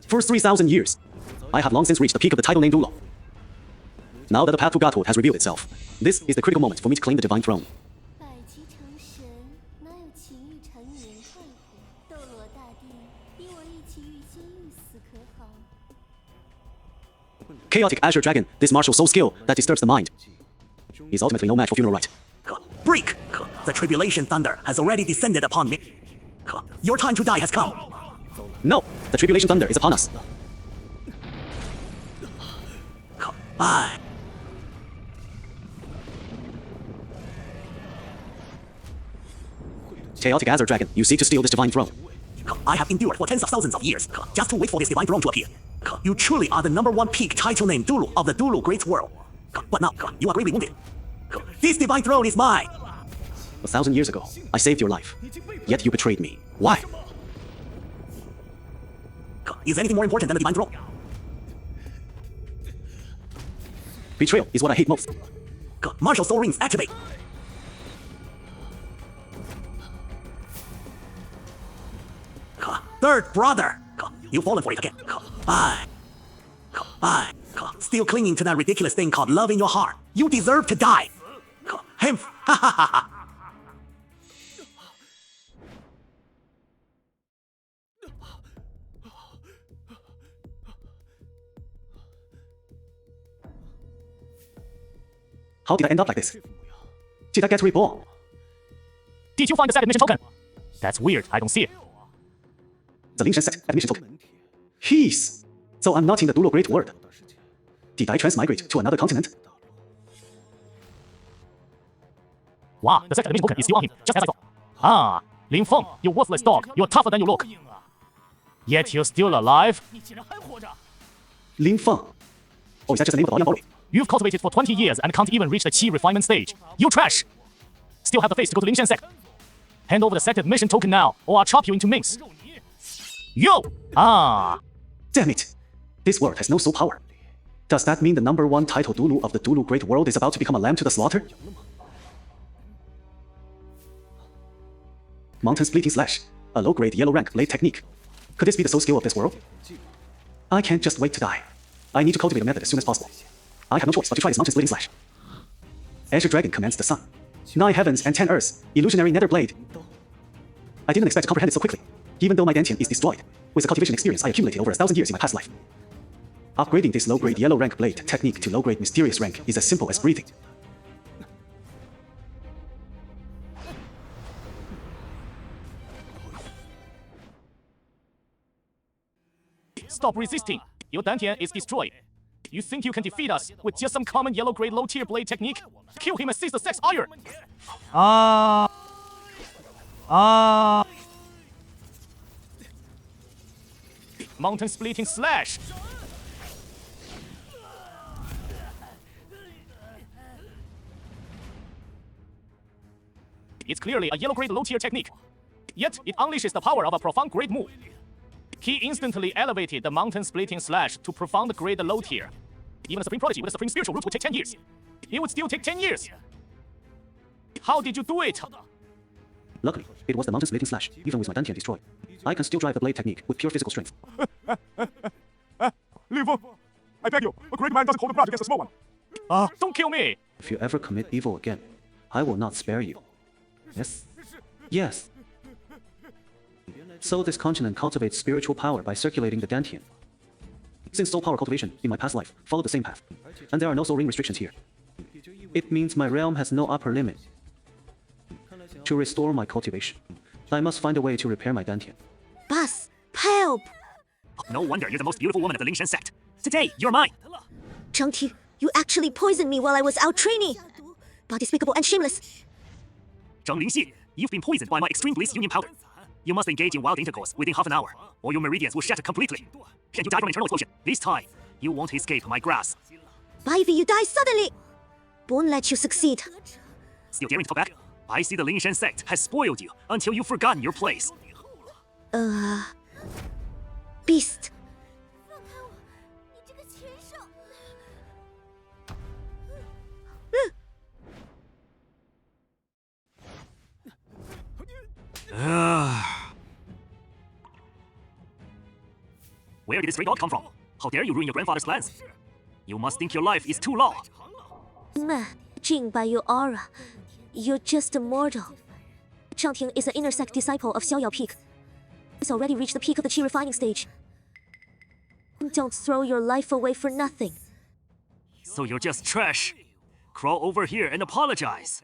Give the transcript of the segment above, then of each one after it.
For 3,000 years, I have long since reached the peak of the title named Ula. Now that the path to godhood has revealed itself, this is the critical moment for me to claim the divine throne. Chaotic Azure Dragon, this martial soul skill that disturbs the mind, is ultimately no match for funeral rite. Break! The tribulation thunder has already descended upon me. Your time to die has come. No! The tribulation thunder is upon us. I... Chaotic Azure Dragon, you seek to steal this divine throne. I have endured for tens of thousands of years, just to wait for this divine throne to appear. You truly are the #1 peak title name Dulu of the Dulu Great World. But now, you are gravely wounded. This divine throne is mine! 1,000 years ago, I saved your life. Yet you betrayed me. Why? Is anything more important than the divine throne? Betrayal is what I hate most. Martial soul rings activate! Third brother! You've fallen for it again. I... Still clinging to that ridiculous thing called love in your heart. You deserve to die! Him... Ha ha ha ha! How did I end up like this? Did I get reborn? Did you find the set admission token? That's weird, I don't see it. The Lingshan set admission token. He's... So I'm not in the Dulu Great World. Did I transmigrate to another continent? Wow, the set admission token is still on him, just as I thought. Ah, Lin Feng, you worthless dog, you're tougher than you look. Yet you're still alive? Lin Feng. Oh, is that just the name of the body? You've cultivated for 20 years and can't even reach the Qi refinement stage. You trash! Still have the face to go to Lingshan sect. Hand over the set admission token now, or I'll chop you into mince. Yo! Ah! Damn it! This world has no soul power. Does that mean the #1 title Dulu of the Dulu Great World is about to become a lamb to the slaughter? Mountain Splitting Slash, a low-grade yellow rank blade technique. Could this be the soul skill of this world? I can't just wait to die. I need to cultivate a method as soon as possible. I have no choice but to try this Mountain Splitting Slash. Azure Dragon commands the sun. 9 heavens and 10 earths, illusionary nether blade. I didn't expect to comprehend it so quickly, even though my Dantian is destroyed, with the cultivation experience I accumulated over 1,000 years in my past life. Upgrading this low-grade yellow rank blade technique to low-grade mysterious rank is as simple as breathing. Stop resisting! Your Dantian is destroyed. You think you can defeat us with just some common yellow-grade low-tier blade technique? Kill him and seize the sex iron! Mountain Splitting Slash! It's clearly a yellow-grade low-tier technique. Yet, it unleashes the power of a profound grade move. He instantly elevated the Mountain Splitting Slash to profound grade low tier. Even a Supreme Prodigy with a Supreme Spiritual Root would take 10 years. It would still take 10 years. How did you do it? Luckily, it was the Mountain Splitting Slash, even with my Dantian destroyed. I can still drive the blade technique with pure physical strength. Lin Feng, I beg you, a great man doesn't hold a grudge against a small one. Don't kill me! If you ever commit evil again, I will not spare you. Yes? Yes. So this continent cultivates spiritual power by circulating the Dantian. Since soul power cultivation in my past life followed the same path, and there are no soul ring restrictions here, it means my realm has no upper limit. To restore my cultivation, I must find a way to repair my Dantian. Boss, help! No wonder you're the most beautiful woman of the Lingshan sect. Today, you're mine! Zhang Ti, you actually poisoned me while I was out training! How despicable and shameless! Zhang Lingxi, you've been poisoned by my extreme bliss union powder. You must engage in wild intercourse within half an hour, or your meridians will shatter completely. And you die from internal explosion. This time, you won't escape my grasp. Bivy, you die suddenly! Won't let you succeed. Still daring to talk back? I see the Lingshan sect has spoiled you until you've forgotten your place. Beast. Where did this stray dog come from? How dare you ruin your grandfather's plans? You must think your life is too long. Man, jing by your aura, you're just a mortal. Zhang is an inner sect disciple of Xiaoyao Peak. He's already reached the peak of the qi refining stage. Don't throw your life away for nothing. So you're just trash. Crawl over here and apologize.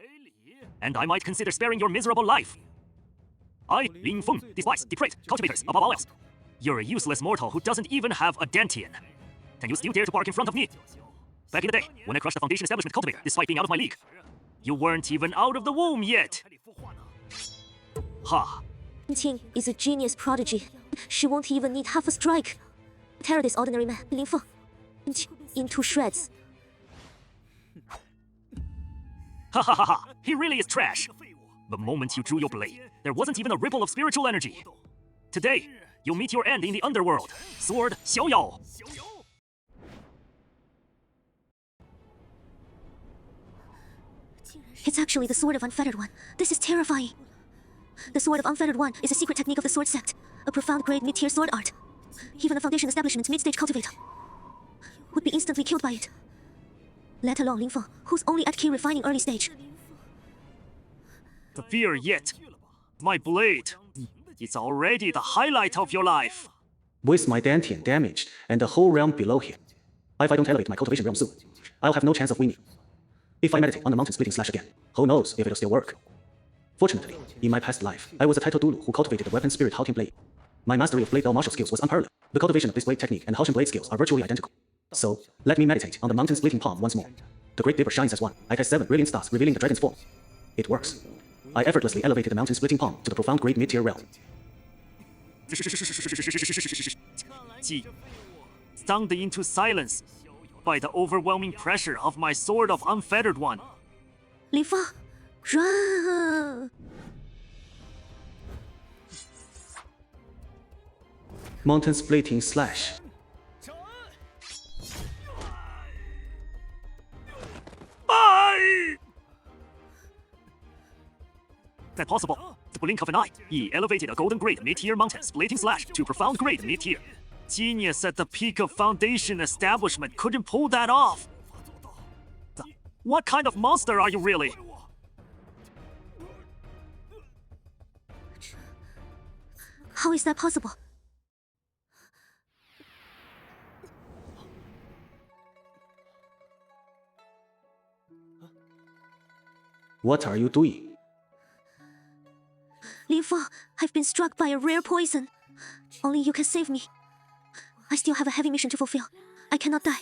And I might consider sparing your miserable life. I, Lin Feng, despise, deprade, cultivators above all else. You're a useless mortal who doesn't even have a Dantian. And you still dare to bark in front of me? Back in the day, when I crushed the Foundation Establishment cultivator despite being out of my league, you weren't even out of the womb yet. Ha! Dantian is a genius prodigy. She won't even need half a strike. Tear this ordinary man, Lin Feng, into shreds. Ha ha ha ha! He really is trash! The moment you drew your blade, there wasn't even a ripple of spiritual energy. Today, you'll meet your end in the underworld. Sword Xiaoyao. It's actually the Sword of Unfettered One. This is terrifying. The Sword of Unfettered One is a secret technique of the Sword Sect, a profound grade mid-tier sword art. Even the Foundation Establishment's mid-stage cultivator would be instantly killed by it. Let alone Lin Feng, who's only at key refining early stage. The fear yet. My blade. It's already the highlight of your life. With my Dantian damaged and the whole realm below here, if I don't elevate my cultivation realm soon, I'll have no chance of winning. If I meditate on the mountain splitting slash again, who knows if it'll still work. Fortunately, in my past life, I was a title Dulu who cultivated the weapon spirit Haotian blade. My mastery of blade bell martial skills was unparalleled. The cultivation of this blade technique and Haotian blade skills are virtually identical. So, let me meditate on the mountain splitting palm once more. The Great Dipper shines as one. I cast 7 brilliant stars revealing the dragon's form. It works. I effortlessly elevated the mountain splitting palm to the profound great mid-tier realm. Stunned into silence by the overwhelming pressure of my Sword of Unfettered One. Lin Feng, run! Mountain splitting slash. Is that possible? The blink of an eye, he elevated a golden grade mid-tier mountain splitting slash to profound grade mid-tier. Genius at the peak of Foundation Establishment couldn't pull that off. What kind of monster are you really? How is that possible? What are you doing? Lin Feng, I've been struck by a rare poison. Only you can save me. I still have a heavy mission to fulfill. I cannot die.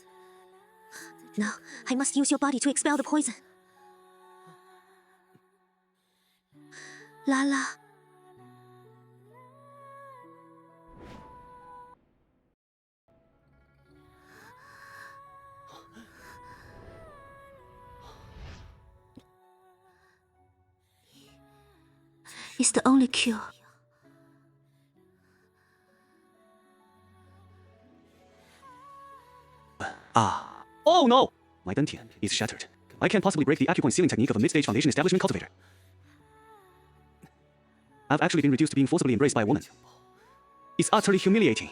Now, I must use your body to expel the poison. Lala. It's the only cure. Oh no! My Dantian is shattered. I can't possibly break the acupoint sealing technique of a mid-stage Foundation Establishment cultivator. I've actually been reduced to being forcibly embraced by a woman. It's utterly humiliating.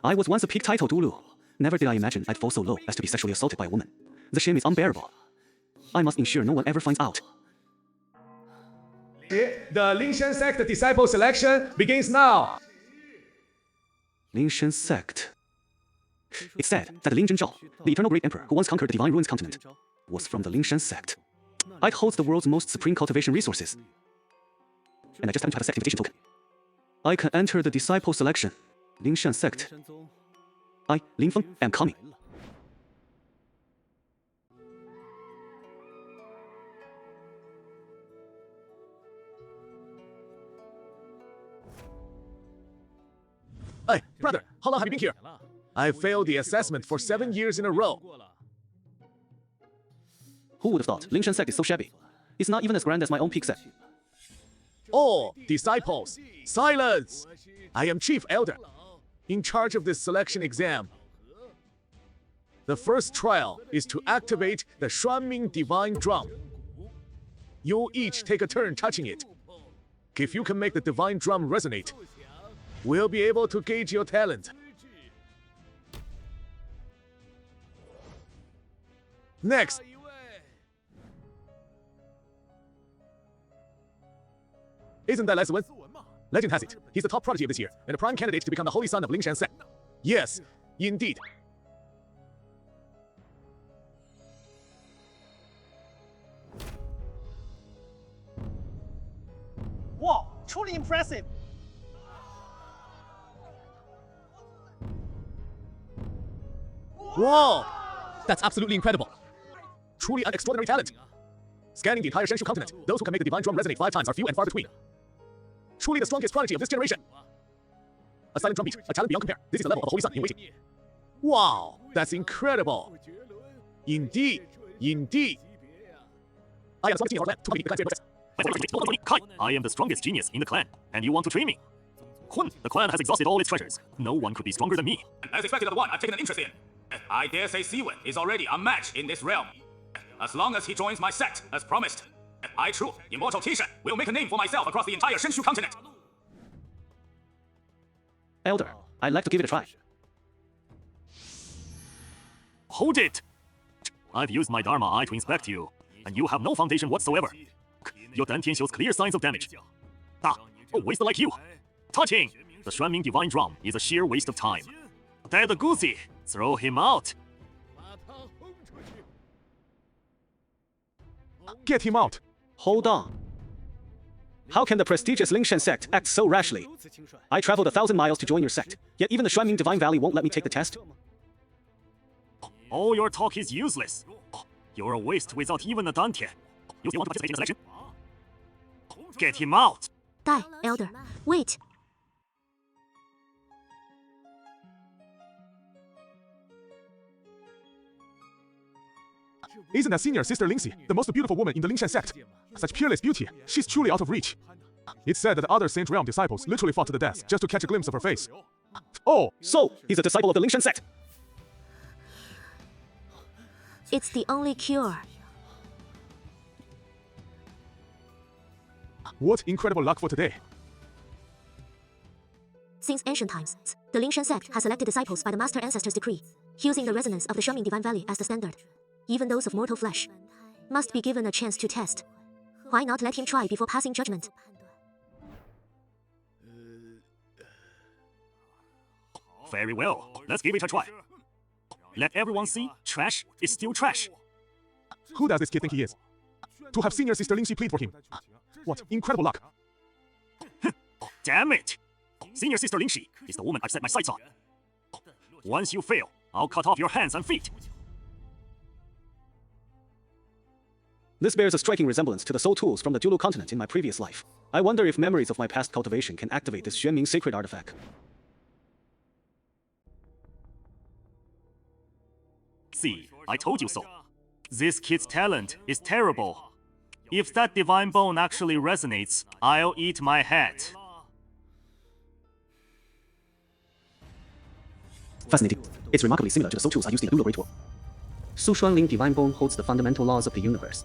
I was once a peak title Dulu. Never did I imagine I'd fall so low as to be sexually assaulted by a woman. The shame is unbearable. I must ensure no one ever finds out. The Lingshan sect disciple selection begins now. Lingshan sect. It's said that Lin Zhenzhao, the eternal great emperor who once conquered the Divine Ruins continent, was from the Lingshan sect. It holds the world's most supreme cultivation resources. And I just happen to have a sect invitation token. I can enter the disciple selection. Lingshan sect. I, Lin Feng, am coming. Hey, brother, how long have you been here? I failed the assessment for 7 years in a row. Who would have thought Lingshan sect is so shabby? It's not even as grand as my own peak sect. All disciples, silence! I am Chief Elder, in charge of this selection exam. The first trial is to activate the Shuanming Divine Drum. You'll each take a turn touching it. If you can make the Divine Drum resonate, we'll be able to gauge your talent. Next, isn't that Les Wen? Legend has it, he's the top prodigy of this year, and a prime candidate to become the holy son of Lingshan sect. Yes, indeed. Wow, truly impressive. Whoa! That's absolutely incredible. Truly an extraordinary talent. Scanning the entire Shenshu continent, those who can make the divine drum resonate 5 times are few and far between. Truly the strongest prodigy of this generation. A silent drum beat, a talent beyond compare. This is the level of a holy son in waiting. Wow, that's incredible. Indeed, indeed. I am the strongest genius of our clan to complete the clan's process. I am the strongest genius in the clan, and you want to train me? Hun, the clan has exhausted all its treasures. No one could be stronger than me. As expected of the one I've taken an interest in. I dare say Siwen is already a match in this realm. As long as he joins my sect, as promised, I, true, immortal Tishan, will make a name for myself across the entire Shenshu continent. Elder, I'd like to give it a try. Hold it! I've used my Dharma eye to inspect you, and you have no foundation whatsoever. Your Dantian shows clear signs of damage. A waster like you. Touching! The Shuanming Divine Drum is a sheer waste of time. Dead goosey! Throw him out! Get him out. Hold on. How can the prestigious Lingshan sect act so rashly? I traveled 1,000 miles to join your sect, yet even the Shuanming Divine Valley won't let me take the test? All your talk is useless. You're a waste without even a Dantian. You still want to participate in the selection? Get him out! Dai, Elder, wait! Isn't that senior sister Lingxi the most beautiful woman in the Lingshan sect? Such peerless beauty, she's truly out of reach. It's said that the other Saint Realm disciples literally fought to the death just to catch a glimpse of her face. Oh, So, he's a disciple of the Lingshan sect. It's the only cure. what incredible luck for today. Since ancient times, the Lingshan sect has selected disciples by the Master Ancestor's decree, using the resonance of the Shuanming Divine Valley as the standard. Even those of mortal flesh must be given a chance to test. Why not let him try before passing judgment? Very well, let's give it a try. Let everyone see, trash is still trash. Who does this kid think he is? To have senior sister Lingxi plead for him. What incredible luck. Damn it! Senior sister Lingxi is the woman I've set my sights on. Once you fail, I'll cut off your hands and feet. This bears a striking resemblance to the soul tools from the Dulu continent in my previous life. I wonder if memories of my past cultivation can activate this Xuanming sacred artifact. See, I told you so. This kid's talent is terrible. If that divine bone actually resonates, I'll eat my head. Fascinating. It's remarkably similar to the soul tools I used in the Dulu Great War. Su Xuanling Divine Bone holds the fundamental laws of the universe.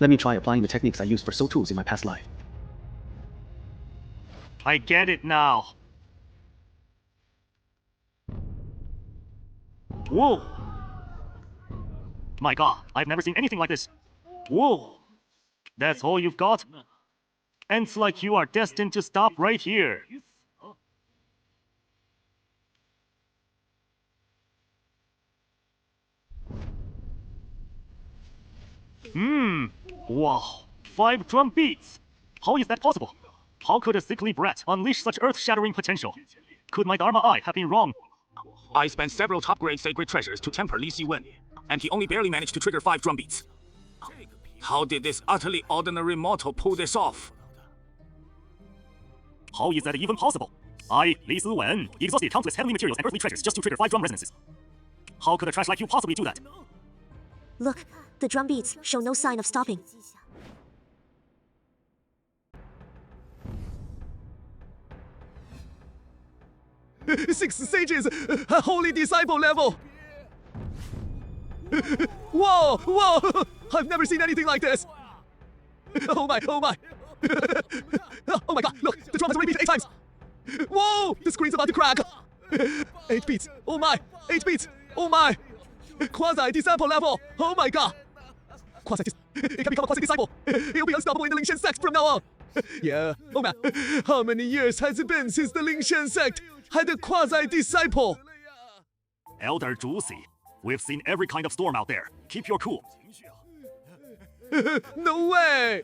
Let me try applying the techniques I used for soul tools in my past life. I get it now. Whoa! My god, I've never seen anything like this. Whoa! That's all you've got? And it's like you are destined to stop right here. Wow. 5 drum beats. How is that possible? How could a sickly brat unleash such earth-shattering potential? Could my Dharma eye have been wrong? I spent several top-grade sacred treasures to temper Li Xiwen, and he only barely managed to trigger 5 drum beats. How did this utterly ordinary mortal pull this off? How is that even possible? I, Li Siwen, exhausted countless heavenly materials and earthly treasures just to trigger 5 drum resonances. How could a trash like you possibly do that? Look, the drum beats show no sign of stopping. 6 sages, a holy disciple level. Whoa, whoa! I've never seen anything like this. Oh my, oh my. Oh my god, look, the drum has already beat 8 times. Whoa, the screen's about to crack. 8 beats, oh my, 8 beats, oh my. Quasi-disciple level, oh my god. It can become a quasi-disciple. It'll be unstoppable in the Lingshan sect from now on. Yeah, oh man, how many years has it been since the Lingshan sect had a quasi-disciple? Elder Juicy, we've seen every kind of storm out there. Keep your cool. No way!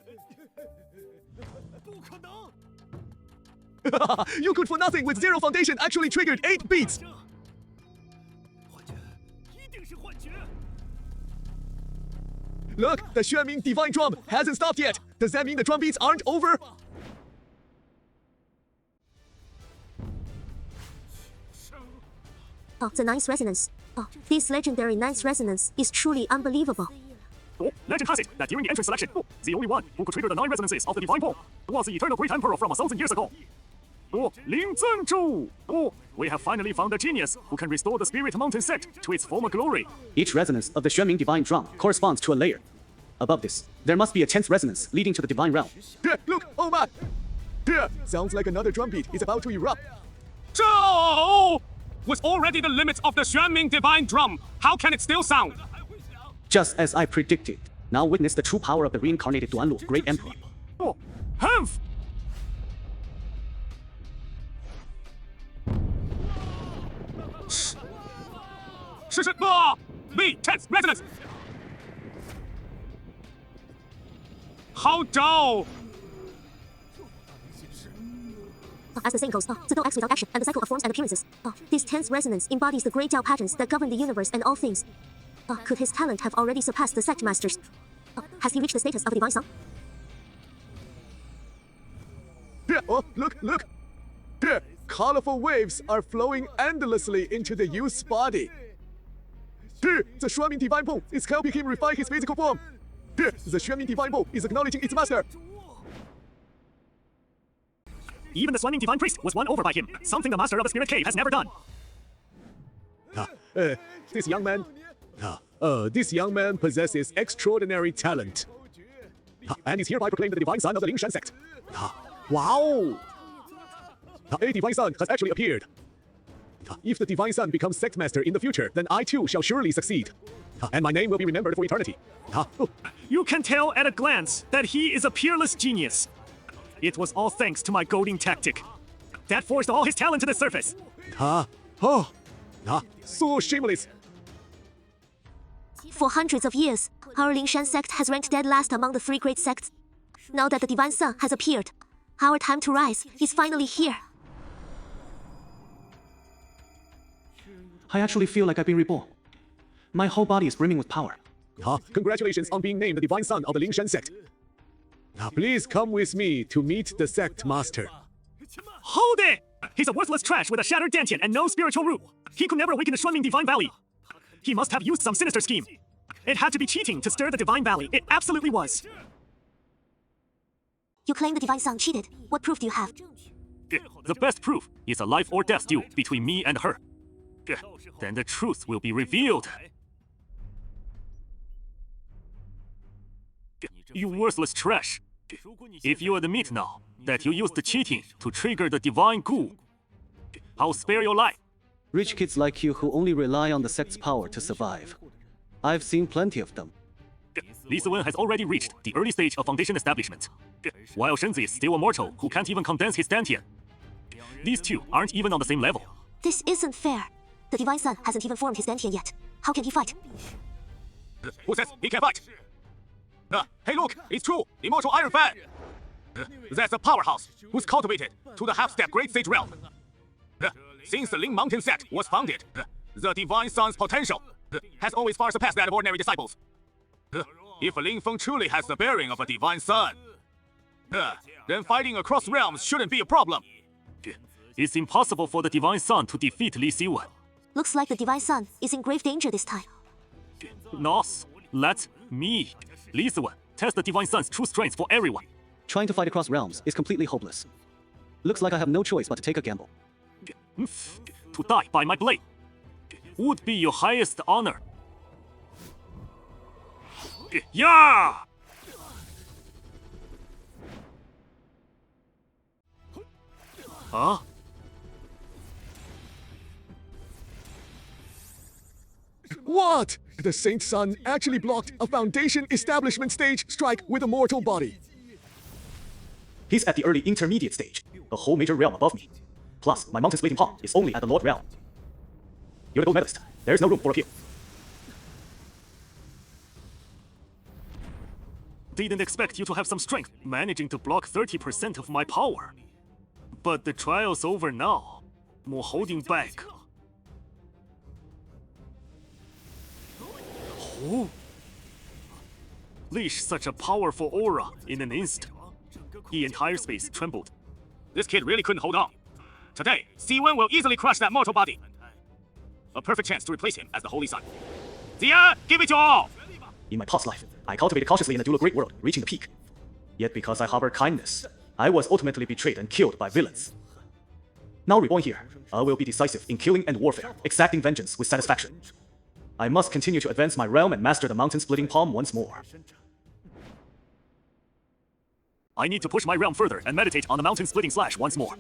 You good for nothing with 0 foundation actually triggered 8 beats. Look, the Xuanming divine drum hasn't stopped yet. Does that mean the drum beats aren't over? Oh, the ninth resonance. Oh, this legendary ninth resonance is truly unbelievable. Oh, legend has it that during the entrance selection, the only one who could trigger the 9 resonances of the divine pole was the eternal great emperor from 1,000 years ago. Oh, Lin Zhenzhu! Oh, we have finally found a genius who can restore the Spirit Mountain sect to its former glory. Each resonance of the Xuanming divine drum corresponds to a layer. Above this, there must be a 10th resonance leading to the divine realm. Here, look, oh my! Here, sounds like another drum beat is about to erupt. Zhou was already the limits of the Xuanming divine drum. How can it still sound? Just as I predicted. Now witness the true power of the reincarnated Duanlu, Great Emperor. Oh, Humph! The 10th resonance! How Zhou! As the saying goes, the Dou acts without action, and the cycle of forms and appearances. This 10th resonance embodies the great Dao patterns that govern the universe and all things. Could his talent have already surpassed the sect masters? Has he reached the status of a divine son? Here, oh, look, look! Here, colorful waves are flowing endlessly into the youth's body. Here, the Xuanming divine pole is helping him refine his physical form. Here, the Xuanming divine pole is acknowledging its master. Even the Xuanming divine priest was won over by him, something the master of the spirit cave has never done. This young man possesses extraordinary talent. And is hereby proclaimed the divine son of the Lingshan sect. Wow! A divine son has actually appeared. If the divine son becomes sect master in the future, then I too shall surely succeed. And my name will be remembered for eternity. You can tell at a glance that he is a peerless genius. It was all thanks to my goading tactic. That forced all his talent to the surface. So shameless. For hundreds of years, our Lingshan sect has ranked dead last among the 3 great sects. Now that the divine son has appeared, our time to rise is finally here. I actually feel like I've been reborn. My whole body is brimming with power. Congratulations on being named the divine son of the Lingshan sect. Please come with me to meet the sect master. Hold it! He's a worthless trash with a shattered Dantian and no spiritual root. He could never awaken the Xuanming Divine Valley. He must have used some sinister scheme. It had to be cheating to stir the Divine Valley. It absolutely was. You claim the divine son cheated. What proof do you have? The best proof is a life or death duel between me and her. Then the truth will be revealed. You worthless trash. If you admit now that you used the cheating to trigger the divine ghoul, I'll spare your life. Rich kids like you who only rely on the sect's power to survive. I've seen plenty of them. Li Siwen has already reached the early stage of foundation establishment, while Shenzi is still a mortal who can't even condense his Dantian. These two aren't even on the same level. This isn't fair. The divine son hasn't even formed his Dantian yet. How can he fight? Who says he can fight? Hey look, it's true, immortal Iron Fan! That's a powerhouse who's cultivated to the half-step great sage realm. Since the Ling Mountain sect was founded, the divine son's potential has always far surpassed that of ordinary disciples. If Ling Feng truly has the bearing of a divine son, then fighting across realms shouldn't be a problem. It's impossible for the divine son to defeat Li Siwen. Looks like the divine son is in grave danger this time. Nos, let me, Li Siwen, test the divine son's true strength for everyone. Trying to fight across realms is completely hopeless. Looks like I have no choice but to take a gamble. to die by my blade would be your highest honor. Yeah! Huh? What? The Saint Sun actually blocked a Foundation establishment stage strike with a mortal body. He's at the early intermediate stage, a whole major realm above me. Plus, my mountain splitting palm is only at the Lord realm. You're the gold medalist. There's no room for appeal. Didn't expect you to have some strength, managing to block 30% of my power. But the trial's over now. More holding back. Oh. Leash such a powerful aura in an instant. The entire space trembled. This kid really couldn't hold on. Today, Siwen will easily crush that mortal body. A perfect chance to replace him as the Holy Sun. Zia, give it your all! In my past life, I cultivated cautiously in the dual great world, reaching the peak. Yet because I harbor kindness, I was ultimately betrayed and killed by villains. Now reborn here, I will be decisive in killing and warfare, exacting vengeance with satisfaction. I must continue to advance my realm and master the mountain-splitting palm once more. I need to push my realm further and meditate on the mountain-splitting slash once more.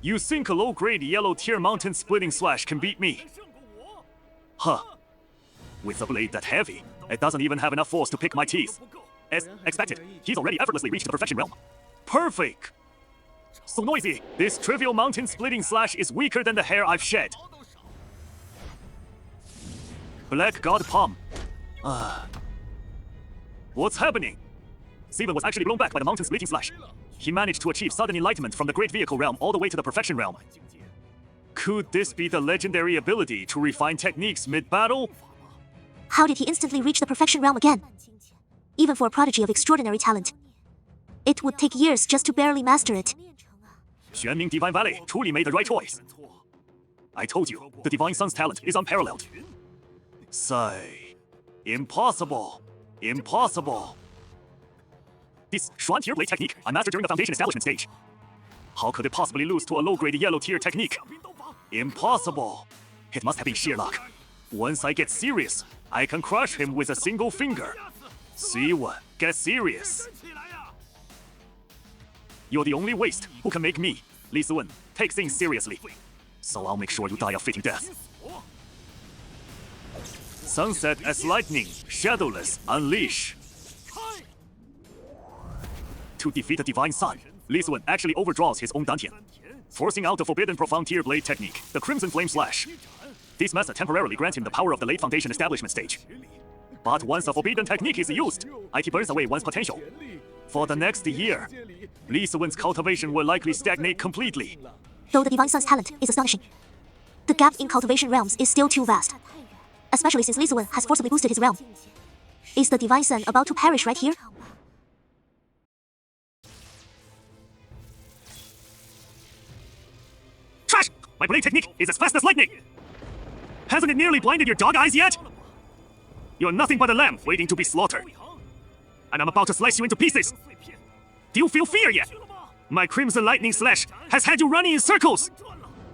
You think a low-grade yellow-tier mountain-splitting slash can beat me? Huh. With a blade that heavy, it doesn't even have enough force to pick my teeth. As expected, he's already effortlessly reached the perfection realm. Perfect! So noisy, this trivial mountain-splitting slash is weaker than the hair I've shed. Black God Palm. What's happening? Steven was actually blown back by the mountain-splitting slash. He managed to achieve sudden enlightenment from the Great Vehicle realm all the way to the Perfection realm. Could this be the legendary ability to refine techniques mid-battle? How did he instantly reach the Perfection realm again? Even for a prodigy of extraordinary talent. It would take years just to barely master it. Xuanming Divine Valley truly made the right choice. I told you, the Divine Sun's talent is unparalleled. Sigh. Impossible. Impossible. This Xuan tier blade technique I mastered during the Foundation establishment stage. How could it possibly lose to a low-grade yellow tier technique? Impossible. It must have been sheer luck. Once I get serious, I can crush him with a single finger. Siwen, get serious. You're the only waste who can make me, Li Siwen, take things seriously. So I'll make sure you die a fitting death. Sunset as lightning, shadowless, unleash. To defeat the Divine Sun, Li Siwen actually overdraws his own Dantian, forcing out the forbidden profound tier blade technique, the Crimson Flame Slash. This method temporarily grants him the power of the late Foundation establishment stage. But once the forbidden technique is used, it burns away one's potential. For the next year, Li Siwen's cultivation will likely stagnate completely. Though the Divine Sun's talent is astonishing, the gap in cultivation realms is still too vast. Especially since Li Siwen has forcibly boosted his realm. Is the Divine Sun about to perish right here? Trash! My blade technique is as fast as lightning! Hasn't it nearly blinded your dog eyes yet? You're nothing but a lamb waiting to be slaughtered. And I'm about to slice you into pieces. Do you feel fear yet? My Crimson Lightning Slash has had you running in circles.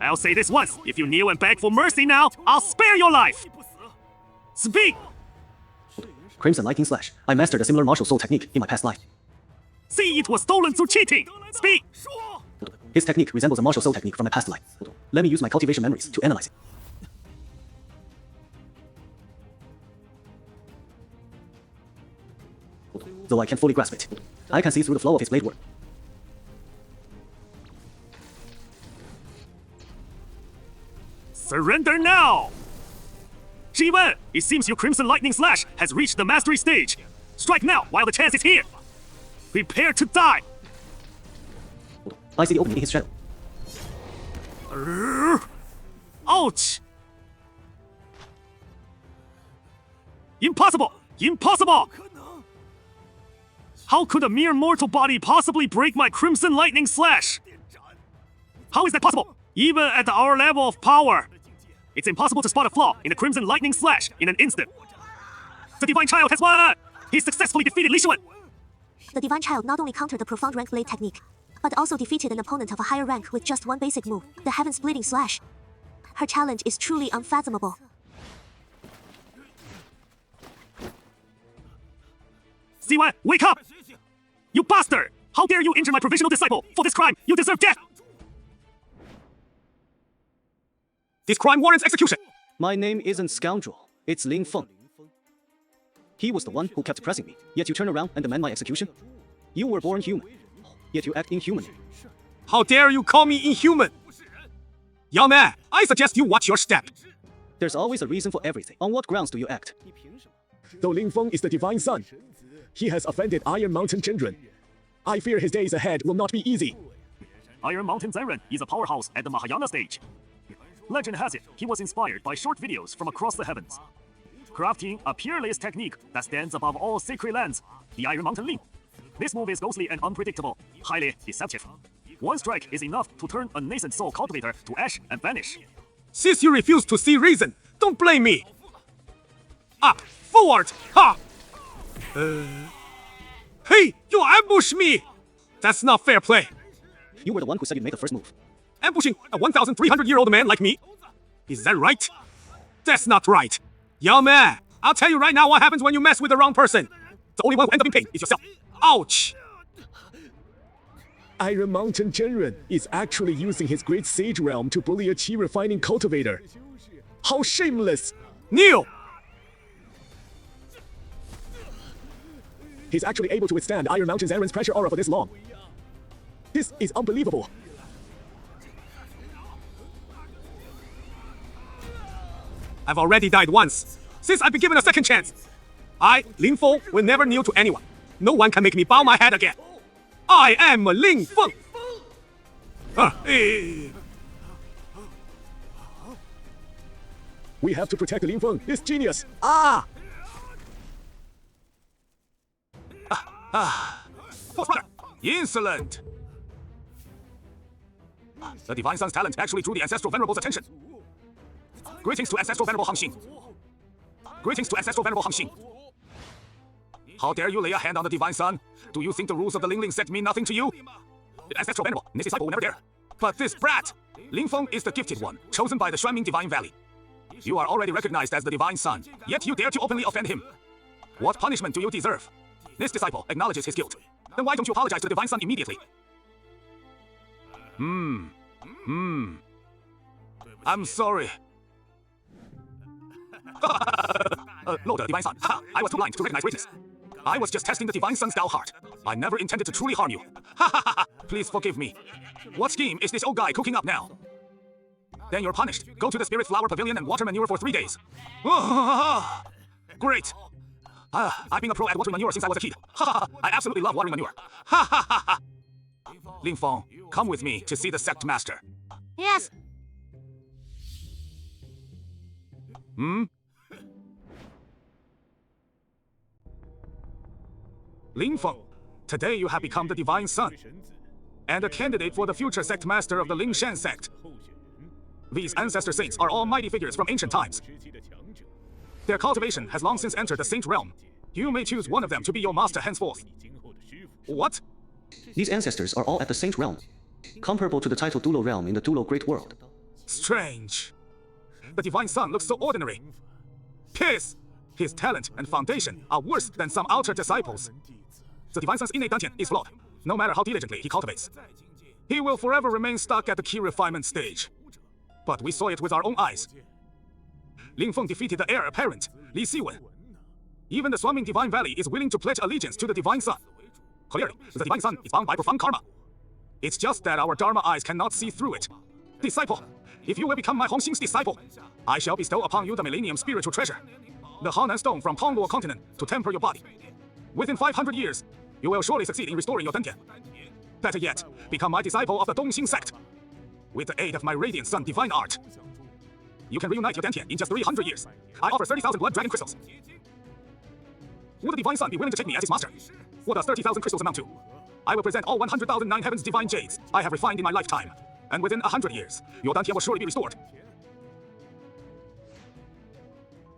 I'll say this once. If you kneel and beg for mercy now, I'll spare your life. Speak! Crimson Lightning Slash. I mastered a similar martial soul technique in my past life. See, it was stolen through cheating. Speak! His technique resembles a martial soul technique from my past life. Let me use my cultivation memories to analyze it. Though I can't fully grasp it, I can see through the flow of his blade work. Surrender now! Jiwen, it seems your Crimson Lightning Slash has reached the mastery stage. Strike now while the chance is here. Prepare to die. I see the opening in his shadow. Ouch! Impossible! Impossible! How could a mere mortal body possibly break my Crimson Lightning Slash? How is that possible? Even at our level of power, It's impossible to spot a flaw in the Crimson Lightning Slash in an instant. The Divine Child has won! He successfully defeated Li Xuan! The Divine Child not only countered the profound rank blade technique, but also defeated an opponent of a higher rank with just one basic move, the Heaven-Splitting Slash. Her challenge is truly unfathomable. Ziwan, wake up! You bastard! How dare you injure my provisional disciple! For this crime, you deserve death! This crime warrants execution! My name isn't Scoundrel, it's Ling Feng. He was the one who kept pressing me, yet you turn around and demand my execution? You were born human, yet you act inhumanly. How dare you call me inhuman? Young man, I suggest you watch your step. There's always a reason for everything. On what grounds do you act? Though Ling Feng is the Divine Son, he has offended Iron Mountain Zhenren. I fear his days ahead will not be easy. Iron Mountain Zhenren is a powerhouse at the Mahayana stage. Legend has it, he was inspired by short videos from across the heavens, crafting a peerless technique that stands above all sacred lands, the Iron Mountain Ling. This move is ghostly and unpredictable, highly deceptive. One strike is enough to turn a nascent soul cultivator to ash and vanish. Since you refuse to see reason, don't blame me. Up, forward, ha! Hey, you ambush me! That's not fair play. You were the one who said you'd make the first move. Ambushing a 1,300-year-old man like me? Is that right? That's not right. Young man, I'll tell you right now what happens when you mess with the wrong person. The only one who ends up in pain is yourself. Ouch! Iron Mountain Zhenren is actually using his great sage realm to bully a chi refining cultivator. How shameless! Kneel! He's actually able to withstand Iron Mountain Zhenren's pressure aura for this long. This is unbelievable. I've already died once. Since I've been given a second chance, I, Ling Feng, will never kneel to anyone. No one can make me bow my head again. I am Ling Feng. We have to protect Ling Feng, this genius. False brother, insolent. The Divine Son's talent actually drew the Ancestral Venerable's attention. Greetings to Ancestral Venerable Hang Xing. Greetings to Ancestral Venerable Hang Xing. How dare you lay a hand on the Divine Son? Do you think the rules of the Ling sect mean nothing to you? Ancestral Venerable, this disciple will never dare. But this brat, Ling Feng is the gifted one, chosen by the Xuanming Divine Valley. You are already recognized as the Divine Son, yet you dare to openly offend him. What punishment do you deserve? This disciple acknowledges his guilt. Then why don't you apologize to the Divine Son immediately? I'm sorry. Lord Divine Son, I was too blind to recognize greatness. I was just testing the Divine Son's Tao heart. I never intended to truly harm you. Please forgive me. What scheme is this old guy cooking up now? Then you're punished. Go to the Spirit Flower Pavilion and water manure for 3 days. Great. I've been a pro at watering manure since I was a kid. I absolutely love watering manure. Ling Feng, come with me to see the sect master. Yes. Ling Feng, today you have become the Divine Son, and a candidate for the future sect master of the Lingshan sect. These ancestor saints are all mighty figures from ancient times. Their cultivation has long since entered the saint realm. You may choose one of them to be your master henceforth. What? These ancestors are all at the Saint Realm, comparable to the title Dulo Realm in the Dulo Great World. Strange. The Divine Son looks so ordinary. Piss! His talent and foundation are worse than some outer disciples. The Divine Son's innate Dantian is flawed, no matter how diligently he cultivates. He will forever remain stuck at the key refinement stage. But we saw it with our own eyes. Ling Feng defeated the heir apparent, Li Xiwen. Even the Xuanming Divine Valley is willing to pledge allegiance to the Divine Son. Clearly, the Divine Son is bound by profound karma. It's just that our Dharma eyes cannot see through it. Disciple, if you will become my Hong Xing's disciple, I shall bestow upon you the Millennium Spiritual Treasure, the Hanan Stone from Tongluo Continent, to temper your body. Within 500 years, you will surely succeed in restoring your Dantian. Better yet, become my disciple of the Dongxing sect. With the aid of my Radiant Sun Divine Art, you can reunite your Dantian in just 300 years. I offer 30,000 Blood Dragon Crystals. Would the Divine Son be willing to take me as his master? What does 30,000 crystals amount to? I will present all 100,000 Nine Heavens Divine Jades I have refined in my lifetime. And within 100 years, your Dantian will surely be restored.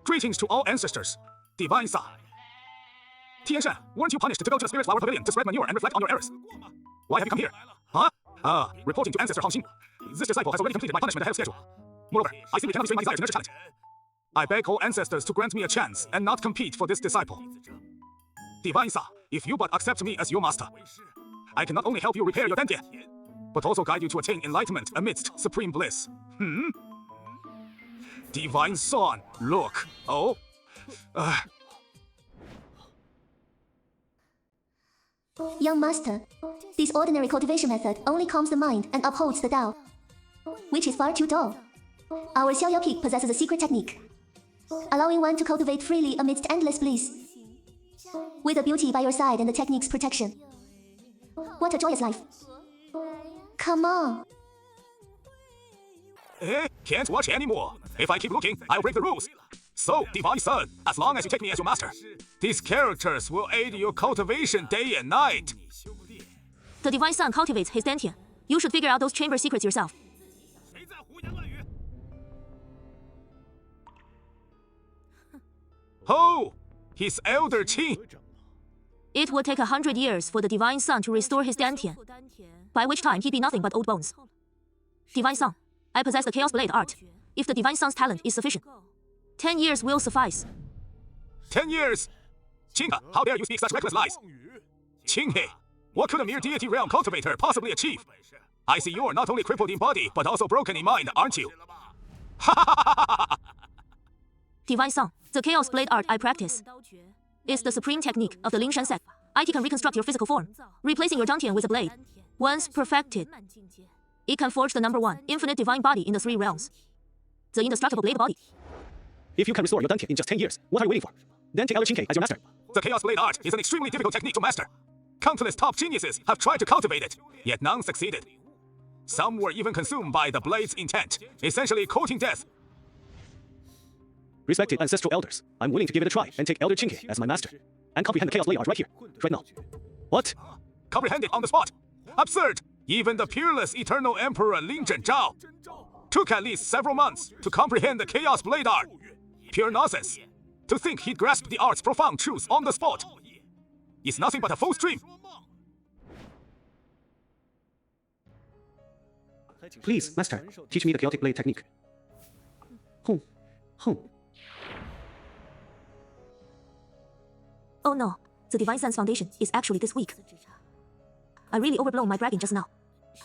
Greetings to all ancestors. Divine Son. Dantian, weren't you punished to go to the Spirit Flower Pavilion to spread manure and reflect on your errors? Why have you come here? Huh? Reporting to Ancestor Hongxing. This disciple has already completed my punishment ahead of schedule. Moreover, I simply cannot restrain my desire to nurture talent. I beg all ancestors to grant me a chance and not compete for this disciple. Divine Son, if you but accept me as your master, I can not only help you repair your Dantian, but also guide you to attain enlightenment amidst supreme bliss. Divine Son, look. Oh? Young master, this ordinary cultivation method only calms the mind and upholds the Tao, which is far too dull. Our Xiaoyao Peak possesses a secret technique, allowing one to cultivate freely amidst endless bliss, with the beauty by your side and the technique's protection. What a joyous life. Come on. Can't watch anymore. If I keep looking, I'll break the rules. So, Divine Son, as long as you take me as your master, these characters will aid your cultivation day and night. The Divine Son cultivates his Dantian. You should figure out those chamber secrets yourself. Oh, his elder Qing. It would take 100 years for the Divine Son to restore his Dantian, by which time he'd be nothing but old bones. Divine Son, I possess the Chaos Blade art. If the Divine Son's talent is sufficient, 10 years will suffice. 10 years? Qing, how dare you speak such reckless lies? Qinghe, what could a mere deity realm cultivator possibly achieve? I see you're not only crippled in body, but also broken in mind, aren't you? Divine Son, the Chaos Blade art I practice is the supreme technique of the Lingshan sect. IT can reconstruct your physical form, replacing your Dantian with a blade. Once perfected, it can forge the number 1 infinite divine body in the 3 realms. The indestructible blade body. If you can restore your Dantian in just 10 years, what are you waiting for? Then take Elder Qingke as your master. The Chaos Blade art is an extremely difficult technique to master. Countless top geniuses have tried to cultivate it, yet none succeeded. Some were even consumed by the blade's intent, essentially courting death. Respected ancestral elders, I'm willing to give it a try and take Elder Qingke as my master, and comprehend the Chaos Blade art right here, right now. What? Comprehend it on the spot. Absurd! Even the peerless eternal emperor Lin Zhenzhao took at least several months to comprehend the Chaos Blade art. Pure nonsense. To think he'd grasp the art's profound truths on the spot is nothing but a false dream. Please, master, teach me the chaotic blade technique. Oh no, the Divine Son's foundation is actually this weak. I really overblown my bragging just now.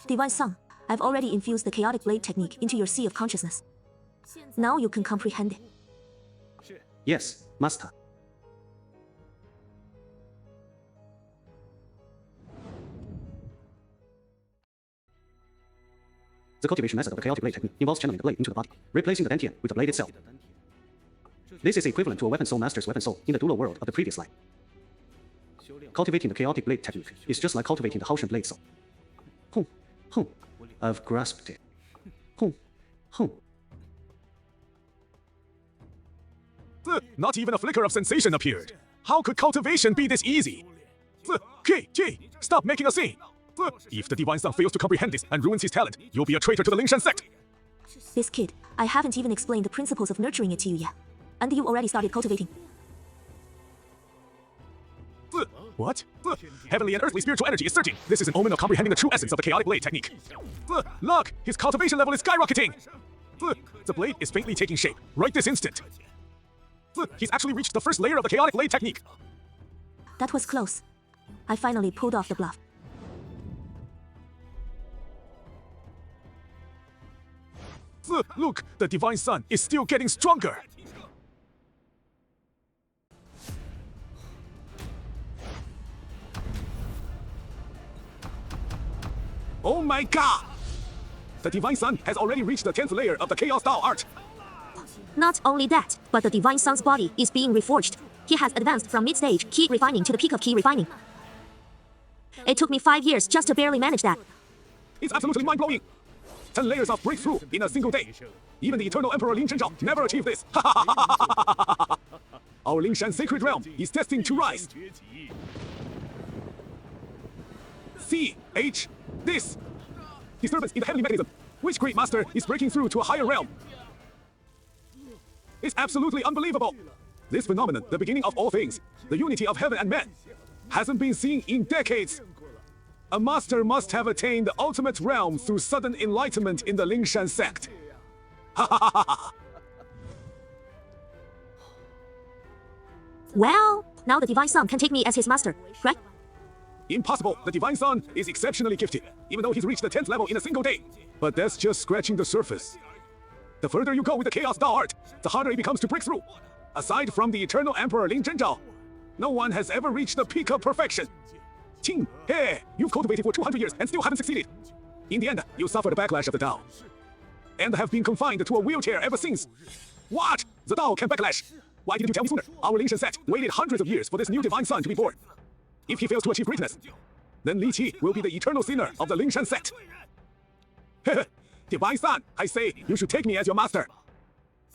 Divine Son, I've already infused the chaotic blade technique into your sea of consciousness. Now you can comprehend it. Yes, master. The cultivation method of the chaotic blade technique involves channeling the blade into the body, replacing the Dantian with the blade itself. This is equivalent to a weapon soul master's weapon soul in the dual world of the previous line. Cultivating the chaotic blade technique is just like cultivating the Haoshan blade soul. I've grasped it. Not even a flicker of sensation appeared. How could cultivation be this easy? Stop making a scene! If the Divine Son fails to comprehend this and ruins his talent, you'll be a traitor to the Lingshan sect! This kid, I haven't even explained the principles of nurturing it to you yet. And you already started cultivating. What? Heavenly and earthly spiritual energy is surging. This is an omen of comprehending the true essence of the chaotic blade technique. Look! His cultivation level is skyrocketing! The blade is faintly taking shape, right this instant. He's actually reached the first layer of the chaotic blade technique. That was close. I finally pulled off the bluff. Look, the Divine Son is still getting stronger. Oh my god! The Divine Son has already reached the 10th layer of the Chaos Dao art. Not only that, but the Divine Son's body is being reforged. He has advanced from mid-stage key refining to the peak of key refining. It took me 5 years just to barely manage that. It's absolutely mind-blowing. 10 layers of breakthrough in a single day. Even the eternal Emperor Lin Zhenzhao never achieved this. Our Lingshan sacred realm is destined to rise. This disturbance in the heavenly mechanism. Which great master is breaking through to a higher realm? It's absolutely unbelievable. This phenomenon, the beginning of all things, the unity of heaven and man, hasn't been seen in decades. A master must have attained the ultimate realm through sudden enlightenment in the Lingshan sect. Ha ha ha ha! Well, now the Divine Son can take me as his master, right? Impossible. The Divine Son is exceptionally gifted, even though he's reached the 10th level in a single day. But that's just scratching the surface. The further you go with the Chaos Dao art, the harder it becomes to break through. Aside from the Eternal Emperor Lin Zhenzhao, no one has ever reached the peak of perfection. Qing, hey, you've cultivated for 200 years and still haven't succeeded. In the end, you suffered the backlash of the Dao, and have been confined to a wheelchair ever since. What? The Dao can backlash? Why didn't you tell me sooner? Our Lingshan sect waited hundreds of years for this new Divine Son to be born. If he fails to achieve greatness, then Li Qi will be the eternal sinner of the Lingshan sect. Divine Son, I say you should take me as your master.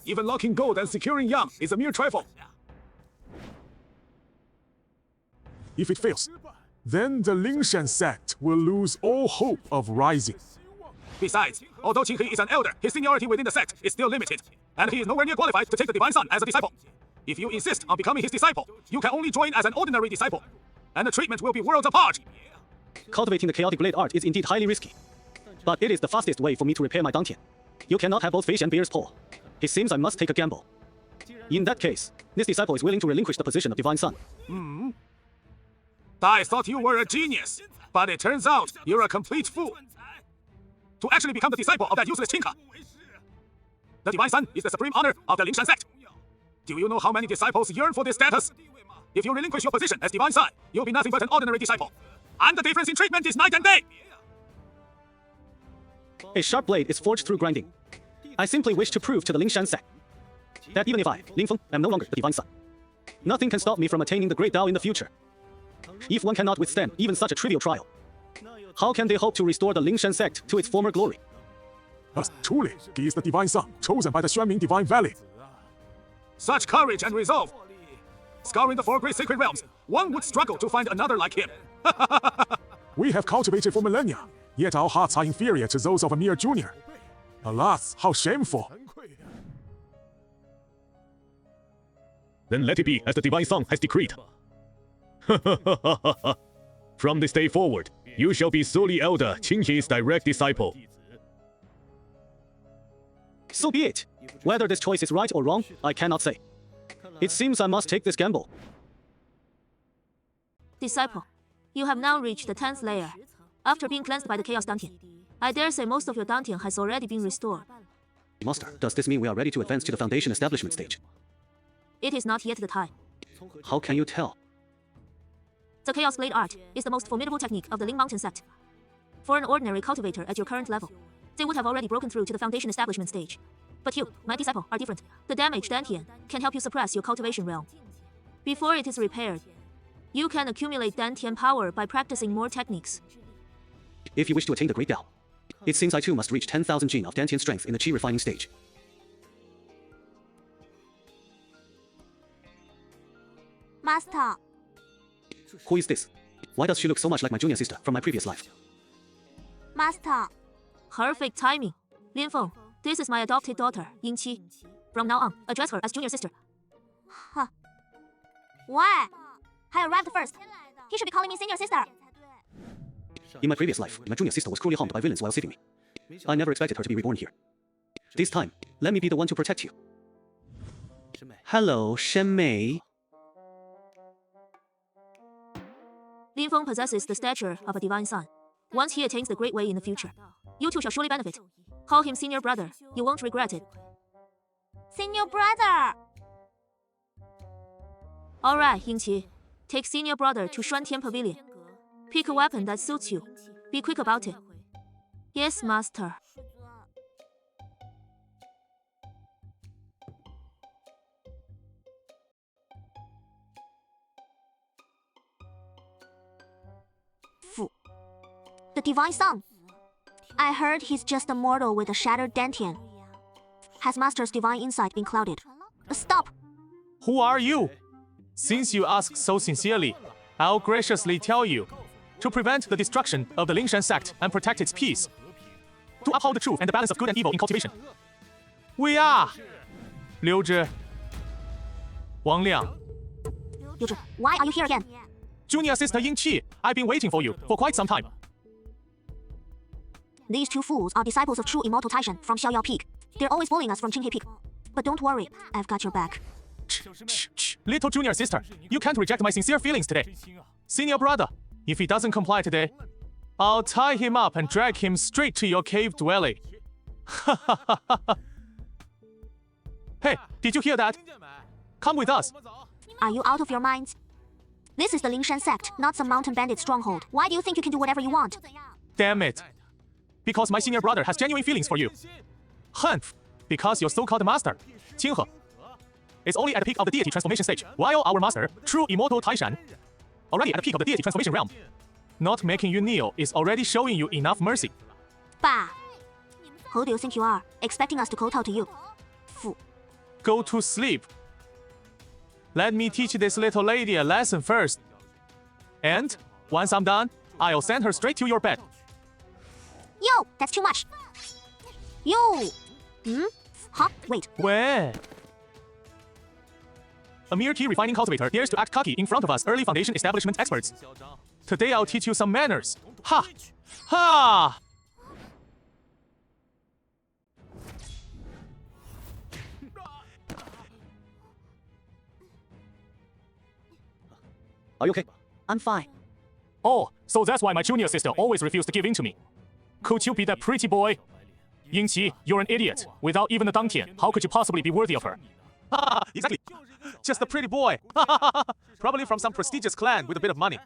Even locking gold and securing Yang is a mere trifle. If it fails, then the Lingshan sect will lose all hope of rising. Besides, although Qin He is an elder, his seniority within the sect is still limited, and he is nowhere near qualified to take the Divine Son as a disciple. If you insist on becoming his disciple, you can only join as an ordinary disciple, and the treatment will be worlds apart. Cultivating the chaotic blade art is indeed highly risky, but it is the fastest way for me to repair my Dantian. You cannot have both fish and bear's paw. It seems I must take a gamble. In that case, this disciple is willing to relinquish the position of Divine Son. I thought you were a genius, but it turns out you're a complete fool. To actually become the disciple of that useless Qinka. The Divine Son is the supreme honor of the Lingshan sect. Do you know how many disciples yearn for this status? If you relinquish your position as Divine Son, you'll be nothing but an ordinary disciple. And the difference in treatment is night and day. A sharp blade is forged through grinding. I simply wish to prove to the Lingshan sect that even if I, Ling Feng, am no longer the Divine Son, nothing can stop me from attaining the great Dao in the future. If one cannot withstand even such a trivial trial, how can they hope to restore the Lingshan sect to its former glory? Truly, he is the Divine Son, chosen by the Xuanming Divine Valley. Such courage and resolve. Scouring the 4 great sacred realms, one would struggle to find another like him. We have cultivated for millennia, yet our hearts are inferior to those of a mere junior. Alas, how shameful! Then let it be as the Divine Son has decreed. From this day forward, you shall be solely elder Qin He's direct disciple. So be it. Whether this choice is right or wrong, I cannot say. It seems I must take this gamble. Disciple, you have now reached the 10th layer. After being cleansed by the Chaos Dantian, I dare say most of your Dantian has already been restored. Master, does this mean we are ready to advance to the foundation establishment stage? It is not yet the time. How can you tell? The Chaos Blade art is the most formidable technique of the Ling Mountain sect. For an ordinary cultivator at your current level, they would have already broken through to the foundation establishment stage. But you, my disciple, are different. The damaged Dantian can help you suppress your cultivation realm. Before it is repaired, you can accumulate Dantian power by practicing more techniques. If you wish to attain the Great Dao, it seems I too must reach 10,000 Jin of Dantian strength in the Qi refining stage. Master. Who is this? Why does she look so much like my junior sister from my previous life? Master. Perfect timing. Lin Feng, this is my adopted daughter, Ying Qi. From now on, address her as junior sister. Huh. Why? I arrived first. He should be calling me senior sister. In my previous life, my junior sister was cruelly harmed by villains while saving me. I never expected her to be reborn here. This time, let me be the one to protect you. Hello, Shen Mei. Lin Feng possesses the stature of a divine son. Once he attains the great way in the future, you two shall surely benefit. Call him senior brother. You won't regret it. Senior brother. All right, Yingqi. Take senior brother to Shuantian Pavilion. Pick a weapon that suits you. Be quick about it. Yes, master. The Divine Son. I heard he's just a mortal with a shattered Dantian. Has Master's divine insight been clouded? Stop! Who are you? Since you ask so sincerely, I'll graciously tell you. To prevent the destruction of the Lingshan sect and protect its peace. To uphold the truth and the balance of good and evil in cultivation. We are 刘志、王亮。Why are you here again? Junior sister Yingqi, I've been waiting for you for quite some time. These two fools are disciples of true immortal Taishan from Xiaoyao Peak. They're always bullying us from Qinghe Peak. But don't worry, I've got your back. Little junior sister, you can't reject my sincere feelings today. Senior brother, if he doesn't comply today, I'll tie him up and drag him straight to your cave dwelling. Hey, did you hear that? Come with us. Are you out of your minds? This is the Lingshan sect, not some mountain bandit stronghold. Why do you think you can do whatever you want? Damn it. Because my senior brother has genuine feelings for you. Humph, because your so-called master, Qinghe, is only at the peak of the deity transformation stage, while our master, true immortal Taishan, already at the peak of the deity transformation realm. Not making you kneel is already showing you enough mercy. Bah! Who do you think you are, expecting us to kowtow to you? Fu. Go to sleep. Let me teach this little lady a lesson first. And, once I'm done, I'll send her straight to your bed. Yo, that's too much. Yo! Huh? Wait. Where? A mere key refining cultivator dares to act cocky in front of us early foundation establishment experts. Today I'll teach you some manners. Ha! Ha! Are you okay? I'm fine. Oh, so that's why my junior sister always refused to give in to me. Could you be that pretty boy? Yingqi, you're an idiot. Without even a Dantian, how could you possibly be worthy of her? Exactly. Just a pretty boy. Probably from some prestigious clan with a bit of money.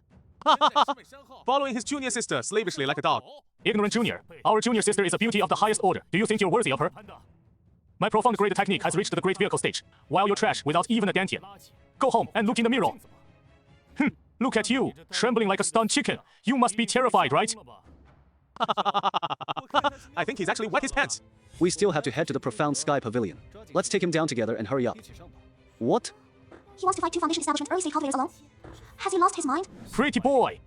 Following his junior sister slavishly like a dog. Ignorant junior, our junior sister is a beauty of the highest order. Do you think you're worthy of her? My profound great technique has reached the great vehicle stage, while you're trash without even a Dantian. Go home and look in the mirror. Look at you, trembling like a stunned chicken. You must be terrified, right? I think he's actually wet his pants. We still have to head to the Profound Sky Pavilion. Let's take him down together and hurry up. What? He wants to fight two foundation establishment early stage cultivators alone? Has he lost his mind? Pretty boy!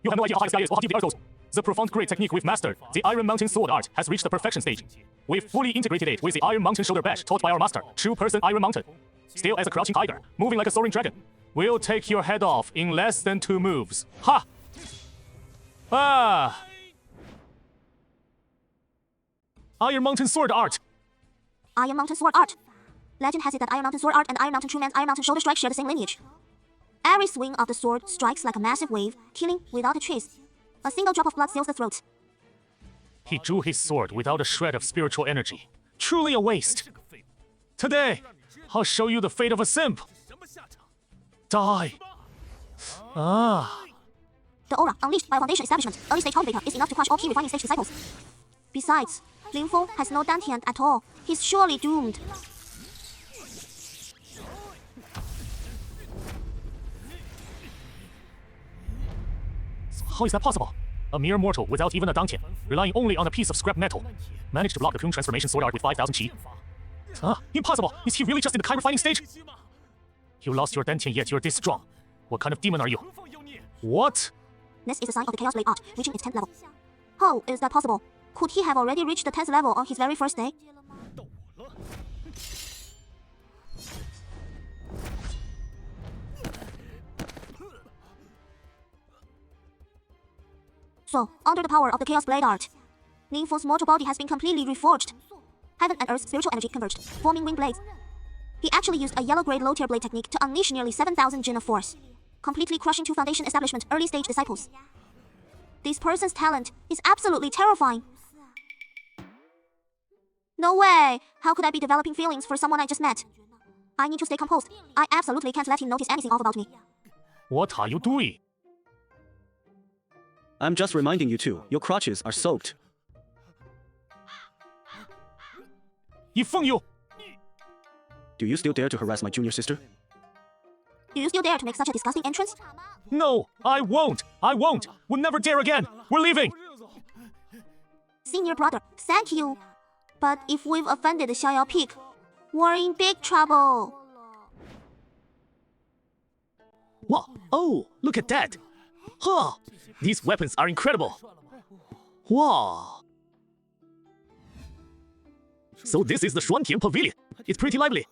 You have no idea how high the sky is or how deep the earth goes. The profound great technique we've mastered, the Iron Mountain sword art, has reached the perfection stage. We've fully integrated it with the Iron Mountain shoulder bash taught by our master, true person Iron Mountain. Still as a crouching tiger, moving like a soaring dragon. We'll take your head off in less than 2 moves. Ha! Ah! Iron Mountain sword art! Iron Mountain sword art. Legend has it that Iron Mountain sword art and Iron Mountain True Man's Iron Mountain shoulder strike share the same lineage. Every swing of the sword strikes like a massive wave, killing without a trace. A single drop of blood seals the throat. He drew his sword without a shred of spiritual energy. Truly a waste. Today, I'll show you the fate of a simp. Die. Ah. The aura unleashed by a foundation establishment, early stage cultivator, is enough to crush all key refining stage disciples. Besides, Lin Feng has no Dantian at all. He's surely doomed. How is that possible? A mere mortal without even a Dantian, relying only on a piece of scrap metal, managed to block the Kun transformation sword art with 5,000 chi. Impossible! Is he really just in the key refining stage? You lost your Dantian, yet you're this strong. What kind of demon are you? What? This is a sign of the Chaos Blade art, reaching its 10th level. How is that possible? Could he have already reached the 10th level on his very first day? So, under the power of the Chaos Blade art, Lin Feng's mortal body has been completely reforged. Heaven and Earth's spiritual energy converged, forming wing blades. He actually used a yellow-grade low-tier blade technique to unleash nearly 7,000 Jin of force, completely crushing two foundation establishment early-stage disciples. This person's talent is absolutely terrifying. No way! How could I be developing feelings for someone I just met? I need to stay composed. I absolutely can't let him notice anything off about me. What are you doing? I'm just reminding you two, your crotches are soaked. Yifeng, Do you still dare to harass my junior sister? Do you still dare to make such a disgusting entrance? No, I won't! I won't! We'll never dare again! We're leaving! Senior brother, thank you. But if we've offended Xiaoyao Peak, we're in big trouble. What? Oh, look at that! Huh! These weapons are incredible! Wow! So this is the Shuantian Pavilion. It's pretty lively.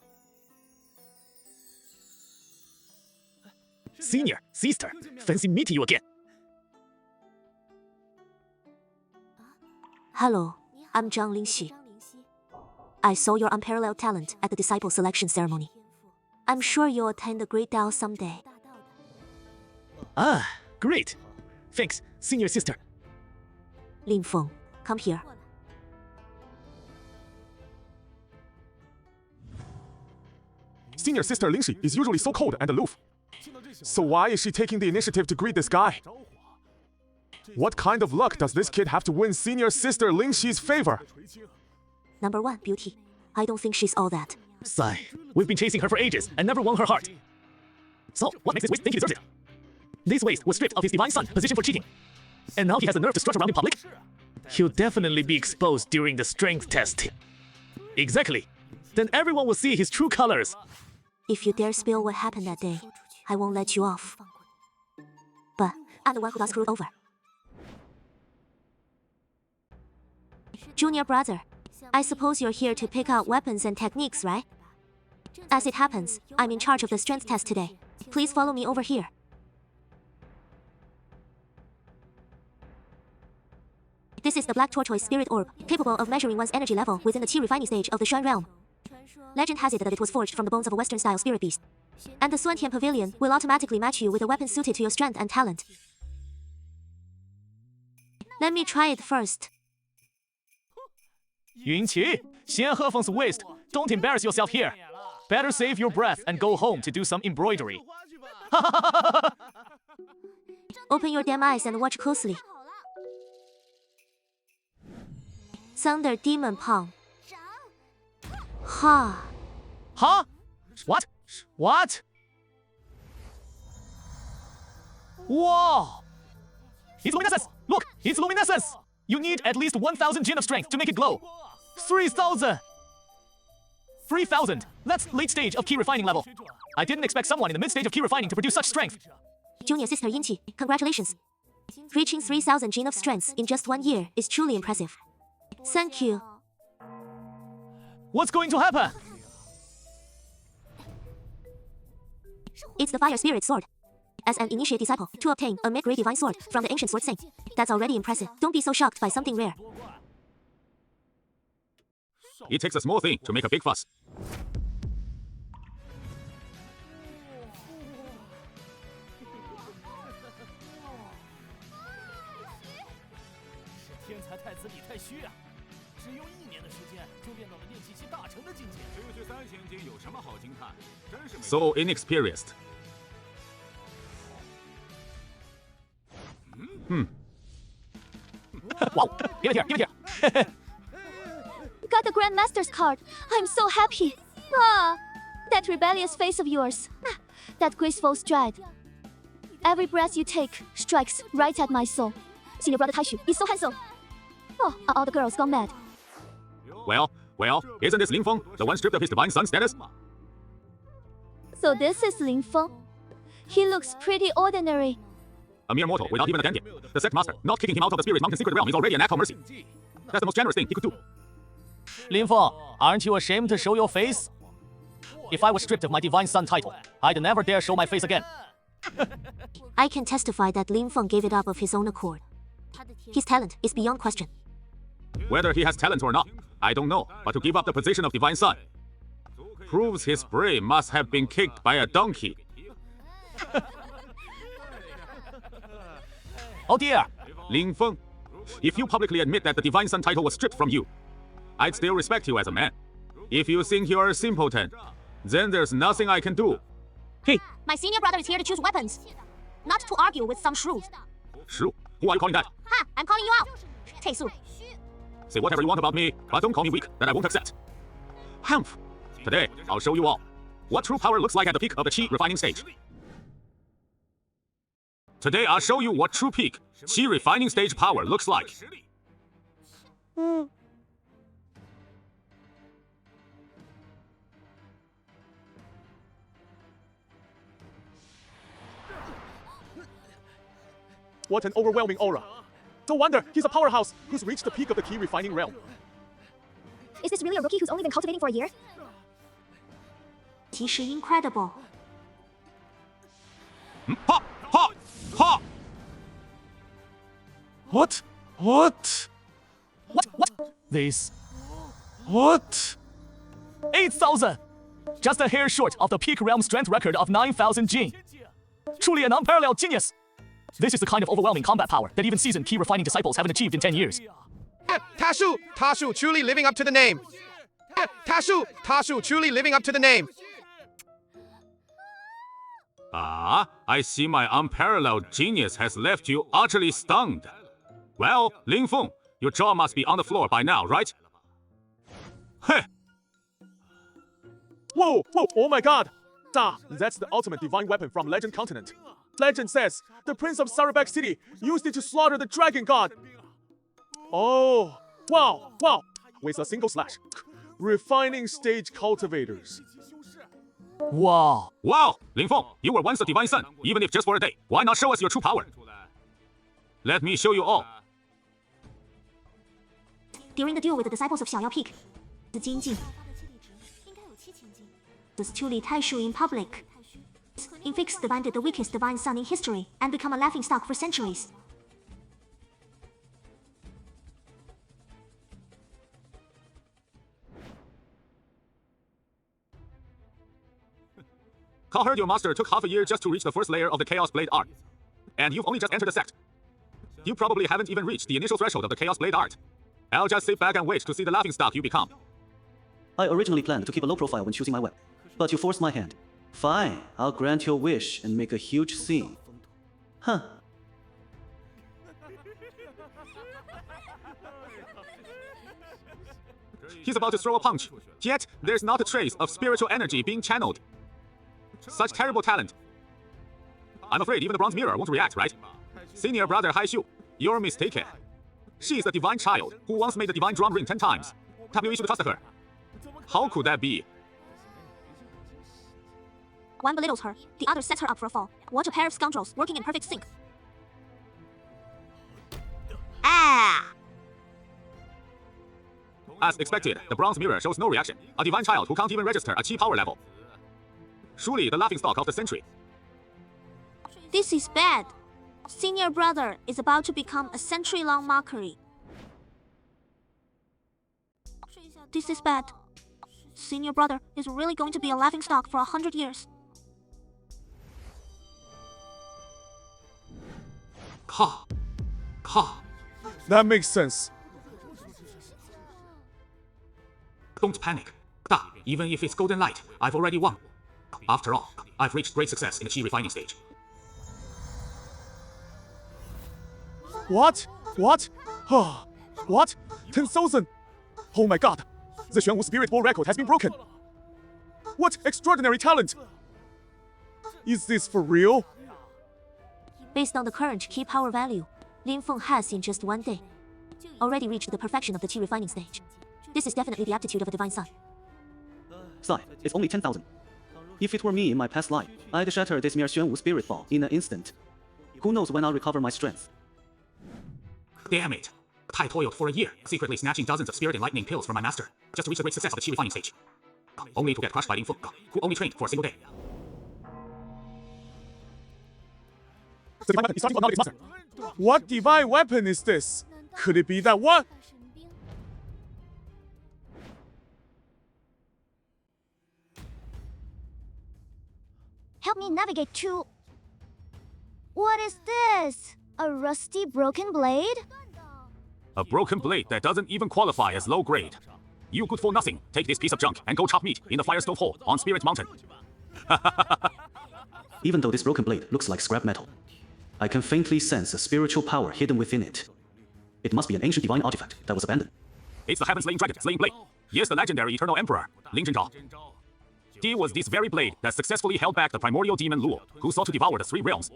Senior, sister, fancy meeting you again. Hello, I'm Zhang Lingxi. I saw your unparalleled talent at the disciple selection ceremony. I'm sure you'll attain the great Tao someday. Ah, great. Thanks, senior sister. Lin Feng, come here. Senior sister Lingxi is usually so cold and aloof. So why is she taking the initiative to greet this guy? What kind of luck does this kid have to win senior sister Lingxi's favor? Number 1, beauty. I don't think she's all that. Sigh. We've been chasing her for ages and never won her heart. So, what makes this waste think he deserves it? This waste was stripped of his divine son, position for cheating. And now he has the nerve to strut around in public? He'll definitely be exposed during the strength test. Exactly. Then everyone will see his true colors. If you dare spill what happened that day, I won't let you off. But I'm the one who got screwed over. Junior brother, I suppose you're here to pick out weapons and techniques, right? As it happens, I'm in charge of the strength test today. Please follow me over here. This is the Black Tortoise Spirit Orb, capable of measuring one's energy level within the Qi refining stage of the Xuan realm. Legend has it that it was forged from the bones of a Western-style spirit beast. And the Suantian Pavilion will automatically match you with a weapon suited to your strength and talent. Let me try it first. Yunqi, Xian Hefeng's waste. Don't embarrass yourself here. Better save your breath and go home to do some embroidery. Open your damn eyes and watch closely. Thunder Demon Palm. Ha. Huh? What? What? Whoa! It's luminescence! Look, it's luminescence! You need at least 1,000 Jin of strength to make it glow. 3,000! 3,000! That's late stage of key refining level. I didn't expect someone in the mid stage of key refining to produce such strength. Junior sister Yinqi, congratulations. Reaching 3,000 Jin of strength in just 1 year is truly impressive. Thank you. What's going to happen? It's the Fire Spirit Sword. As an initiate disciple, to obtain a mid-grade divine sword from the ancient sword saint. That's already impressive. Don't be so shocked by something rare. It takes a small thing to make a big fuss. So inexperienced. Wow! Give it here, give it here! Got the Grandmaster's card. I'm so happy. Ah, that rebellious face of yours. That graceful stride. Every breath you take strikes right at my soul. Senior brother Taishu is so handsome. Oh, are all the girls gone mad? Well, isn't this Lin Feng, the one stripped of his divine son status? So this is Lin Feng. He looks pretty ordinary. A mere mortal without even a Dantian. The sect master not kicking him out of the spirit mountain secret realm is already an act of mercy. That's the most generous thing he could do. Lin Feng, aren't you ashamed to show your face? If I was stripped of my divine son title, I'd never dare show my face again. I can testify that Lin Feng gave it up of his own accord. His talent is beyond question. Whether he has talent or not, I don't know. But to give up the position of divine son proves his brain must have been kicked by a donkey. Oh dear! Lin Feng, if you publicly admit that the divine son title was stripped from you, I'd still respect you as a man. If you think you're a simpleton, then there's nothing I can do. Hey! My senior brother is here to choose weapons, not to argue with some shrews. Shrew? Who are you calling that? Ha! I'm calling you out. Teisu. Say whatever you want about me, but don't call me weak, that I won't accept. Humph! Today, I'll show you all what true power looks like at the peak of the Qi refining stage. Today, I'll show you what true peak Qi refining stage power looks like. What an overwhelming aura. No wonder he's a powerhouse who's reached the peak of the key refining realm. Is this really a rookie who's only been cultivating for a year? 其实 incredible. Ha! Ha! Ha! What? What? This What? 8,000! Just a hair short of the peak realm strength record of 9,000 Jin. Truly an unparalleled genius. This is the kind of overwhelming combat power that even seasoned key refining disciples haven't achieved in 10 years. Tashu, truly living up to the name. Tashu, truly living up to the name. Ah, I see my unparalleled genius has left you utterly stunned. Well, Ling Feng, your jaw must be on the floor by now, right? Heh! Whoa, whoa, oh my god! That's the ultimate divine weapon from Legend Continent. Legend says the Prince of Sarabek City used it to slaughter the Dragon God. Oh, wow, wow! With a single slash. Refining stage cultivators. Wow. Wow, Ling Feng, you were once the divine son, even if just for a day. Why not show us your true power? Let me show you all. During the duel with the disciples of Xiaoyao Peak, the Jinjin was truly Taishu in public. In fixed divided the weakest divine son in history and become a laughingstock for centuries. I heard your master took half a year just to reach the first layer of the Chaos Blade art. And you've only just entered the sect. You probably haven't even reached the initial threshold of the Chaos Blade art. I'll just sit back and wait to see the laughingstock you become. I originally planned to keep a low profile when choosing my web, but you forced my hand. Fine, I'll grant your wish and make a huge scene. Huh. He's about to throw a punch, yet there's not a trace of spiritual energy being channeled. Such terrible talent. I'm afraid even the bronze mirror won't react, right? Senior brother Haishu, you're mistaken. She's the divine child who once made the divine drum ring 10 times. We should trust her. How could that be? One belittles her, the other sets her up for a fall. What a pair of scoundrels working in perfect sync. As expected, the bronze mirror shows no reaction. A divine child who can't even register a chi power level. Surely the laughingstock of the century. This is bad. Senior brother is about to become a century-long mockery. This is bad. Senior brother is really going to be a laughingstock for 100 years. Ha! Ha! That makes sense. Don't panic. Even if it's golden light, I've already won. After all, I've reached great success in the chi refining stage. What? What? What? 10,000? Oh my god! The Xuanwu Spirit Ball record has been broken! What extraordinary talent! Is this for real? Based on the current key power value, Lin Feng has, in just one day, already reached the perfection of the chi refining stage. This is definitely the aptitude of a divine son. Sai, it's only 10,000. If it were me in my past life, I'd shatter this mere Xuanwu Spirit Ball in an instant. Who knows when I'll recover my strength? Damn it! I toiled for a year, secretly snatching dozens of spirit enlightening pills from my master, just to reach the great success of the chi refining stage. Only to get crushed by Ling Feng, who only trained for a single day. The divine weapon is starting to acknowledge its master. What divine weapon is this? Could it be that what? Help me navigate to... What is this? A rusty broken blade? A broken blade that doesn't even qualify as low grade. You good for nothing. Take this piece of junk and go chop meat in the Firestone Hole on Spirit Mountain. Even though this broken blade looks like scrap metal, I can faintly sense a spiritual power hidden within it. It must be an ancient divine artifact that was abandoned. It's the Heaven-Slaying Dragon, Slaying Blade. Yes, the legendary Eternal Emperor, Ling Zhenzhao. It was this very blade that successfully held back the primordial demon Luo, who sought to devour the three realms.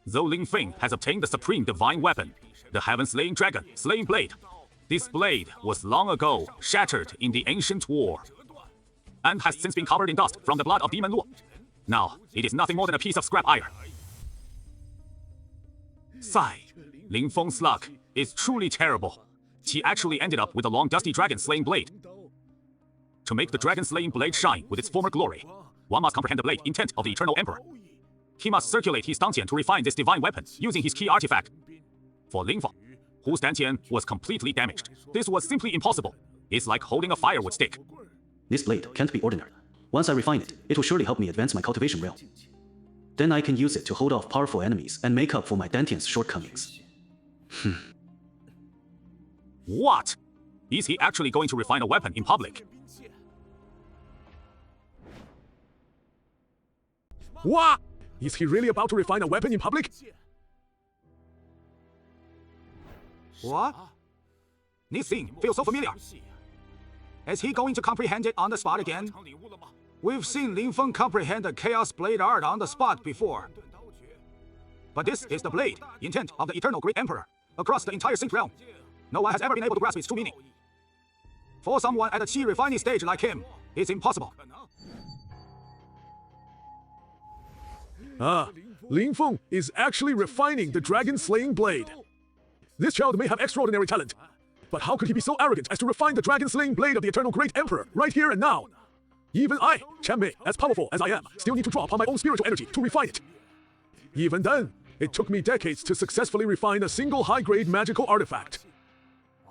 Though Ling Feng has obtained the supreme divine weapon, the Heaven-Slaying Dragon, Slaying Blade, this blade was long ago shattered in the ancient war, and has since been covered in dust from the blood of demon Luo. Now, it is nothing more than a piece of scrap iron. Sai, Ling Feng's luck is truly terrible. He actually ended up with a long dusty dragon slaying blade. To make the dragon slaying blade shine with its former glory, one must comprehend the blade intent of the Eternal Emperor. he must circulate his Dantian to refine this divine weapon using his key artifact. For Ling Feng, whose Dantian was completely damaged, this was simply impossible. It's like holding a firewood stick. This blade can't be ordinary. Once I refine it, it will surely help me advance my cultivation realm. Then I can use it to hold off powerful enemies and make up for my Dantian's shortcomings. What? Is he actually going to refine a weapon in public? What? Is he really about to refine a weapon in public? What? This thing feels so familiar. Is he going to comprehend it on the spot again? We've seen Ling Feng comprehend the Chaos Blade art on the spot before. But this is the blade, intent of the eternal great emperor, across the entire sync realm. No one has ever been able to grasp its true meaning. For someone at a Qi refining stage like him, it's impossible. Ling Feng is actually refining the dragon-slaying blade. This child may have extraordinary talent, but how could he be so arrogant as to refine the dragon-slaying blade of the eternal great emperor right here and now? Even I, Chen Mei, as powerful as I am, still need to draw upon my own spiritual energy to refine it. Even then, it took me decades to successfully refine a single high-grade magical artifact.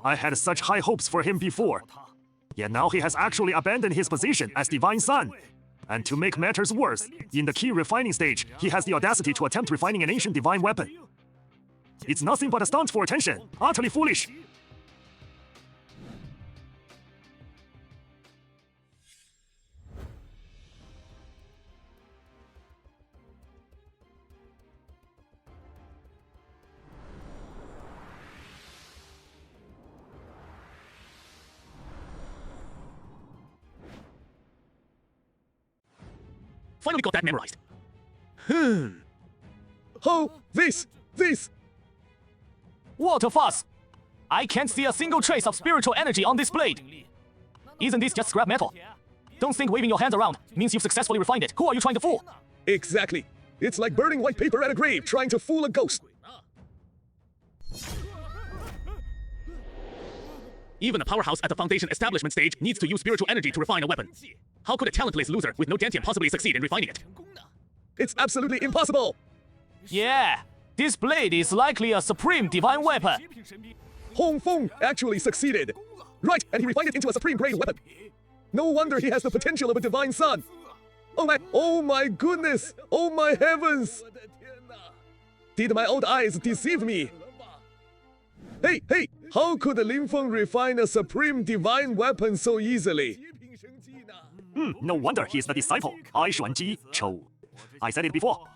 I had such high hopes for him before. Yet now he has actually abandoned his position as Divine Son. And to make matters worse, in the key refining stage, he has the audacity to attempt refining an ancient divine weapon. It's nothing but a stunt for attention, utterly foolish. Finally got that memorized. Oh, this! What a fuss! I can't see a single trace of spiritual energy on this blade. Isn't this just scrap metal? Don't think waving your hands around means you've successfully refined it. Who are you trying to fool? Exactly. It's like burning white paper at a grave trying to fool a ghost. Even a powerhouse at the foundation establishment stage needs to use spiritual energy to refine a weapon. How could a talentless loser with no Dantian possibly succeed in refining it? It's absolutely impossible! Yeah, this blade is likely a supreme divine weapon. Hong Feng actually succeeded. Right, and he refined it into a supreme grade weapon. No wonder he has the potential of a divine son. Oh my goodness! Oh my heavens! Did my old eyes deceive me? Hey! How could Ling Feng refine a supreme divine weapon so easily? No wonder he is the disciple. I Xuanji Chou. I said it before.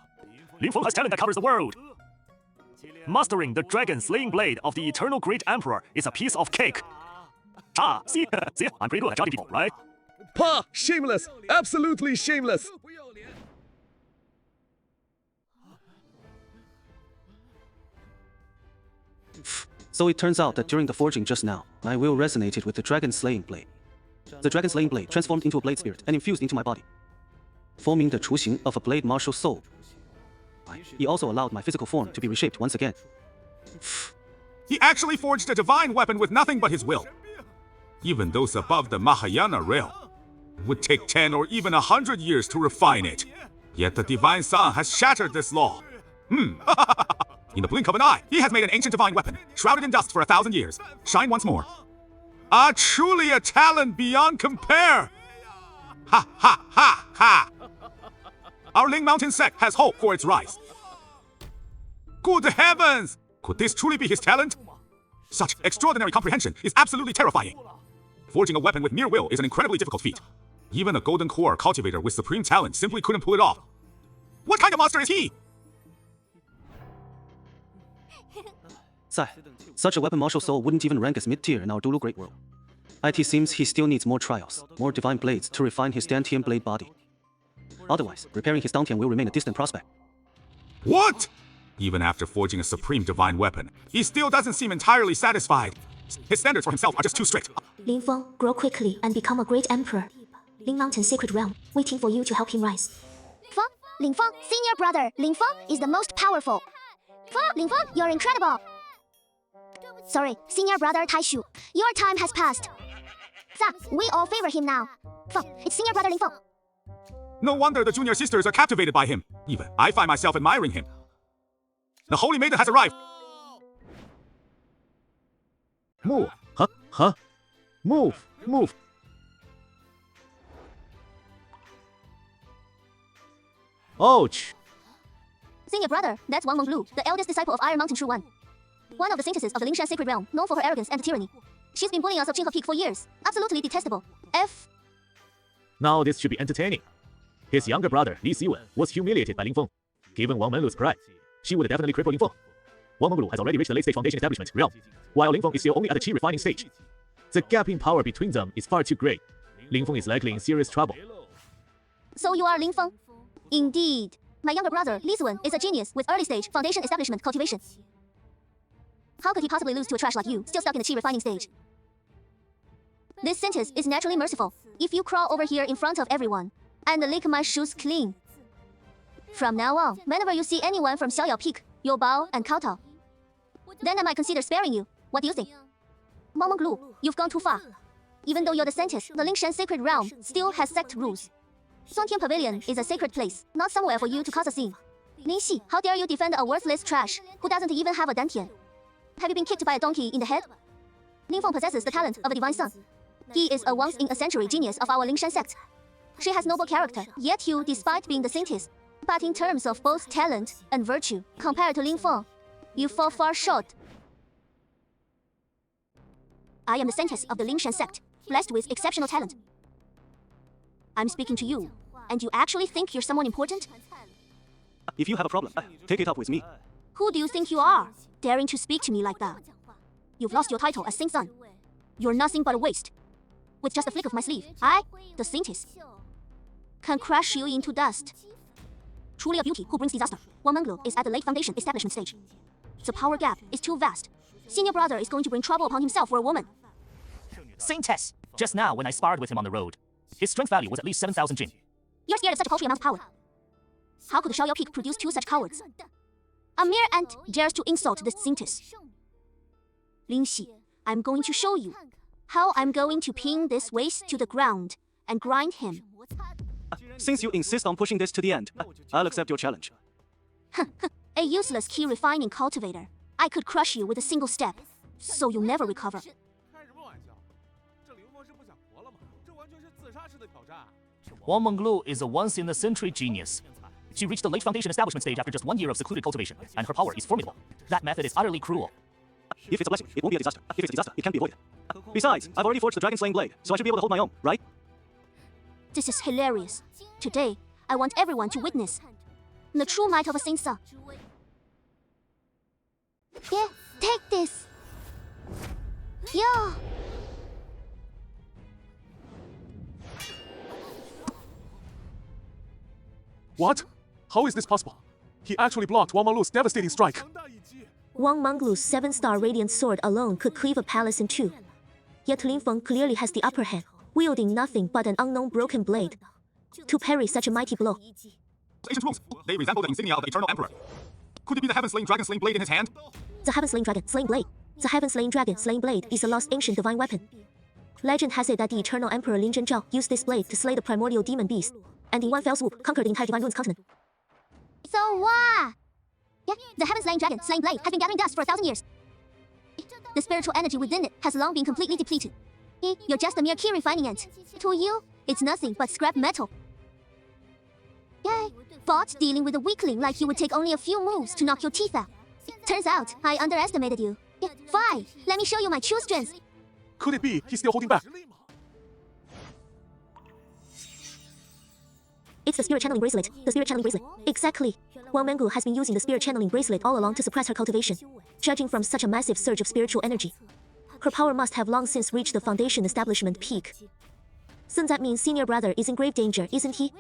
Ling Feng has talent that covers the world. Mastering the dragon-slaying blade of the eternal great emperor is a piece of cake. See, I'm pretty good at judging people, right? Pa! Shameless! Absolutely shameless! So it turns out that during the forging just now, my will resonated with the dragon-slaying blade. The dragon-slaying blade transformed into a blade spirit and infused into my body, forming the Chuxing of a blade martial soul. He also allowed my physical form to be reshaped once again. He actually forged a divine weapon with nothing but his will. Even those above the Mahayana realm would take 10 or even 100 years to refine it. Yet the divine son has shattered this law. In the blink of an eye, he has made an ancient divine weapon, shrouded in dust for 1,000 years. Shine once more. Truly a talent beyond compare! Ha ha ha ha! Our Ling Mountain sect has hope for its rise. Good heavens! Could this truly be his talent? Such extraordinary comprehension is absolutely terrifying. Forging a weapon with mere will is an incredibly difficult feat. Even a golden core cultivator with supreme talent simply couldn't pull it off. What kind of monster is he? Such a weapon martial soul wouldn't even rank as mid-tier in our Dulu Great World. It seems he still needs more trials, more divine blades to refine his Dantian blade body. Otherwise, repairing his Dantian will remain a distant prospect. What? Even after forging a supreme divine weapon, he still doesn't seem entirely satisfied. His standards for himself are just too strict. Ling Feng, grow quickly and become a great emperor. Ling Mountain Sacred Realm, waiting for you to help him rise. Ling Feng, senior brother, Ling Feng is the most powerful. Ling Feng, you're incredible. Sorry, senior brother Taishu, your time has passed. We all favor him now. It's senior brother Ling Feng. No wonder the junior sisters are captivated by him. Even I find myself admiring him. The Holy Maiden has arrived. Move. Huh? Move. Ouch. Senior brother, that's Wang Menglu, the eldest disciple of Iron Mountain True One. One of the saintesses of the Lingshan Sacred Realm, known for her arrogance and tyranny. She's been bullying us of Qinghe Peak for years. Absolutely detestable. Now this should be entertaining. His younger brother, Li Xiwen, was humiliated by Ling Feng. Given Wang Menlu's pride, she would definitely cripple Ling Feng. Wang Menglu has already reached the late-stage foundation establishment realm, while Ling Feng is still only at the qi refining stage. The gap in power between them is far too great. Ling Feng is likely in serious trouble. So you are Ling Feng? Indeed. My younger brother, Li Xiwen, is a genius with early-stage foundation establishment cultivation. How could he possibly lose to a trash like you, still stuck in the qi refining stage? This sentence is naturally merciful. If you crawl over here in front of everyone, and lick my shoes clean. From now on, whenever you see anyone from Xiaoyao Peak, you'll bow and kowtow. Then I might consider sparing you. What do you think? Wang Menglu, you've gone too far. Even though you're the scientist, the Lingshan Sacred Realm still has sect rules. Songtian Pavilion is a sacred place, not somewhere for you to cause a scene. Ningxi, how dare you defend a worthless trash who doesn't even have a Dantian? Have you been kicked by a donkey in the head? Ling Feng possesses the talent of a divine son. He is a once-in-a-century genius of our Lingshan sect. She has noble character, yet you, despite being the saintess. But in terms of both talent and virtue, compared to Ling Feng, you fall far short. I am the saintess of the Lingshan sect, blessed with exceptional talent. I'm speaking to you, and you actually think you're someone important? If you have a problem, take it up with me. Who do you think you are, daring to speak to me like that? You've lost your title as Saint Son. You're nothing but a waste. With just a flick of my sleeve, I, the saintess, can crush you into dust. Truly a beauty who brings disaster. Wang Menglu is at the late foundation establishment stage. The power gap is too vast. Senior brother is going to bring trouble upon himself for a woman. Saintess, just now when I sparred with him on the road, his strength value was at least 7,000 jin. You're scared of such a paltry amount of power. How could the Xiaoyao Peak produce two such cowards? A mere ant dares to insult the saintess. Lingxi, I'm going to show you how I'm going to pin this waste to the ground and grind him. Since you insist on pushing this to the end, I'll accept your challenge. A useless key refining cultivator. I could crush you with a single step, so you'll never recover. Wang Menglu is a once-in-a-century genius. She reached the late foundation establishment stage after just 1 year of secluded cultivation, and her power is formidable. That method is utterly cruel. If it's a blessing, it won't be a disaster. If it's a disaster, it can be avoided. Besides, I've already forged the dragon-slaying blade, so I should be able to hold my own, right? This is hilarious. Today, I want everyone to witness the true might of a Saint Son. Yeah, take this. Yeah. What? How is this possible? He actually blocked Wang Menglu's devastating strike. Wang Menglu's 7-star radiant sword alone could cleave a palace in two. Yet Ling Feng clearly has the upper hand, wielding nothing but an unknown broken blade to parry such a mighty blow. Ancient runes, they resemble the insignia of the Eternal Emperor. Could it be the heaven-slaying dragon-slaying blade in his hand? The heaven-slaying dragon, slaying blade. The heaven-slaying dragon, slaying blade is a lost ancient divine weapon. Legend has it that the Eternal Emperor Lin Zhenzhao used this blade to slay the primordial demon beast, and in one fell swoop conquered the entire divine runes continent. So what? Yeah, the heaven-slaying dragon, slaying blade, has been gathering dust for 1,000 years. The spiritual energy within it has long been completely depleted. You're just a mere key refining ant. To you, it's nothing but scrap metal. Yay! But dealing with a weakling like you would take only a few moves to knock your teeth out. Turns out, I underestimated you. Yeah, fine, let me show you my true strength. Could it be he's still holding back? It's the spirit channeling bracelet. The spirit channeling bracelet. Exactly. Wang Menglu has been using the spirit channeling bracelet all along to suppress her cultivation. Judging from such a massive surge of spiritual energy, her power must have long since reached the foundation establishment peak. Then that means senior brother is in grave danger, isn't he?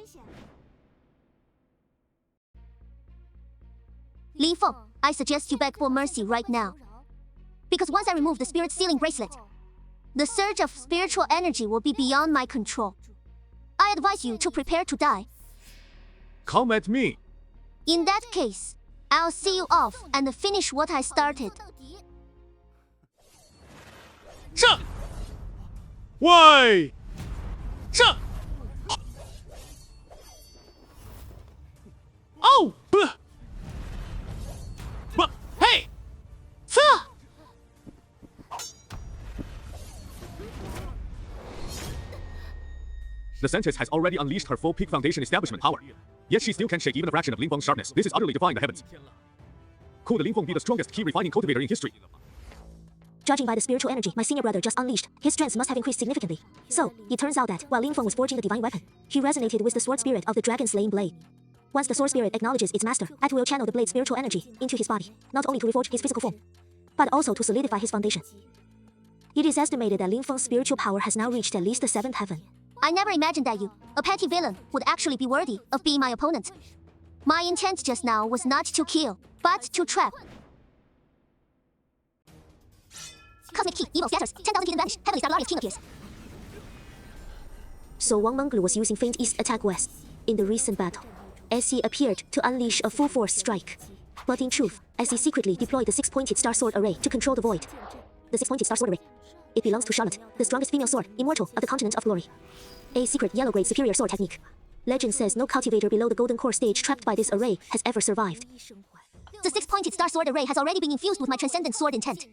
Li Feng, I suggest you beg for mercy right now. Because once I remove the spirit sealing bracelet, the surge of spiritual energy will be beyond my control. I advise you to prepare to die. Come at me. In that case, I'll see you off and finish what I started. Why? Oh! But hey! The Scientist has already unleashed her full peak foundation establishment power. Yet she still can't shake even a fraction of Ling Feng's sharpness. This is utterly defying the heavens. Could Ling Feng be the strongest key refining cultivator in history? Judging by the spiritual energy my senior brother just unleashed, his strength must have increased significantly. So, it turns out that, while Ling Feng was forging the divine weapon, he resonated with the sword spirit of the dragon-slaying blade. Once the sword spirit acknowledges its master, it will channel the blade's spiritual energy into his body, not only to reforge his physical form, but also to solidify his foundation. It is estimated that Ling Feng's spiritual power has now reached at least the 7th heaven. I never imagined that you, a petty villain, would actually be worthy of being my opponent. My intent just now was not to kill, but to trap. Cosmic key, evil scatters, 10,000 hidden vanish, heavenly star king appears. So Wang Menglu was using feint east attack west in the recent battle, as he appeared to unleash a full force strike. But in truth, as he secretly deployed the 6-pointed star sword array to control the void. The 6-pointed star sword array. It belongs to Charlotte, the strongest female sword, immortal of the continent of glory. A secret yellow-grade superior sword technique. Legend says no cultivator below the golden core stage trapped by this array has ever survived. The 6-pointed star sword array has already been infused with my transcendent sword intent.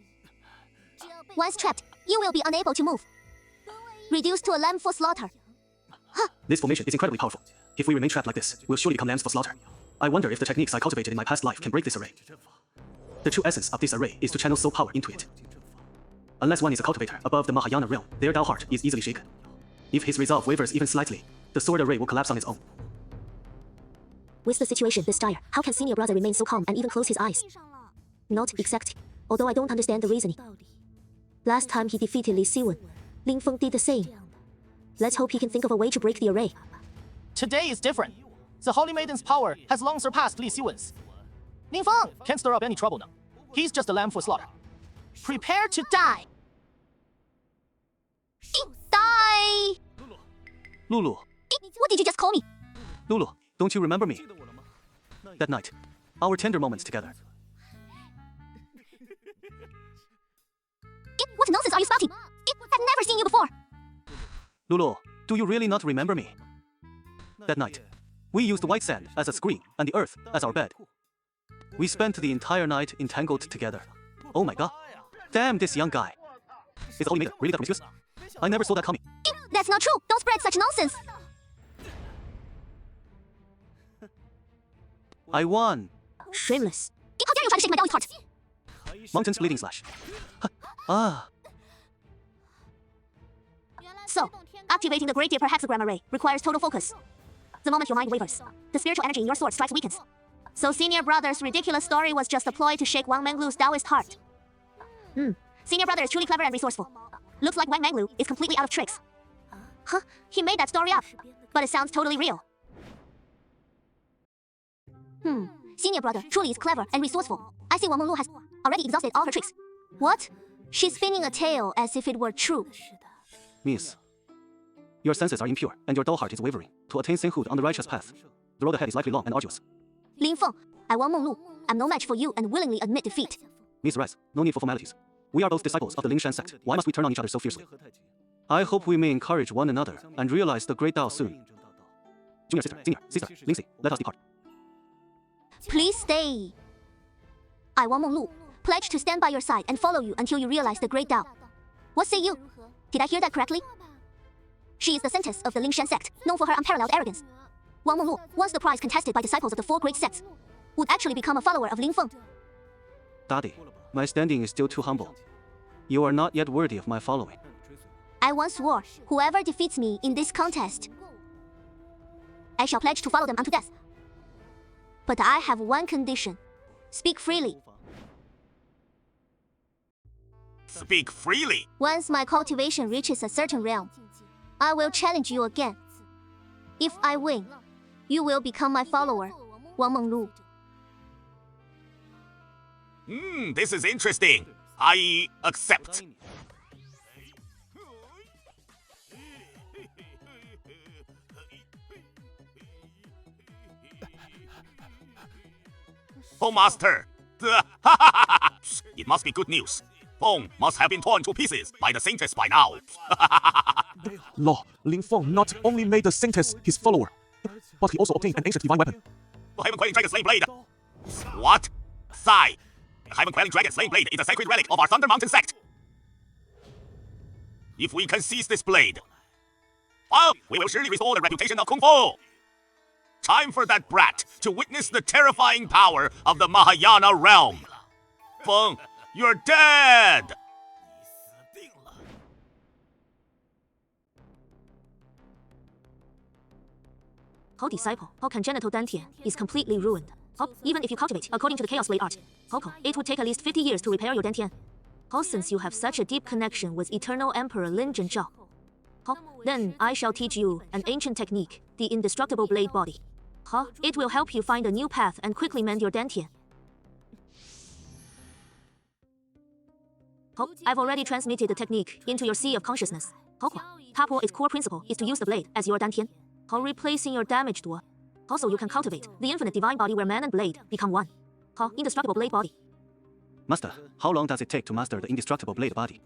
Once trapped, you will be unable to move. Reduced to a lamb for slaughter. This formation is incredibly powerful. If we remain trapped like this, we'll surely become lambs for slaughter. I wonder if the techniques I cultivated in my past life can break this array. The true essence of this array is to channel soul power into it. Unless one is a cultivator above the Mahayana realm, their Tao heart is easily shaken. If his resolve wavers even slightly, the sword array will collapse on its own. With the situation this dire, how can senior brother remain so calm and even close his eyes? Not exactly, although I don't understand the reasoning. Last time he defeated Li Siwen, Ling Feng did the same. Let's hope he can think of a way to break the array. Today is different. The Holy Maiden's power has long surpassed Li Siwen's. Ling Feng can't stir up any trouble now. He's just a lamb for slaughter. Prepare to die! Die! Lulu, What did you just call me? Lulu, don't you remember me? That night, our tender moments together. What nonsense are you spouting? I've never seen you before. Lulu, do you really not remember me? That night, we used the white sand as a screen and the earth as our bed. We spent the entire night entangled together. Oh my god. Damn this young guy. Is the Holy Maiden really that promiscuous? I never saw that coming. That's not true. Don't spread such nonsense. I won. Shameless. How dare you try to shake my Taoist heart? Mountains bleeding slash. Ah. So, activating the Great Deeper hexagram array requires total focus. The moment your mind wavers, the spiritual energy in your sword strikes weakens. So senior brother's ridiculous story was just a ploy to shake Wang Menglu's Taoist heart. Senior brother is truly clever and resourceful. Looks like Wang Menglu is completely out of tricks. Huh? He made that story up, but it sounds totally real. Senior brother truly is clever and resourceful. I see Wang Menglu has already exhausted all her tricks. What? She's spinning a tale as if it were true. Miss, your senses are impure and your dull heart is wavering. To attain sainthood on the righteous path, the road ahead is likely long and arduous. Ling Feng, I Wang Menglu. I'm no match for you and willingly admit defeat. Miss Rice, no need for formalities. We are both disciples of the Lingshan sect. Why must we turn on each other so fiercely? I hope we may encourage one another and realize the great Tao soon. Junior sister, Lindsay, let us depart. Please stay. I, Wang Menglu, pledge to stand by your side and follow you until you realize the great Tao. What say you? Did I hear that correctly? She is the Scientist of the Lingshan sect, known for her unparalleled arrogance. Wang Menglu, once the prize contested by disciples of the 4 great sects, would actually become a follower of Ling Feng. Daddy, my standing is still too humble. You are not yet worthy of my following. I once swore, whoever defeats me in this contest, I shall pledge to follow them unto death. But I have one condition. Speak freely. Speak freely. Once my cultivation reaches a certain realm, I will challenge you again. If I win, you will become my follower, Wang Menglu. This is interesting. I accept. Oh, Master! It must be good news. Feng must have been torn to pieces by the Scientist by now. Law, Ling Feng not only made the Scientist his follower, but he also obtained an ancient divine weapon. Heaven Quelling Dragon Slaying Blade. What? Sigh. Heaven Quelling Dragon Slaying Blade is a sacred relic of our Thunder Mountain sect. If we can seize this blade, well, we will surely restore the reputation of Kung Fu. Time for that brat to witness the terrifying power of the Mahayana realm. Feng, you're dead! How disciple, how congenital Dantian is completely ruined. How, even if you cultivate according to the Chaos Blade art, how it would take at least 50 years to repair your Dantian. How since you have such a deep connection with Eternal Emperor Lin Zhenzhao. How, then I shall teach you an ancient technique, the indestructible blade body. How, it will help you find a new path and quickly mend your Dantian. How, I've already transmitted the technique into your sea of consciousness. How, its core principle is to use the blade as your Dantian. How, replacing your damaged one. Also, you can cultivate the infinite divine body where man and blade become one. How, indestructible blade body. Master, how long does it take to master the indestructible blade body?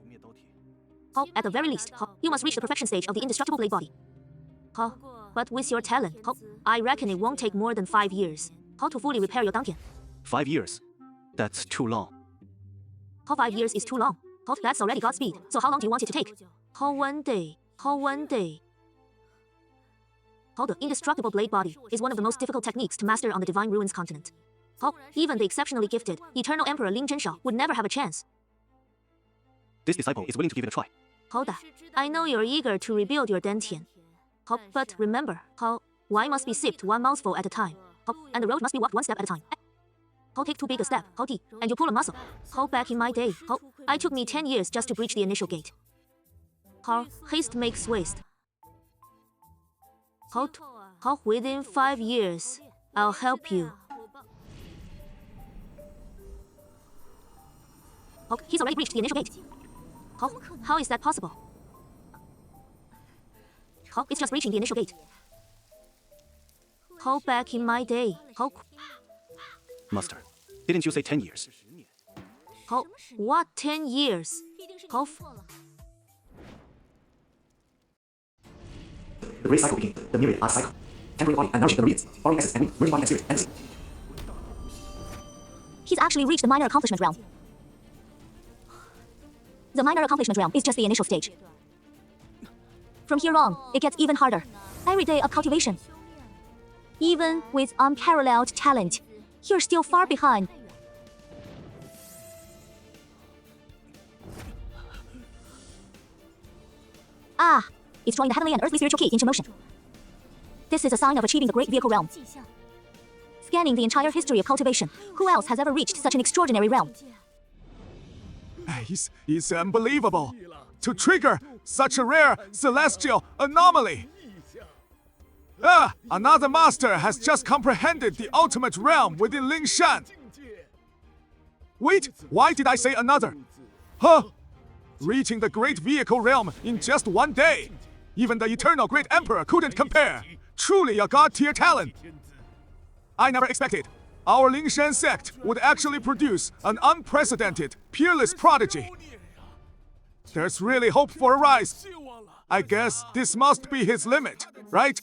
How, at the very least, how, you must reach the perfection stage of the indestructible blade body. How, but with your talent, how, I reckon it won't take more than 5 years. How to fully repair your Dantian. 5 years? That's too long. How 5 years is too long. How, that's already Godspeed. So how long do you want it to take? How 1 day. How 1 day. How the indestructible blade body is one of the most difficult techniques to master on the Divine Ruins continent. How, even the exceptionally gifted Eternal Emperor Lin Zhenzhao would never have a chance. This disciple is willing to give it a try. How that? I know you're eager to rebuild your Dantian. How, but remember, how, wine must be sipped 1 mouthful at a time. How, and the road must be walked 1 step at a time. How, take too big a step, how deep, and you pull a muscle. How, back in my day, how, I took me 10 years just to breach the initial gate. How, haste makes waste. How, within 5 years, I'll help you. How, he's already breached the initial gate. How is that possible? How, it's just reaching the initial gate. How, back in my day, how... Master, didn't you say 10 years? How, what 10 years? How... The great cycle begins. The myriad are cycle. Temporary body and nourishing the myriads. Borrowing essence and merging body and spirit and sleep. He's actually reached the minor accomplishment realm. The minor accomplishment realm is just the initial stage. From here on, it gets even harder. Every day of cultivation. Even with unparalleled talent, you're still far behind. Ah, it's drawing the heavenly and earthly spiritual key into motion. This is a sign of achieving the great vehicle realm. Scanning the entire history of cultivation, who else has ever reached such an extraordinary realm? It's unbelievable. To trigger such a rare celestial anomaly. Another master has just comprehended the ultimate realm within Lingshan. Wait, why did I say another? Huh? Reaching the great vehicle realm in just 1 day. Even the eternal great emperor couldn't compare. Truly a god-tier talent. I never expected our Lingshan sect would actually produce an unprecedented, peerless prodigy. There's really hope for a rise. I guess this must be his limit, right?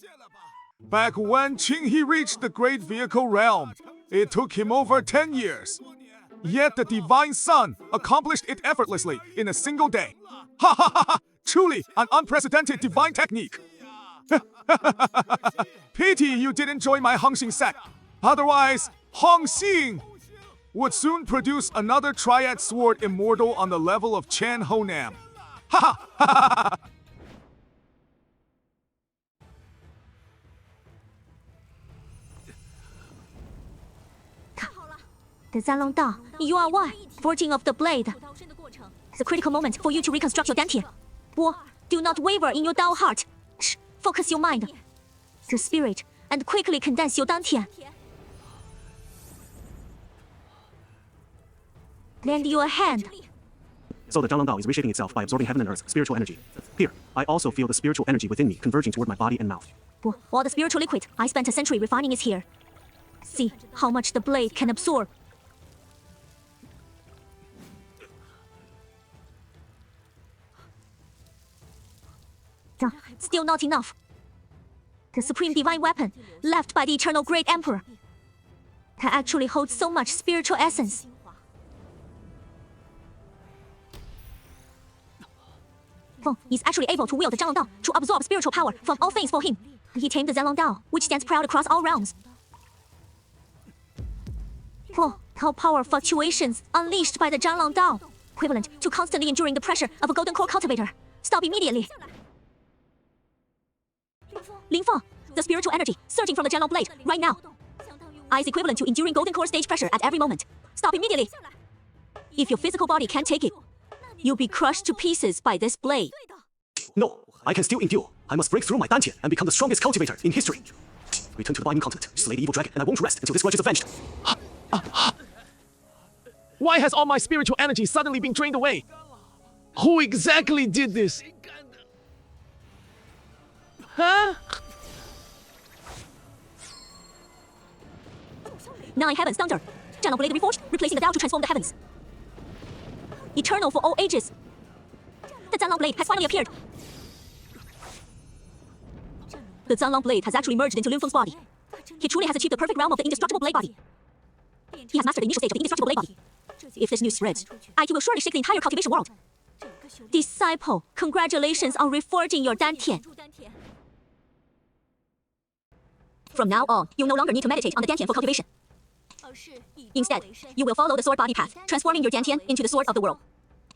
Back when Qinghe reached the great vehicle realm, it took him over 10 years. Yet the Divine Sun accomplished it effortlessly in a single day. Ha ha ha ha! Truly an unprecedented divine technique. Pity you didn't join my Hongxing sect. Otherwise, Hongxing would soon produce another triad sword immortal on the level of Chan Honam. Ha ha ha ha! The Zanlong Da, you are one, forging of the blade. The critical moment for you to reconstruct your Dantian. Bo, do not waver in your Dao heart. Shh, focus your mind, your spirit, and quickly condense your Dantian. Lend your hand. So the Zhanglong Dao is reshaping itself by absorbing heaven and earth's spiritual energy. Here, I also feel the spiritual energy within me converging toward my body and mouth. Bo, all the spiritual liquid I spent a century refining is here. See how much the blade can absorb. Still not enough. The supreme divine weapon left by the eternal great emperor. can actually hold so much spiritual essence. Feng is actually able to wield the Zhanglong Dao to absorb spiritual power from all things for him. He tamed the Zhanglong Dao, which stands proud across all realms. Feng, how power fluctuations unleashed by the Zhanglong Dao, equivalent to constantly enduring the pressure of a golden core cultivator. Stop immediately. Ling Feng, the spiritual energy surging from the Zhanglong blade right now is equivalent to enduring golden core stage pressure at every moment. Stop immediately. If your physical body can't take it, you'll be crushed to pieces by this blade. No, I can still endure. I must break through my Dantian and become the strongest cultivator in history. Return to the binding continent, slay the evil dragon, and I won't rest until this grudge is avenged. Why has all my spiritual energy suddenly been drained away? Who exactly did this? Huh? 9 heavens thunder. Zhanglong blade reforged, replacing the Dao to transform the heavens. Eternal for all ages. The Zhanglong blade has finally appeared. The Zhanglong blade has actually merged into Lin Feng's body. He truly has achieved the perfect realm of the indestructible blade body. He has mastered the initial stage of the indestructible blade body. If this news spreads, he will surely shake the entire cultivation world. Disciple, congratulations on reforging your Dantian. From now on, you'll no longer need to meditate on the Dantian for cultivation. Instead, you will follow the sword body path, transforming your Dantian into the sword of the world.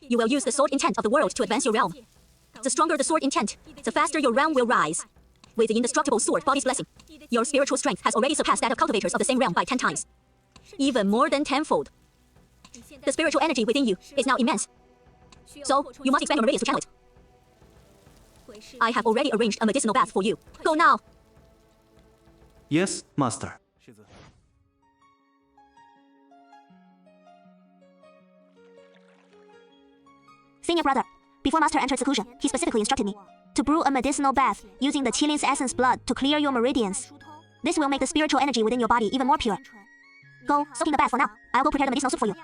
You will use the sword intent of the world to advance your realm. The stronger the sword intent, the faster your realm will rise. With the indestructible sword body's blessing, your spiritual strength has already surpassed that of cultivators of the same realm by 10 times. Even more than tenfold. The spiritual energy within you is now immense. So, you must expand your meridians to channel it. I have already arranged a medicinal bath for you. Go now! Yes, master. Senior brother, before master entered seclusion, he specifically instructed me to brew a medicinal bath using the Qilin's essence blood to clear your meridians. This will make the spiritual energy within your body even more pure. Go, soak in the bath for now. I'll go prepare the medicinal soup for you.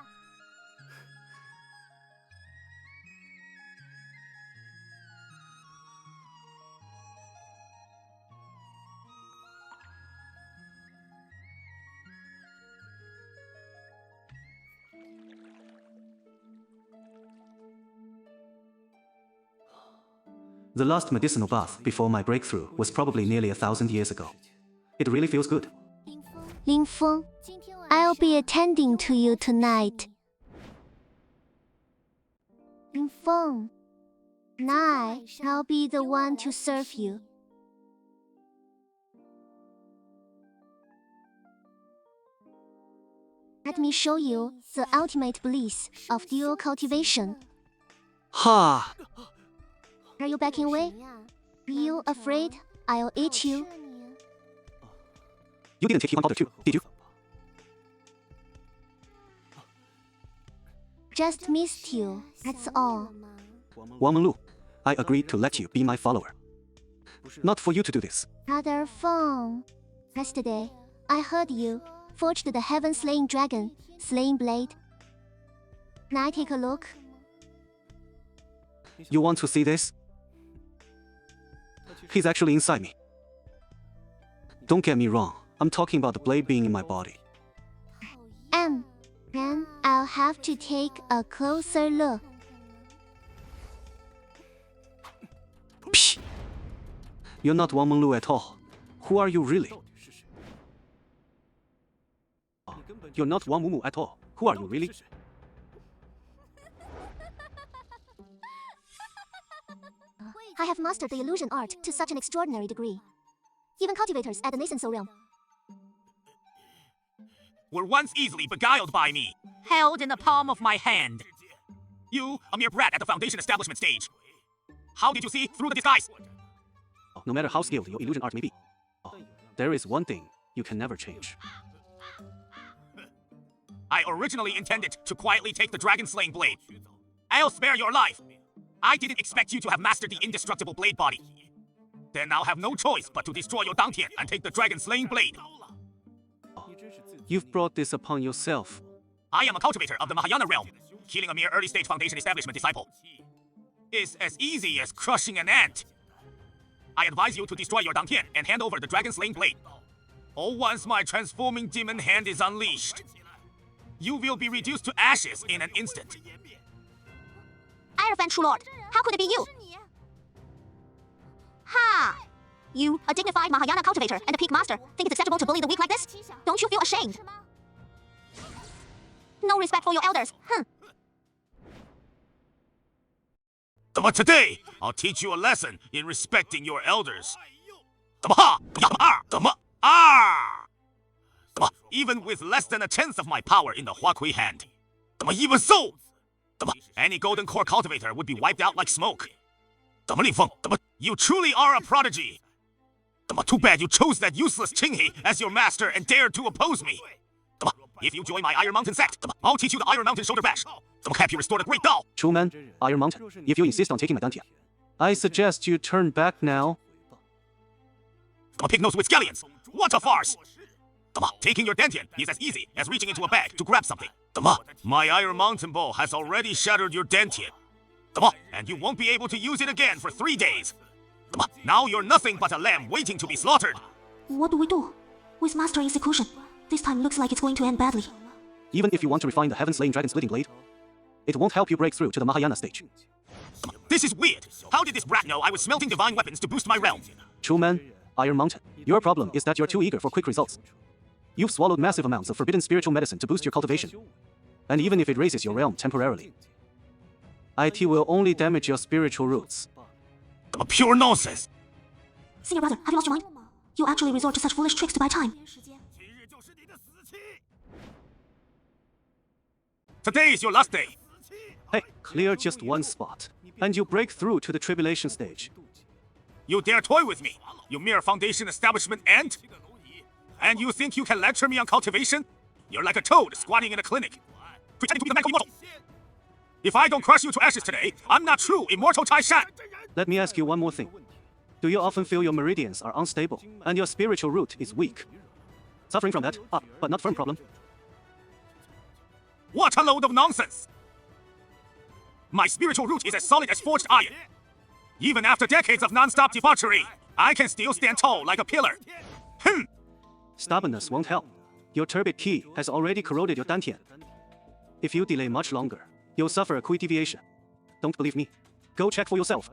The last medicinal bath before my breakthrough was probably nearly 1,000 years ago. It really feels good. Ling Feng, I'll be attending to you tonight. Ling Feng, tonight I'll be the one to serve you. Let me show you the ultimate bliss of dual cultivation. Ha! Are you backing away? Are you afraid I'll eat you? You didn't take He1 powder too, did you? Just missed you, that's all. Wang Menlu, I agreed to let you be my follower. Not for you to do this. Brother Feng, yesterday, I heard you forged the heaven-slaying dragon, slaying blade. Can I take a look? You want to see this? He's actually inside me. Don't get me wrong, I'm talking about the blade being in my body. Then I'll have to take a closer look. Psh! You're not Wang Menlu at all. Who are you really? You're not Wang Mumu at all. Who are you really? I have mastered the illusion art to such an extraordinary degree. Even cultivators at the nascent soul realm Were once easily beguiled by me, held in the palm of my hand. You, a mere brat at the foundation establishment stage. How did you see through the disguise? No matter how skilled your illusion art may be, there is one thing you can never change. I originally intended to quietly take the dragon-slaying blade. I'll spare your life. I didn't expect you to have mastered the indestructible blade body. Then I'll have no choice but to destroy your Dantian and take the dragon-slaying blade. You've brought this upon yourself. I am a cultivator of the Mahayana realm. Killing a mere early-stage foundation establishment disciple is as easy as crushing an ant. I advise you to destroy your Dantian and hand over the dragon-slaying blade. once my transforming demon hand is unleashed, you will be reduced to ashes in an instant. Iron Fan True Lord, how could it be you? Ha! You, a dignified Mahayana cultivator and a peak master, think it's acceptable to bully the weak like this? Don't you feel ashamed? No respect for your elders, But today, I'll teach you a lesson in respecting your elders. Even with less than a tenth of my power in the Huakui hand. Even so, any golden core cultivator would be wiped out like smoke. You truly are a prodigy. Too bad you chose that useless Qinghe as your master and dared to oppose me. If you join my Iron Mountain sect, I'll teach you the Iron Mountain Shoulder Bash. Help you restore the Great Dao. True man, Iron Mountain, if you insist on taking my Dantian, I suggest you turn back now. Pig nose with scallions. What a farce! Taking your Dantian is as easy as reaching into a bag to grab something. My Iron Mountain Ball has already shattered your Dantian. And you won't be able to use it again for 3 days. Now you're nothing but a lamb waiting to be slaughtered. What do we do? With Master Execution, this time looks like it's going to end badly. Even if you want to refine the Heaven-Slaying Dragon Splitting Blade, it won't help you break through to the Mahayana stage. This is weird. How did this brat know I was smelting divine weapons to boost my realm? True man, Iron Mountain, your problem is that you're too eager for quick results. You've swallowed massive amounts of forbidden spiritual medicine to boost your cultivation. And even if it raises your realm temporarily, it will only damage your spiritual roots. Pure nonsense. Senior brother, have you lost your mind? You actually resort to such foolish tricks to buy time. Today is your last day. Hey, clear just one spot, and you break through to the tribulation stage. You dare toy with me, you mere foundation establishment ant? And you think you can lecture me on cultivation? You're like a toad squatting in a clinic, pretending to be the medical immortal. If I don't crush you to ashes today, I'm not true immortal Taishan. Let me ask you one more thing. Do you often feel your meridians are unstable, and your spiritual root is weak? Suffering from that, but not firm problem. What a load of nonsense! My spiritual root is as solid as forged iron. Even after decades of non-stop debauchery, I can still stand tall like a pillar. Stubbornness won't help. Your turbid ki has already corroded your Dantian. If you delay much longer, you'll suffer a Kui deviation. Don't believe me? Go check for yourself.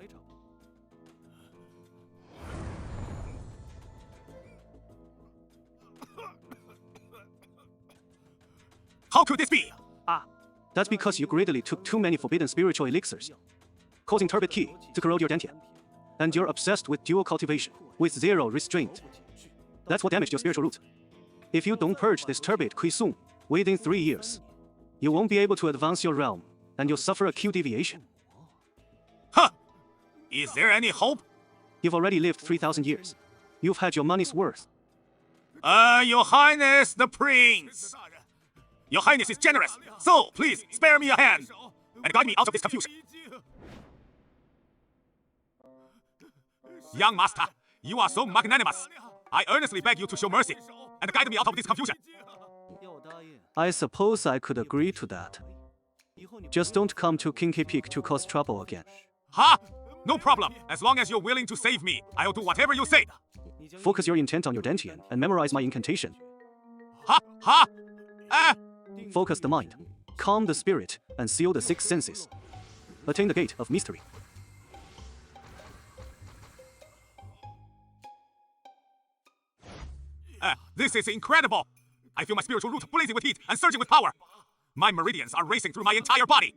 How could this be? That's because you greedily took too many forbidden spiritual elixirs, causing turbid ki to corrode your Dantian. And you're obsessed with dual cultivation, with zero restraint. That's what damaged your spiritual root. If you don't purge this turbid ki soon, within 3 years, you won't be able to advance your realm, and you'll suffer a Q deviation. Is there any hope? You've already lived 3,000 years. You've had your money's worth. Your Highness the Prince! Your Highness is generous, so please spare me a hand and guide me out of this confusion. Young master, you are so magnanimous. I earnestly beg you to show mercy and guide me out of this confusion. I suppose I could agree to that. Just don't come to Kinky Peak to cause trouble again. No problem. As long as you're willing to save me, I'll do whatever you say. Focus your intent on your Dantian and memorize my incantation. Focus the mind, calm the spirit, and seal the 6 senses. Attain the gate of mystery. This is incredible! I feel my spiritual root blazing with heat and surging with power. My meridians are racing through my entire body.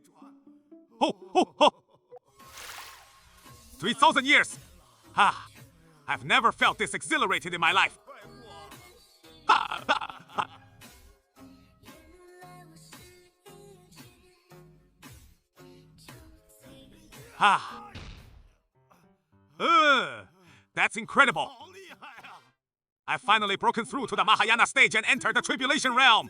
3,000 years! I've never felt this exhilarated in my life. That's incredible. I've finally broken through to the Mahayana stage and entered the tribulation realm.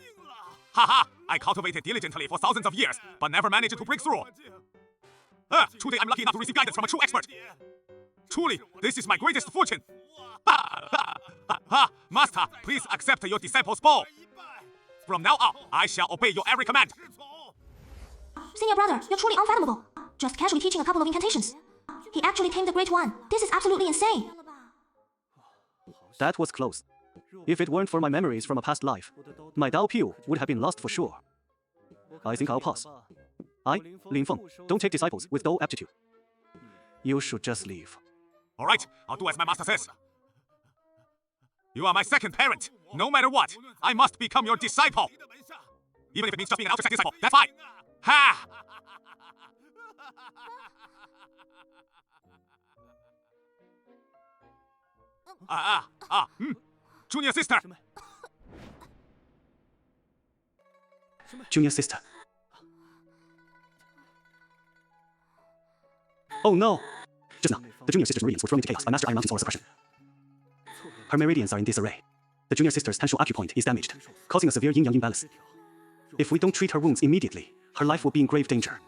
I cultivated diligently for thousands of years, but never managed to break through. Truly, I'm lucky enough to receive guidance from a true expert. Truly, this is my greatest fortune. Master, please accept your disciple's bow. From now on, I shall obey your every command. Senior brother, you're truly unfathomable. Just casually teaching a couple of incantations. He actually tamed the Great One. This is absolutely insane. That was close. If it weren't for my memories from a past life, my Dao Piu would have been lost for sure. I think I'll pass. Lin Feng, don't take disciples with Dou aptitude. You should just leave. All right, I'll do as my master says. You are my second parent. No matter what, I must become your disciple. Even if it means just being an outside disciple, that's fine. Ha! Junior sister. Junior sister. Oh no! Just now, the junior sister's meridians were thrown into chaos by Master Iron Mountain's aura suppression. Her meridians are in disarray. The junior sister's tensile acupoint is damaged, causing a severe yin-yang imbalance. If we don't treat her wounds immediately, her life will be in grave danger.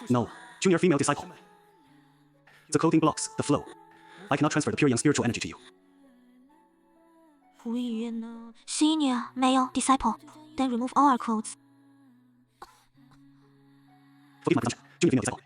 No, junior female disciple. The clothing blocks the flow. I cannot transfer the pure young spiritual energy to you. Senior male disciple. Then remove all our clothes. Forgive my presumption, junior female disciple.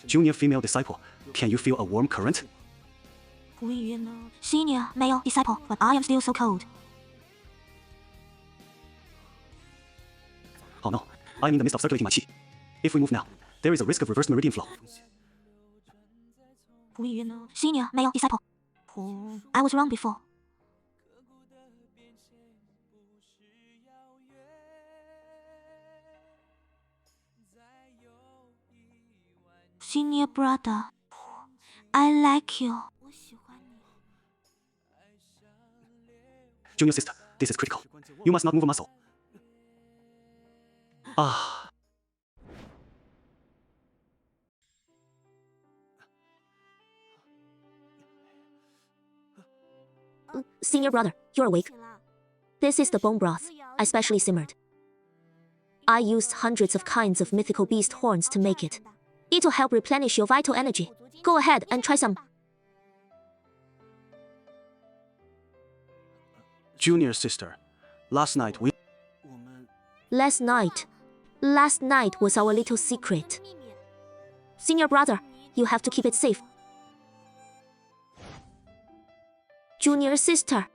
Junior female disciple, can you feel a warm current? Senior male disciple, but I am still so cold. Oh no, I'm in the midst of circulating my qi. If we move now, there is a risk of reverse meridian flow. Senior male disciple. I was wrong before. Senior brother, I like you. Junior sister, this is critical. You must not move a muscle. Senior brother, you're awake. This is the bone broth, I specially simmered. I used hundreds of kinds of mythical beast horns to make it. It'll help replenish your vital energy. Go ahead and try some. Junior sister, last night Last night was our little secret. Senior brother, you have to keep it safe. Junior sister.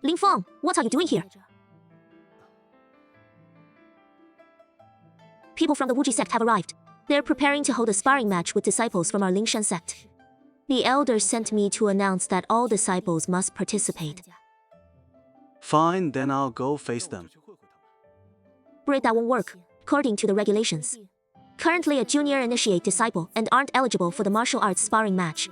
Lin Feng, what are you doing here? People from the Wuji sect have arrived. They're preparing to hold a sparring match with disciples from our Lingshan sect. The elders sent me to announce that all disciples must participate. Fine, then I'll go face them. But that won't work, according to the regulations. Currently a junior initiate disciple and aren't eligible for the martial arts sparring match.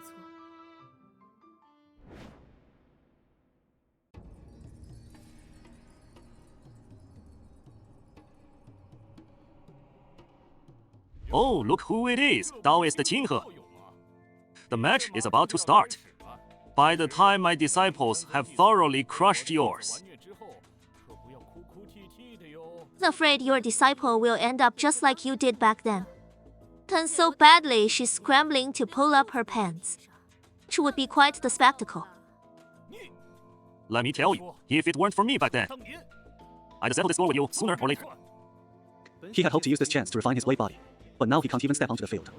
Oh, look who it is, Taoist Qinghe. The match is about to start. By the time my disciples have thoroughly crushed yours. Afraid your disciple will end up just like you did back then. Turn so badly she's scrambling to pull up her pants. It would be quite the spectacle. Let me tell you, if it weren't for me back then, I'd settle this score with you sooner or later. He had hoped to use this chance to refine his blade body, but now he can't even step onto the field.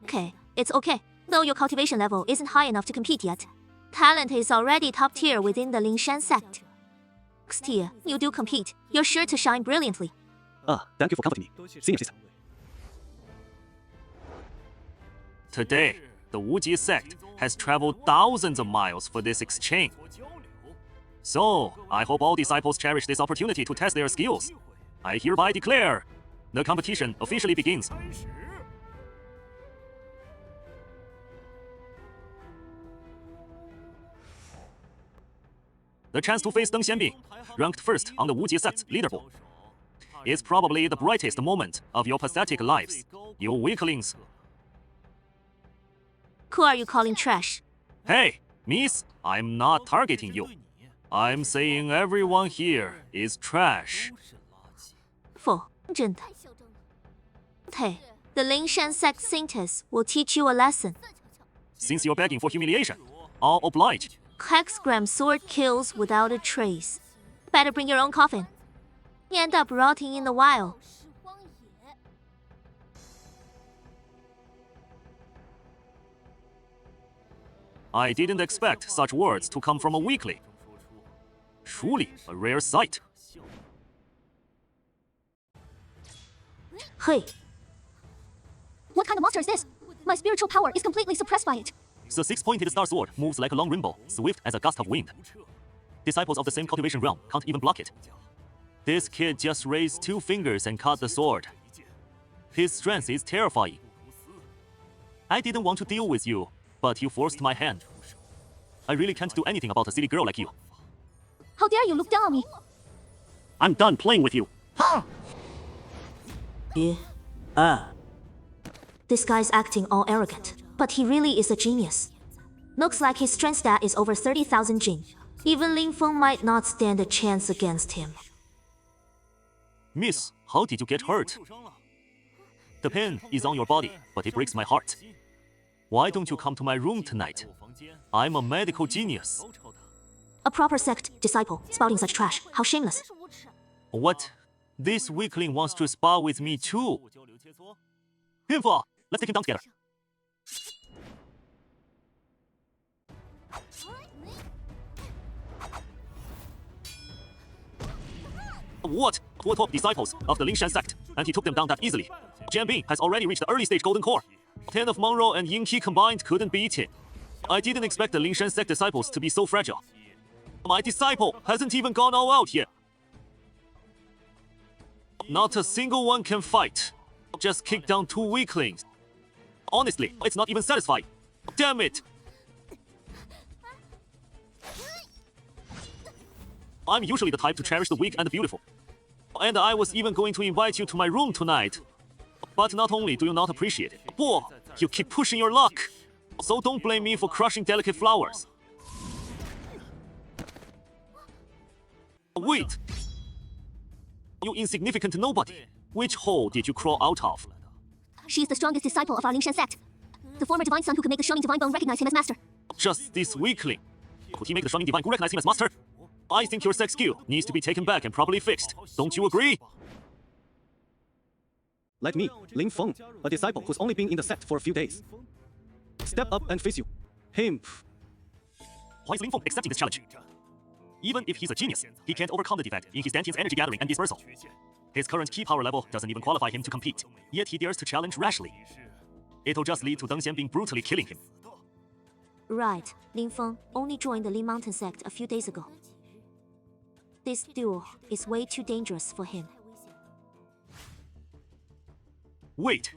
Okay, it's okay. Though your cultivation level isn't high enough to compete yet. Talent is already top tier within the Lingshan sect. Next year, you do compete. You're sure to shine brilliantly. Thank you for comforting me, senior sister. Today, the Wuji sect has traveled thousands of miles for this exchange. So, I hope all disciples cherish this opportunity to test their skills. I hereby declare, the competition officially begins. The chance to face Deng Xianbing, ranked first on the Wuji sect's leaderboard. It's probably the brightest moment of your pathetic lives, you weaklings. Who are you calling trash? Hey, miss, I'm not targeting you. I'm saying everyone here is trash. 否认的。Hey, the Lingshan sect Sweetest will teach you a lesson. Since you're begging for humiliation, I'll oblige. Hexgram sword kills without a trace. Better bring your own coffin. You end up rotting in the wild. I didn't expect such words to come from a weakling. Truly a rare sight. Hey, What kind of monster is this? My spiritual power is completely suppressed by it. The six-pointed star sword moves like a long rainbow, swift as a gust of wind. Disciples of the same cultivation realm can't even block it. This kid just raised 2 fingers and cut the sword. His strength is terrifying. I didn't want to deal with you, but you forced my hand. I really can't do anything about a silly girl like you. How dare you look down on me? I'm done playing with you. this guy's acting all arrogant, but he really is a genius. Looks like his strength stat is over 30,000 Jin. Even Lin Feng might not stand a chance against him. Miss, how did you get hurt? The pain is on your body, but it breaks my heart. Why don't you come to my room tonight? I'm a medical genius. A proper sect disciple spouting such trash. How shameless. What? This weakling wants to spar with me too. Info, let's take him down together. What? 4 top disciples of the Lingshan sect, and he took them down that easily. Jianbing has already reached the early stage golden core. 10 of Monroe and Yingqi combined couldn't beat him. I didn't expect the Lingshan sect disciples to be so fragile. My disciple hasn't even gone all out yet. Not a single one can fight. Just kick down 2 weaklings. Honestly, it's not even satisfying. Damn it! I'm usually the type to cherish the weak and the beautiful. And I was even going to invite you to my room tonight. But not only do you not appreciate it, but you keep pushing your luck. So don't blame me for crushing delicate flowers. Wait! You insignificant nobody. Which hole did you crawl out of? She is the strongest disciple of our Lingshan sect. The former divine son who could make the Shonin divine bone recognize him as master. Just this weakling. Could he make the Shonin divine Gu recognize him as master? I think your sex skill needs to be taken back and properly fixed. Don't you agree? Let me, Lin Feng, a disciple who's only been in the sect for a few days, step up and face you. Him. Why is Lin Feng accepting this challenge? Even if he's a genius, he can't overcome the defect in his Dantian's energy gathering and dispersal. His current key power level doesn't even qualify him to compete, yet he dares to challenge rashly. It'll just lead to Dantian being brutally killing him. Right, Lin Feng only joined the Lin Mountain sect a few days ago. This duel is way too dangerous for him. Wait,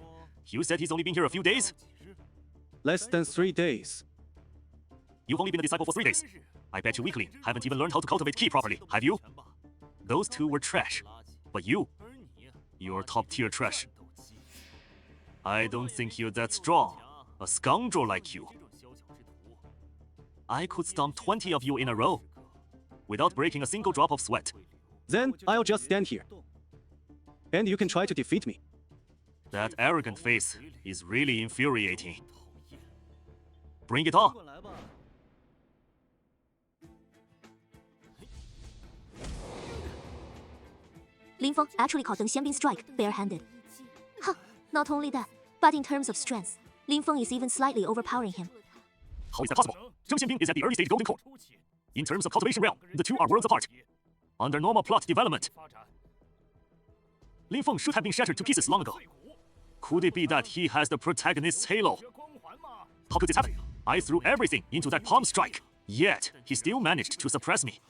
you said he's only been here a few days? Less than 3 days. You've only been a disciple for 3 days. I bet you weakling haven't even learned how to cultivate ki properly, have you? Those 2 were trash. But you're top-tier trash. I don't think you're that strong. A scoundrel like you. I could stomp 20 of you in a row, without breaking a single drop of sweat. Then I'll just stand here. And you can try to defeat me. That arrogant face is really infuriating. Bring it on. Lin Feng actually caught Deng Xianbing's strike barehanded. Huh, not only that, but in terms of strength, Lin Feng is even slightly overpowering him. How is that possible? Deng Xianbing is at the early stage golden core. In terms of cultivation realm, the 2 are worlds apart. Under normal plot development, Lin Feng should have been shattered to pieces long ago. Could it be that he has the protagonist's halo? How could this happen? I threw everything into that palm strike, yet he still managed to suppress me.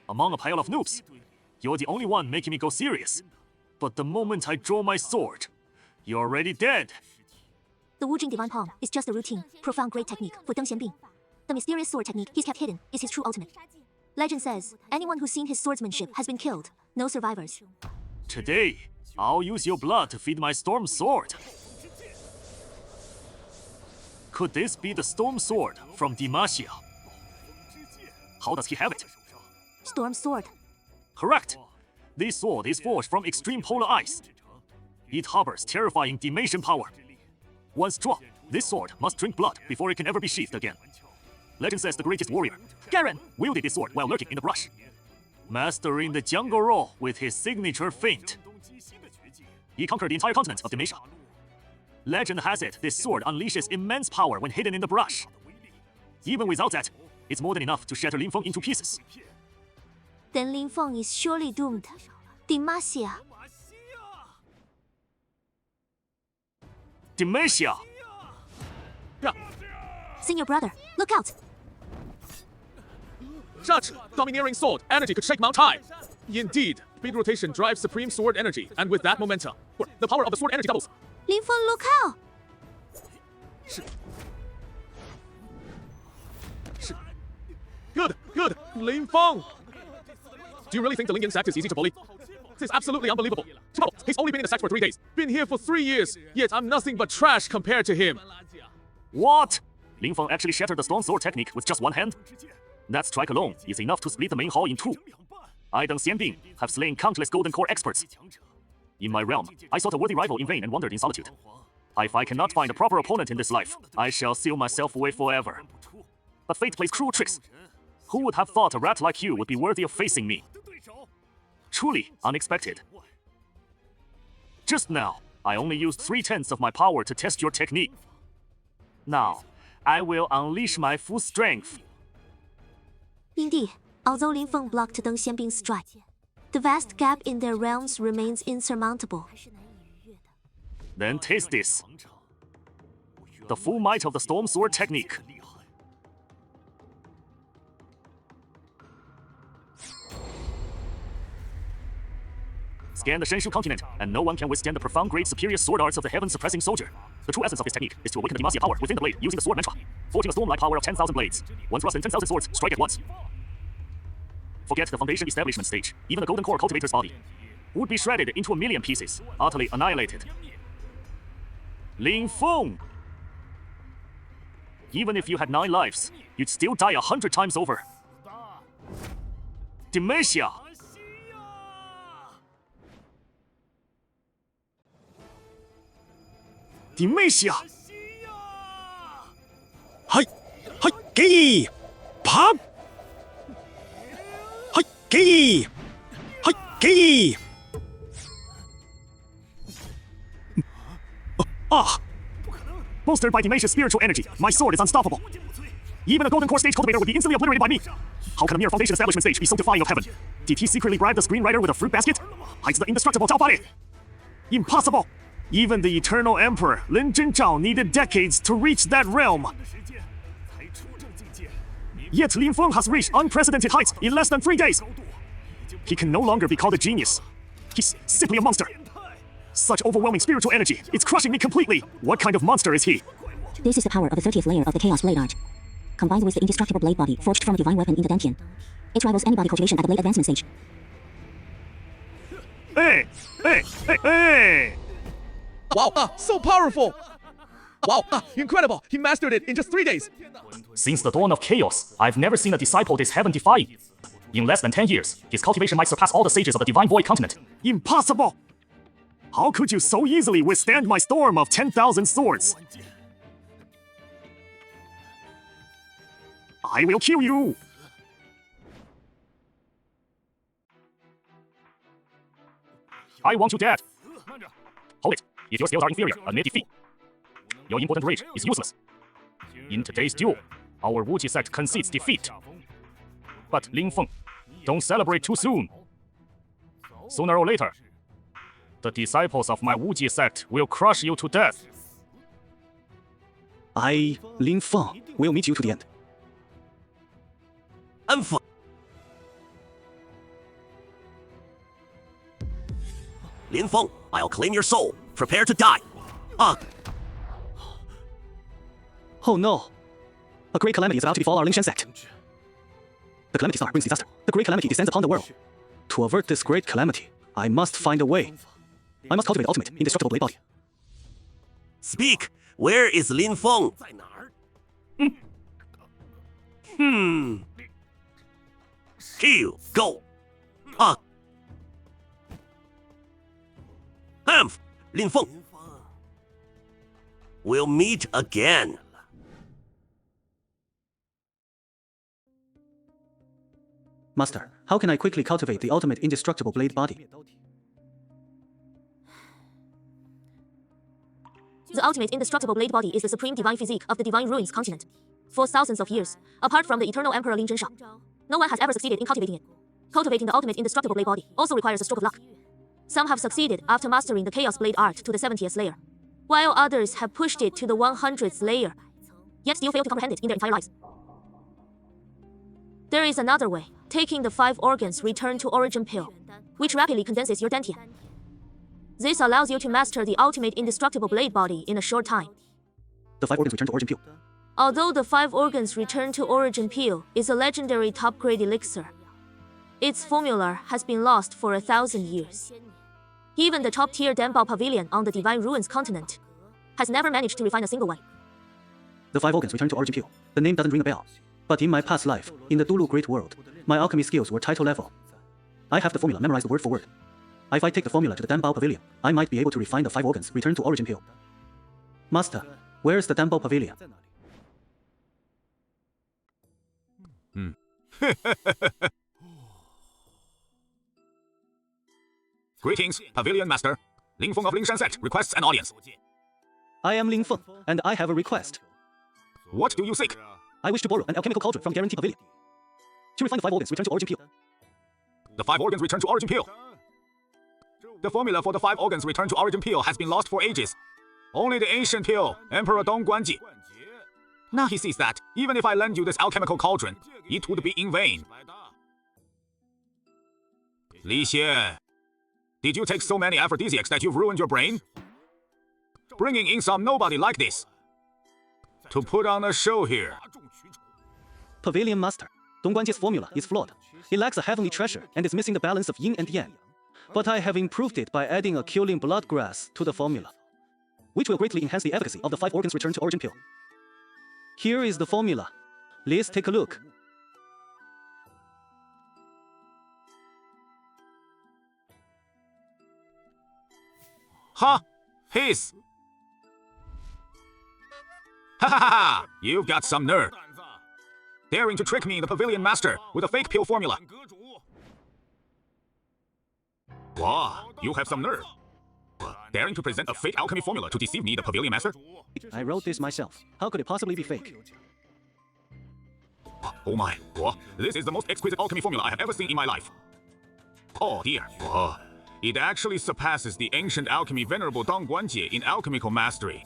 Among a pile of noobs, you're the only one making me go serious. But the moment I draw my sword, you're already dead. The Wu Jing Divine Palm is just a routine, profound great technique for Deng Xianbing. The mysterious sword technique he's kept hidden is his true ultimate. Legend says, anyone who's seen his swordsmanship has been killed. No survivors. Today, I'll use your blood to feed my storm sword. Could this be the storm sword from Demacia? How does he have it? Storm Sword. Correct. This sword is forged from extreme polar ice. It harbors terrifying dimension power. Once drawn, this sword must drink blood before it can ever be sheathed again. Legend says the greatest warrior, Garen, wielded this sword while lurking in the brush, mastering the jungle roll with his signature feint. He conquered the entire continent of Demetia. Legend has it this sword unleashes immense power when hidden in the brush. Even without that, it's more than enough to shatter Lin Feng into pieces. Then Lin Feng is surely doomed. Demacia. Demetia! Senior brother, look out! Such domineering sword energy could shake Mount High. Indeed, speed rotation drives supreme sword energy, and with that momentum, the power of the sword energy doubles. Lin Feng, look out! Good, Lin Feng. Do you really think the Ling insect is easy to bully? This is absolutely unbelievable. He's only been in the sect for 3 days. Been here for 3 years, yet I'm nothing but trash compared to him. What? Lin Feng actually shattered the Storm Sword technique with just one hand? That strike alone is enough to split the main hall in two. I and Xianbing have slain countless Golden Core experts. In my realm, I sought a worthy rival in vain and wandered in solitude. If I cannot find a proper opponent in this life, I shall seal myself away forever. But fate plays cruel tricks. Who would have thought a rat like you would be worthy of facing me? Truly unexpected. Just now, I only used 3/10 of my power to test your technique. Now, I will unleash my full strength. Indeed, although Lin Feng blocked Deng Xianbing's strike, the vast gap in their realms remains insurmountable. Then taste this. The full might of the Storm Sword technique. Scan the Shenshu continent, and no one can withstand the profound grade superior sword arts of the heaven-suppressing soldier. The true essence of this technique is to awaken the Demacia power within the blade using the sword mantra, forging a storm-like power of 10,000 blades. One thrust and 10,000 swords strike at once. Forget the foundation establishment stage. Even the Golden Core cultivator's body would be shredded into 1,000,000 pieces, utterly annihilated. Lin Feng! Even if you had 9 lives, you'd still die 100 times over. Demetia! Demetia! Hi! Hi! Gei! Pop! Hi! Gei! Hi! Gei! Ah! Bolstered by Demetia's spiritual energy, my sword is unstoppable. Even a Golden Core stage cultivator would be instantly obliterated by me. How can a mere foundation establishment stage be so defying of heaven? Did he secretly bribe the screenwriter with a fruit basket? Hides the indestructible Zhao Bale! Impossible! Even the eternal emperor, Lin Zhenzhao, needed decades to reach that realm. Yet Lin Feng has reached unprecedented heights in less than 3 days. He can no longer be called a genius. He's simply a monster. Such overwhelming spiritual energy, it's crushing me completely. What kind of monster is he? This is the power of the 30th layer of the Chaos Blade Art, combined with the indestructible blade body forged from a divine weapon in the Dantian. It rivals any body cultivation at the blade advancement stage. Hey! Hey! Hey! Hey! Wow, so powerful! Wow, incredible! He mastered it in just 3 days! Since the dawn of chaos, I've never seen a disciple this heaven-defying. In less than 10 years, his cultivation might surpass all the sages of the Divine Void continent. Impossible! How could you so easily withstand my storm of 10,000 swords? I will kill you! I want you dead. Hold it. If your skills are inferior, admit defeat. Your important rage is useless. In today's duel, our Wuji sect concedes defeat. But Lin Feng, don't celebrate too soon. Sooner or later, the disciples of my Wuji sect will crush you to death. I, Lin Feng, will meet you to the end. Lin Feng, I'll claim your soul. Prepare to die. Oh no! A great calamity is about to befall our Lingshan sect. The calamity star brings disaster. The great calamity descends upon the world. To avert this great calamity, I must find a way. I must cultivate ultimate, indestructible blade body. Speak! Where is Lin Feng? Kill. Go. Lin Feng. We'll meet again. Master, how can I quickly cultivate the ultimate indestructible blade body? The ultimate indestructible blade body is the supreme divine physique of the divine ruins continent. For thousands of years, apart from the eternal Emperor Lin Zhenshao, no one has ever succeeded in cultivating it. Cultivating the ultimate indestructible blade body also requires a stroke of luck. Some have succeeded after mastering the Chaos Blade art to the 70th layer, while others have pushed it to the 100th layer, yet still fail to comprehend it in their entire lives. There is another way, taking the 5 organs return to origin pill, which rapidly condenses your Dantian. This allows you to master the ultimate indestructible blade body in a short time. The 5 organs return to origin pill. Although the 5 organs return to origin pill is a legendary top-grade elixir, its formula has been lost for 1,000 years. Even the top-tier Danbao Pavilion on the Divine Ruins continent has never managed to refine a single one. The 5 organs return to origin pill. The name doesn't ring a bell. But in my past life, in the Dulu Great World, my alchemy skills were title level. I have the formula memorized word for word. If I take the formula to the Danbao Pavilion, I might be able to refine the 5 organs return to origin pill. Master, where is the Danbao Pavilion? Greetings, Pavilion Master. Ling Feng of Lingshan Sect requests an audience. I am Ling Feng, and I have a request. What do you seek? I wish to borrow an alchemical cauldron from Guarantee Pavilion. To refine the 5 organs return to origin pill. The 5 organs return to origin pill. The formula for the 5 organs return to origin pill has been lost for ages. Only the ancient pill, Emperor Dong Guanji. Now he sees that, even if I lend you this alchemical cauldron, it would be in vain. Li Xie, did you take so many aphrodisiacs that you've ruined your brain? Bringing in some nobody like this to put on a show here. Pavilion Master, Dong Guanji's formula is flawed. It lacks a heavenly treasure and is missing the balance of yin and yang. But I have improved it by adding a killing blood grass to the formula, which will greatly enhance the efficacy of the 5 organs return to origin pill. Here is the formula. Let's take a look. Huh? His. Ha ha ha! You've got some nerve. Daring to trick me, the Pavilion Master, with a fake pill formula. Wow, you have some nerve. Daring to present a fake alchemy formula to deceive me, the Pavilion Master? I wrote this myself. How could it possibly be fake? Oh my, this is the most exquisite alchemy formula I have ever seen in my life. Oh dear, it actually surpasses the ancient alchemy Venerable Dong Guanjie in alchemical mastery.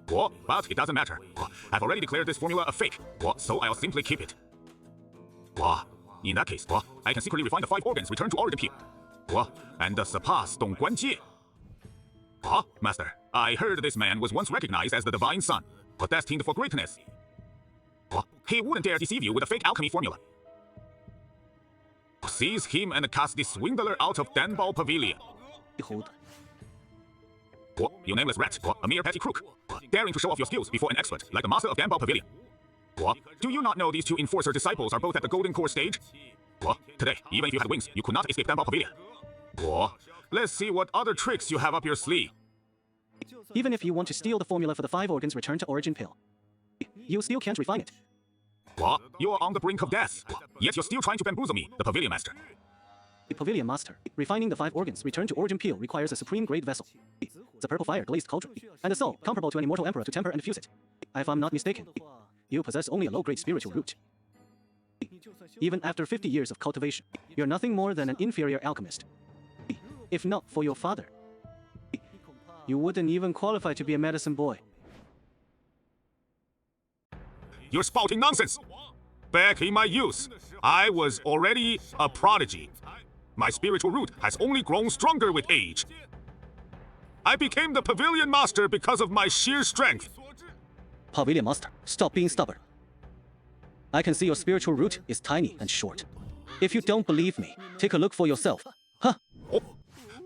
But it doesn't matter. I've already declared this formula a fake, so I'll simply keep it. In that case, I can secretly refine the 5 organs return to origin pill, and surpass Dong Guanjie. Master, I heard this man was once recognized as the Divine Son, destined for greatness. He wouldn't dare deceive you with a fake alchemy formula. Seize him and cast this swindler out of Danbao Pavilion. Behold. You nameless rat, a mere petty crook, daring to show off your skills before an expert like the master of Danbao Pavilion. Do you not know these 2 enforcer disciples are both at the golden core stage? Today, even if you had wings, you could not escape Danbao Pavilion. Let's see what other tricks you have up your sleeve. Even if you want to steal the formula for the 5 organs return to origin pill, you still can't refine it. You're on the brink of death, yet you're still trying to bamboozle me, the Pavilion Master. The Pavilion Master, refining the 5 organs return to origin pill requires a supreme grade vessel. The purple fire glazed cauldron, and a soul comparable to an immortal emperor to temper and fuse it. If I'm not mistaken, you possess only a low-grade spiritual root. Even after 50 years of cultivation, you're nothing more than an inferior alchemist. If not for your father, you wouldn't even qualify to be a medicine boy. You're spouting nonsense! Back in my youth, I was already a prodigy. My spiritual root has only grown stronger with age. I became the Pavilion Master because of my sheer strength. Pavilion Master, stop being stubborn. I can see your spiritual root is tiny and short. If you don't believe me, take a look for yourself. Huh?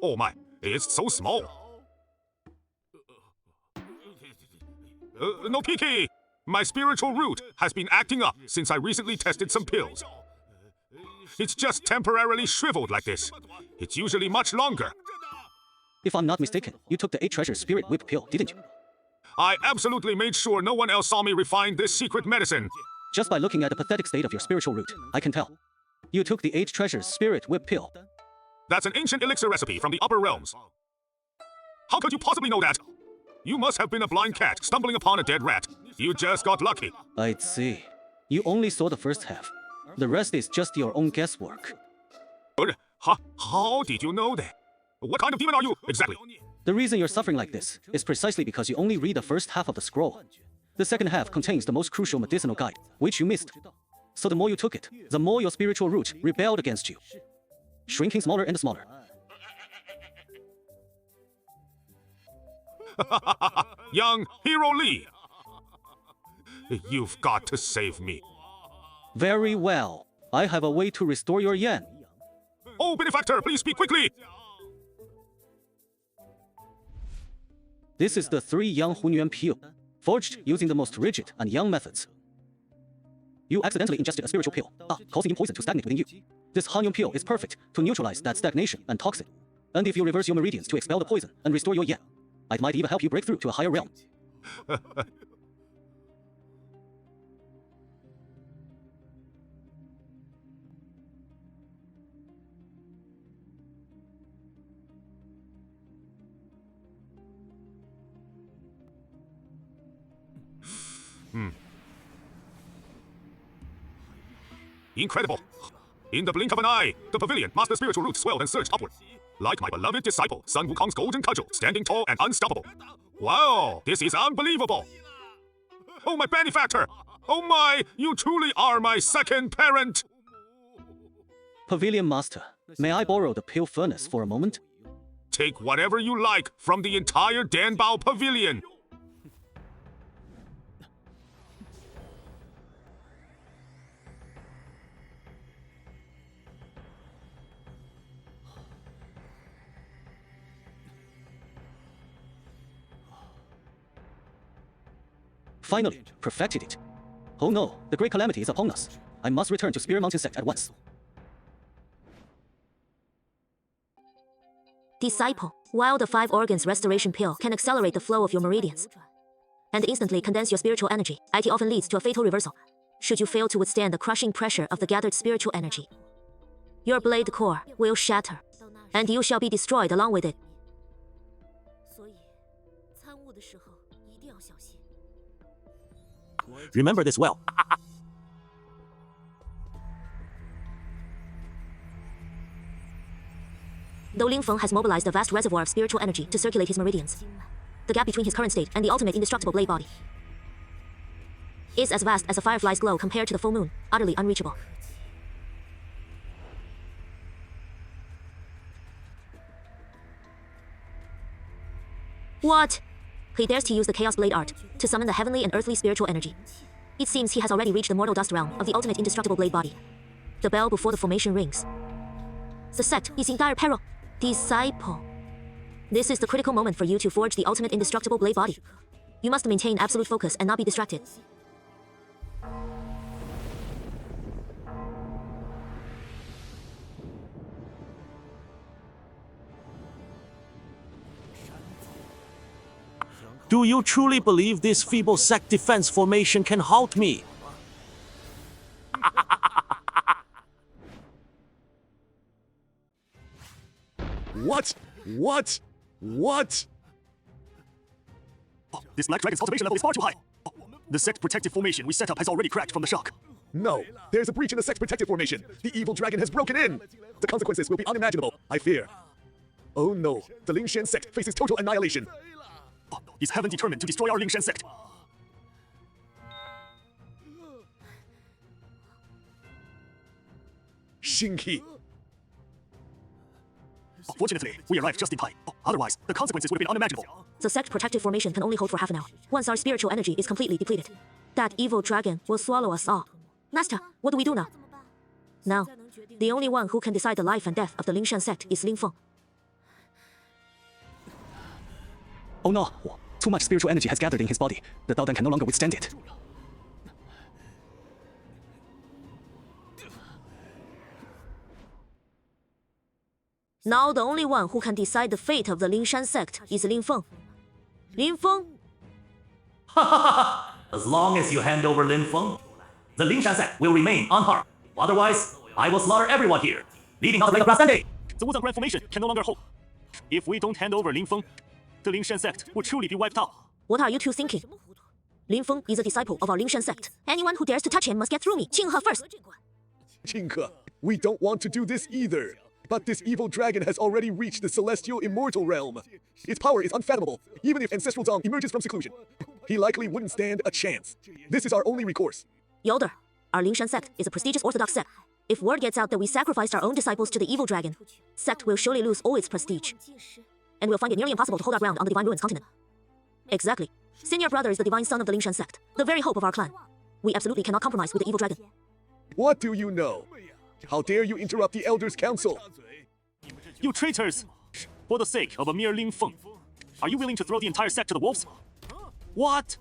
Oh my, it's so small. No peeky! My spiritual root has been acting up since I recently tested some pills. It's just temporarily shriveled like this. It's usually much longer. If I'm not mistaken, you took the 8 treasures spirit whip pill, didn't you? I absolutely made sure no one else saw me refine this secret medicine. Just by looking at the pathetic state of your spiritual root, I can tell. You took the 8 treasures spirit whip pill. That's an ancient elixir recipe from the upper realms. How could you possibly know that? You must have been a blind cat stumbling upon a dead rat. You just got lucky. I'd see. You only saw the first half. The rest is just your own guesswork. How did you know that? What kind of demon are you, exactly? The reason you're suffering like this is precisely because you only read the first half of the scroll. The second half contains the most crucial medicinal guide, which you missed. So the more you took it, the more your spiritual root rebelled against you, shrinking smaller and smaller. Young Hero Lee! You've got to save me. Very well. I have a way to restore your yen. Oh, benefactor, please speak quickly! This is the 3 Yang Hunyuan pill, forged using the most rigid and young methods. You accidentally ingested a spiritual pill, causing your poison to stagnate within you. This Hanyuan pill is perfect to neutralize that stagnation and toxin. And if you reverse your meridians to expel the poison and restore your yen, it might even help you break through to a higher realm. Incredible! In the blink of an eye, the pavilion master spiritual root swelled and surged upward. Like my beloved disciple, Sun Wukong's golden cudgel, standing tall and unstoppable. Wow, this is unbelievable! Oh, my benefactor! Oh my, you truly are my second parent! Pavilion Master, may I borrow the pill furnace for a moment? Take whatever you like from the entire Danbao Pavilion! Finally, perfected it. Oh no, the great calamity is upon us. I must return to Spear Mountain Sect at once. Disciple, while the 5 organs restoration pill can accelerate the flow of your meridians and instantly condense your spiritual energy, it often leads to a fatal reversal should you fail to withstand the crushing pressure of the gathered spiritual energy. Your blade core will shatter, and you shall be destroyed along with it. Remember this well. Though Ling Feng has mobilized a vast reservoir of spiritual energy to circulate his meridians, the gap between his current state and the ultimate indestructible blade body is as vast as a firefly's glow compared to the full moon, utterly unreachable. What? He dares to use the Chaos Blade art to summon the heavenly and earthly spiritual energy. It seems he has already reached the mortal dust realm of the ultimate indestructible blade body. The bell before the formation rings. The sect is in dire peril. Disciple. This is the critical moment for you to forge the ultimate indestructible blade body. You must maintain absolute focus and not be distracted. Do you truly believe this feeble sect defense formation can halt me? What? Oh, this Black Dragon's cultivation level is far too high. Oh, the sect protective formation we set up has already cracked from the shock. No, there's a breach in the sect's protective formation. The evil dragon has broken in. The consequences will be unimaginable, I fear. Oh no, the Lingshan sect faces total annihilation. Oh, is heaven determined to destroy our Lingshan sect? Shinki. Oh, fortunately, we arrived just in time. Oh, otherwise, the consequences would have been unimaginable. The sect protective formation can only hold for half an hour. Once our spiritual energy is completely depleted, that evil dragon will swallow us all. Master, what do we do now? Now, the only one who can decide the life and death of the Lingshan sect is Ling Feng. Oh no, too much spiritual energy has gathered in his body. The Daodan can no longer withstand it. Now the only one who can decide the fate of the Lingshan sect is Lin Feng. Lin Feng? As long as you hand over Lin Feng, the Lingshan sect will remain unharmed. Otherwise, I will slaughter everyone here, leaving not a blade of grass standing. The Wuzang Grand Formation can no longer hold. If we don't hand over Lin Feng, the Lingshan sect will truly be wiped out. What are you two thinking? Lin Feng is a disciple of our Lingshan sect. Anyone who dares to touch him must get through me, Qinghe first. Qinghe, we don't want to do this either. But this evil dragon has already reached the celestial immortal realm. Its power is unfathomable, even if Ancestral Zong emerges from seclusion. He likely wouldn't stand a chance. This is our only recourse. Yolder, our Lingshan sect is a prestigious orthodox sect. If word gets out that we sacrificed our own disciples to the evil dragon, sect will surely lose all its prestige. And we'll find it nearly impossible to hold our ground on the Divine Ruins continent. Exactly. Senior brother is the divine son of the Lingshan sect, the very hope of our clan. We absolutely cannot compromise with the evil dragon. What do you know? How dare you interrupt the Elders' Council? You traitors! For the sake of a mere Lin Feng, are you willing to throw the entire sect to the wolves? What?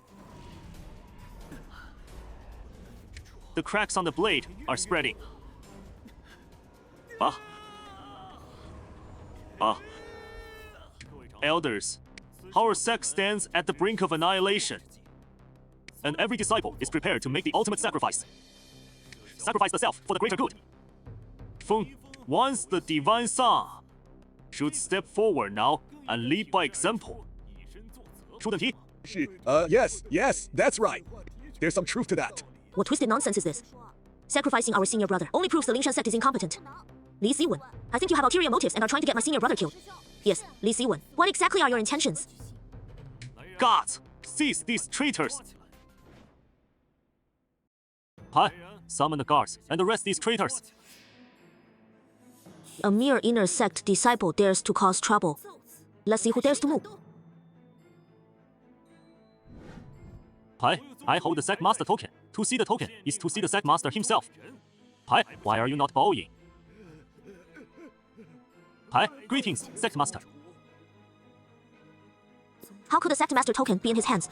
The cracks on the blade are spreading. Elders, our sect stands at the brink of annihilation. And every disciple is prepared to make the ultimate sacrifice. Sacrifice the self for the greater good. Feng, once the divine son, should step forward now and lead by example. Yes, that's right. There's some truth to that. What twisted nonsense is this? Sacrificing our senior brother only proves the Lingshan sect is incompetent. Li Siwen, I think you have ulterior motives and are trying to get my senior brother killed. Yes, Li Siwen, what exactly are your intentions? Gods, seize these traitors! Pai, summon the guards and arrest these traitors. A mere inner sect disciple dares to cause trouble. Let's see who dares to move. Pai, I hold the sect master token. To see the token is to see the sect master himself. Pai, why are you not bowing? Pai, greetings, sect master. How could the sect master token be in his hands?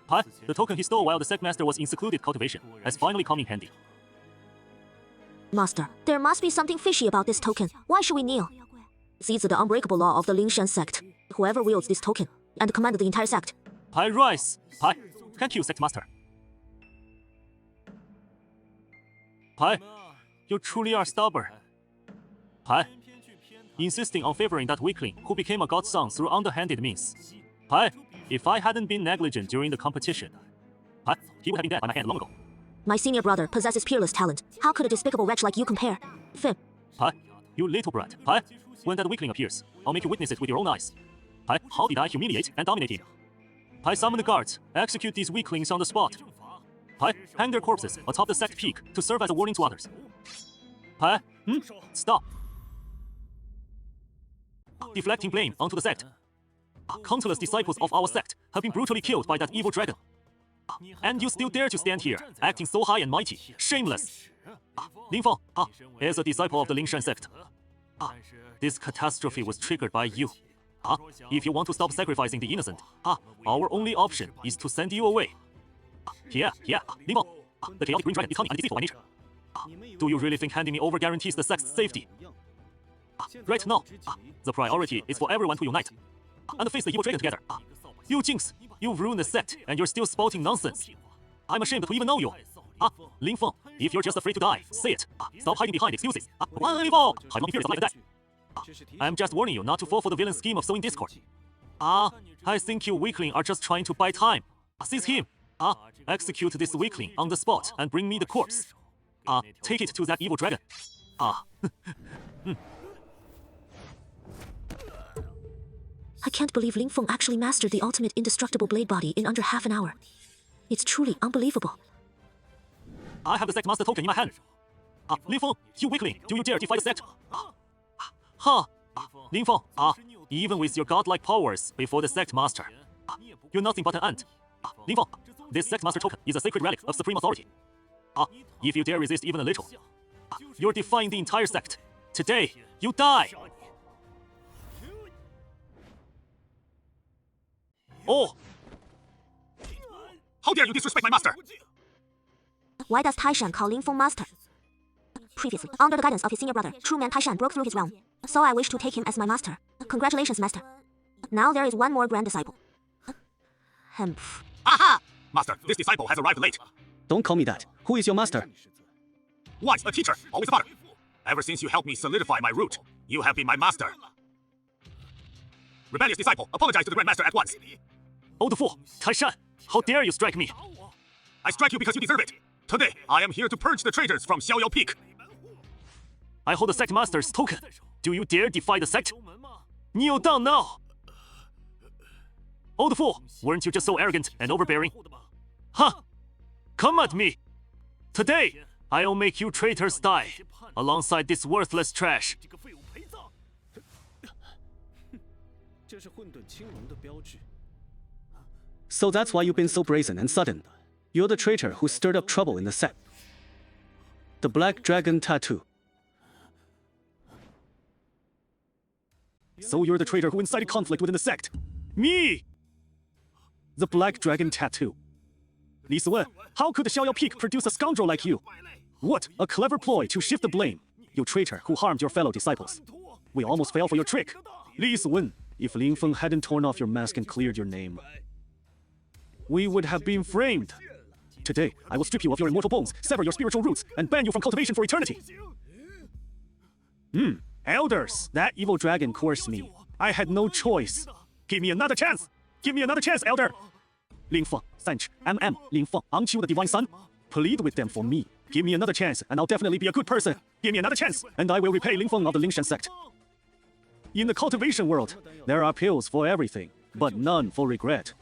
Pai, the token he stole while the sect master was in secluded cultivation has finally come in handy. Master, there must be something fishy about this token. Why should we kneel? These are the unbreakable law of the Lingshan sect. Whoever wields this token and command the entire sect. Pai, rise. Pai, thank you, sect master. Pai, you truly are stubborn. Pai, insisting on favoring that weakling who became a godson through underhanded means. Pai, if I hadn't been negligent during the competition, Pai, he would have been dead by my hand long ago. My senior brother possesses peerless talent. How could a despicable wretch like you compare? Fib. Pai, you little brat. Pai, when that weakling appears, I'll make you witness it with your own eyes. Pai, how did I humiliate and dominate him? Pai, summon the guards. Execute these weaklings on the spot. Pai, hang their corpses atop the sect peak to serve as a warning to others. Pai, stop. Deflecting blame onto the sect. Countless disciples of our sect have been brutally killed by that evil dragon. And you still dare to stand here, acting so high and mighty, shameless. Lin Feng, is a disciple of the Lingshan sect. This catastrophe was triggered by you. If you want to stop sacrificing the innocent, our only option is to send you away. Lin Feng, the chaotic green dragon is cunning and deceitful by nature. Do you really think handing me over guarantees the sect's safety? Right now, the priority is for everyone to unite and face the evil dragon together. You jinx, you've ruined the sect and you're still spouting nonsense. I'm ashamed to even know you. Lin Feng, if you're just afraid to die, say it. Stop hiding behind excuses. Lin Feng, I'm not furious of life and death. I'm just warning you not to fall for the villain scheme of sowing discord. I think you weakling are just trying to buy time. Seize him. Execute this weakling on the spot and bring me the corpse. Take it to that evil dragon. I can't believe Lin Feng actually mastered the ultimate indestructible blade body in under half an hour. It's truly unbelievable. I have the sect master token in my hand. Lin Feng, you weakling, do you dare defy the sect? Lin Feng, even with your godlike powers before the sect master, you're nothing but an ant. Lin Feng, this sect master token is a sacred relic of supreme authority. If you dare resist even a little, you're defying the entire sect. Today, you die! Oh! How dare you disrespect my master! Why does Taishan call Lin Feng master? Previously, under the guidance of his senior brother, true man Taishan broke through his realm. So I wish to take him as my master. Congratulations, master. Now there is one more grand disciple. Hemph. Aha! Master, this disciple has arrived late. Don't call me that. Who is your master? Once a teacher, always a father. Ever since you helped me solidify my root, you have been my master. Rebellious disciple, apologize to the Grand Master at once. Old fool, Taishan, how dare you strike me? I strike you because you deserve it. Today, I am here to purge the traitors from Xiaoyao Peak. I hold the sect master's token. Do you dare defy the sect? Kneel down now! Old fool, weren't you just so arrogant and overbearing? Huh? Come at me! Today, I'll make you traitors die, alongside this worthless trash. So that's why you've been so brazen and sudden. You're the traitor who stirred up trouble in the sect. The Black Dragon Tattoo. So you're the traitor who incited conflict within the sect. Me! The Black Dragon Tattoo. Li Siwen, how could the Xiaoyao Peak produce a scoundrel like you? What a clever ploy to shift the blame. You traitor who harmed your fellow disciples. We almost fell for your trick. Li Siwen, if Ling Feng hadn't torn off your mask and cleared your name, we would have been framed. Today, I will strip you of your immortal bones, sever your spiritual roots, and ban you from cultivation for eternity. Elders, that evil dragon coerced me. I had no choice. Give me another chance. Give me another chance, elder. Ling Feng, Sanch, Ling Feng, aren't you the divine son? Plead with them for me. Give me another chance, and I'll definitely be a good person. Give me another chance, and I will repay Ling Feng of the Lingshan sect. In the cultivation world, there are pills for everything, but none for regret.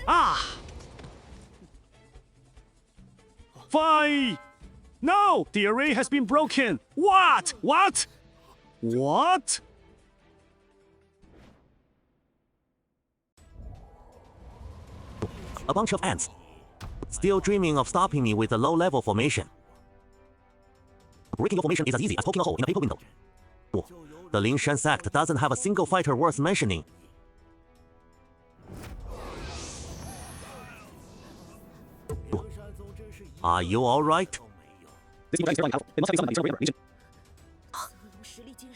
Ah! Fine! No! The array has been broken! What? What? What? A bunch of ants. Still dreaming of stopping me with a low-level formation. Breaking your formation is as easy as poking a hole in a paper window. The Lingshan sect doesn't have a single fighter worth mentioning. Are you alright?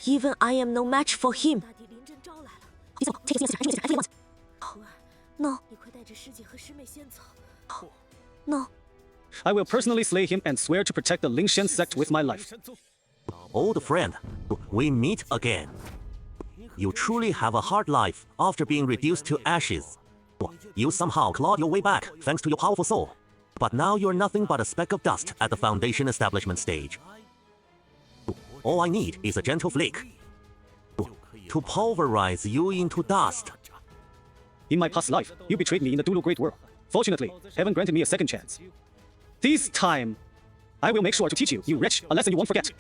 Even I am no match for him. No. No. I will personally slay him and swear to protect the Lingshan sect with my life. Old friend, we meet again. You truly have a hard life after being reduced to ashes. You somehow clawed your way back thanks to your powerful soul. But now you're nothing but a speck of dust at the Foundation establishment stage. All I need is a gentle flick to pulverize you into dust. In my past life, you betrayed me in the Dulu Great World. Fortunately, heaven granted me a second chance. This time, I will make sure to teach you, you wretch, a lesson you won't forget.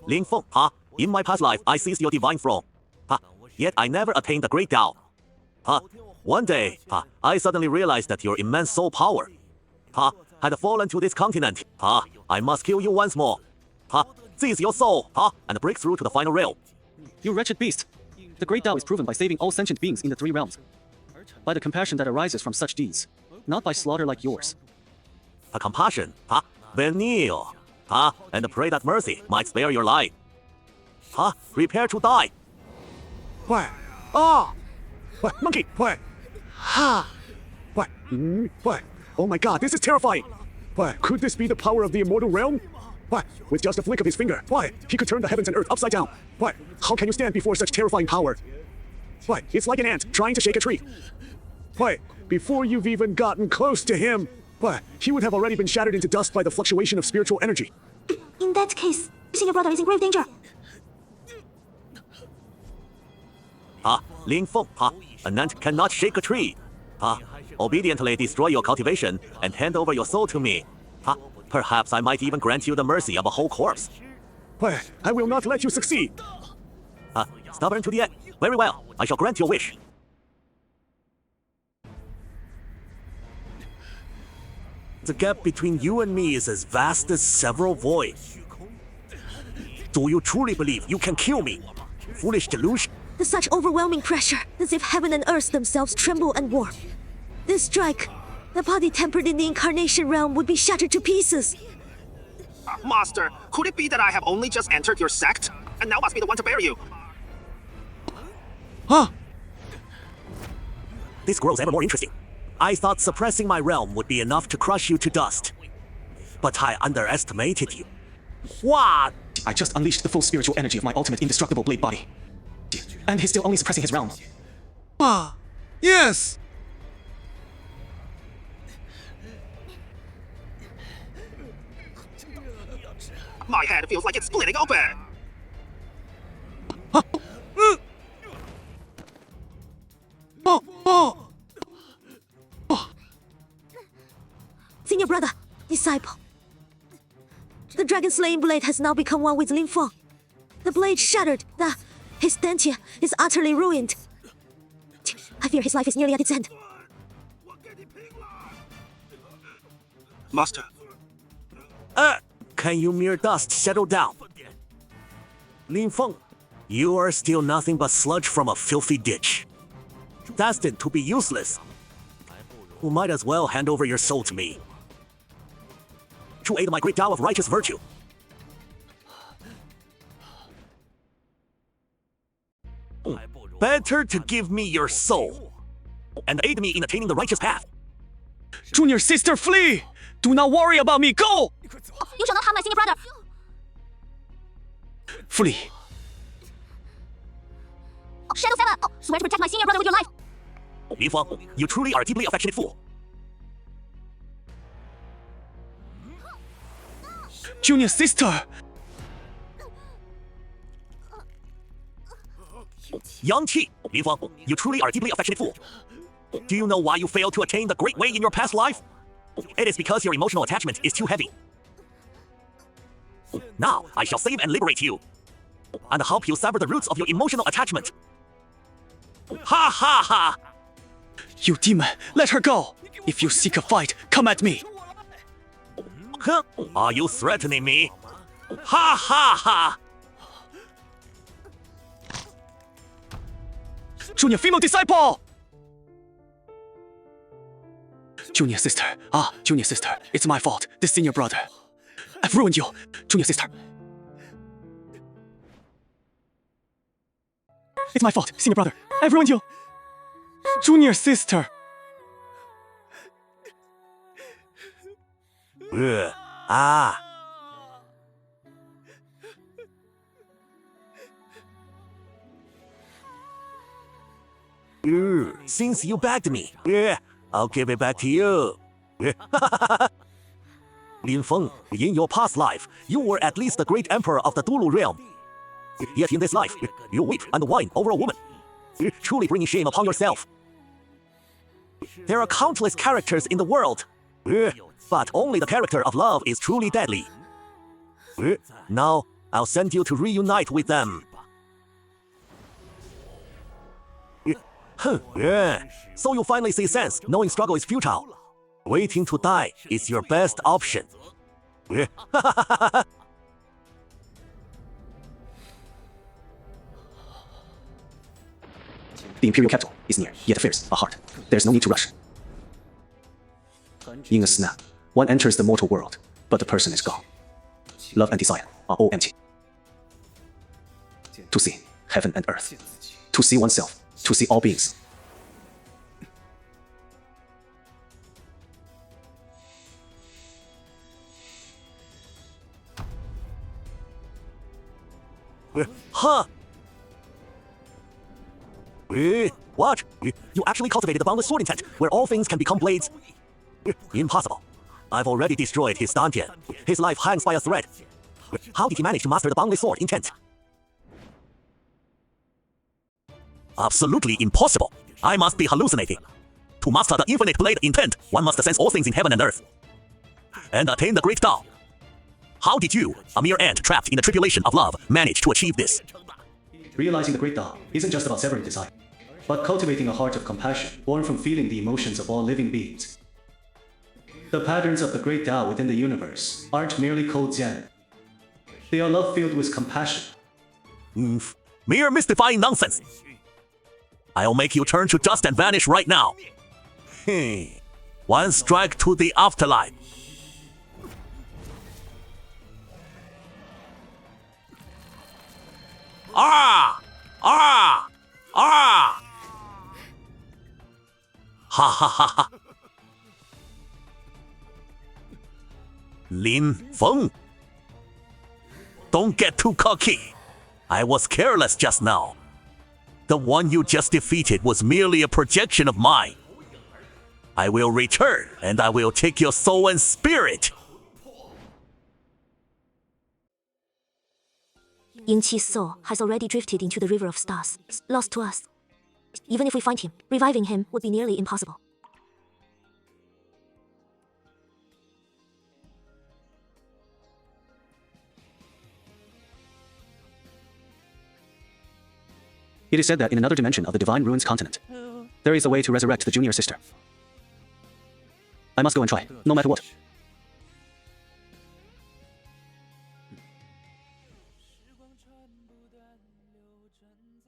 Ling Feng, in my past life, I seized your divine throne. Yet I never attained the Great Tao. One day, I suddenly realized that your immense soul power had fallen to this continent. I must kill you once more. Seize your soul, and break through to the final realm. You wretched beast. The Great Tao is proven by saving all sentient beings in the three realms. By the compassion that arises from such deeds, not by slaughter like yours. A compassion, then kneel, and pray that mercy might spare your life. Prepare to die. What? What? Monkey! What? What? What? Oh my god, this is terrifying! What? Could this be the power of the immortal realm? What? With just a flick of his finger, what? He could turn the heavens and earth upside down. What? How can you stand before such terrifying power? What? It's like an ant trying to shake a tree. What? Before you've even gotten close to him, what? He would have already been shattered into dust by the fluctuation of spiritual energy. In that case, senior brother is in grave danger. Ling Feng, an ant cannot shake a tree. Obediently destroy your cultivation and hand over your soul to me. Perhaps I might even grant you the mercy of a whole corpse. What? I will not let you succeed. Stubborn to the end. Very well, I shall grant your wish. The gap between you and me is as vast as several voids. Do you truly believe you can kill me? Foolish delusion. Such overwhelming pressure, as if heaven and earth themselves tremble and warp. This strike, the body tempered in the incarnation realm would be shattered to pieces. Master, could it be that I have only just entered your sect, and now must be the one to bury you? Huh? This grows ever more interesting. I thought suppressing my realm would be enough to crush you to dust. But I underestimated you. What? I just unleashed the full spiritual energy of my ultimate indestructible blade body. And he's still only suppressing his realm. Ah, yes! My head feels like it's splitting open. Senior brother, disciple. The dragon-slaying blade has now become one with Lin Feng. The blade shattered. His Dantian is utterly ruined. I fear his life is nearly at its end. Master. Can you mere dust settle down? Lin Feng, you are still nothing but sludge from a filthy ditch. Destined to be useless. You might as well hand over your soul to me. To aid my great Tao of righteous virtue. Better to give me your soul and aid me in attaining the righteous path. Junior sister, flee! Do not worry about me, go! You shall not harm my senior brother. Flee. Shadow 7, swear to protect my senior brother with your life. Lin Feng, you truly are a deeply affectionate fool. Junior sister! Yang Qi, Lin Feng, you truly are a deeply affectionate fool. Do you know why you failed to attain the great way in your past life? It is because your emotional attachment is too heavy. Now, I shall save and liberate you, and help you sever the roots of your emotional attachment. Ha ha ha! You demon, let her go! If you seek a fight, come at me! Huh? Are you threatening me? Ha ha ha! Junior female disciple! Junior sister, junior sister, it's my fault, this senior brother. I've ruined you, junior sister. It's my fault, senior brother. I've ruined you. Junior sister. Since you begged me, I'll give it back to you. Lin Feng, in your past life, you were at least the great emperor of the Dulu realm. Yet in this life, you weep and whine over a woman, truly bringing shame upon yourself. There are countless characters in the world, but only the character of love is truly deadly. Now, I'll send you to reunite with them. So you finally see sense, knowing struggle is futile. Waiting to die is your best option. The imperial capital is near, yet affairs are hard. There's no need to rush. In a snap, one enters the mortal world, but the person is gone. Love and desire are all empty. To see heaven and earth, to see oneself, to see all beings. Huh? What? You actually cultivated the boundless sword intent, where all things can become blades? Impossible. I've already destroyed his Dantian. His life hangs by a thread. How did he manage to master the boundless sword intent? Absolutely impossible. I must be hallucinating. To master the infinite blade intent, one must sense all things in heaven and earth, and attain the great Tao. How did you, a mere ant trapped in the tribulation of love, manage to achieve this? Realizing the great Tao isn't just about severing desire, but cultivating a heart of compassion born from feeling the emotions of all living beings. The patterns of the great Tao within the universe aren't merely cold Zen. They are love filled with compassion. Mere mystifying nonsense. I'll make you turn to dust and vanish right now. One strike to the afterlife. Ah! Ah! Ah! Ha ha ha ha. Lin Feng. Don't get too cocky. I was careless just now. The one you just defeated was merely a projection of mine. I will return, and I will take your soul and spirit. Yingqi's soul has already drifted into the river of stars, lost to us. Even if we find him, reviving him would be nearly impossible. It is said that in another dimension of the Divine Ruins continent, there is a way to resurrect the junior sister. I must go and try, no matter what.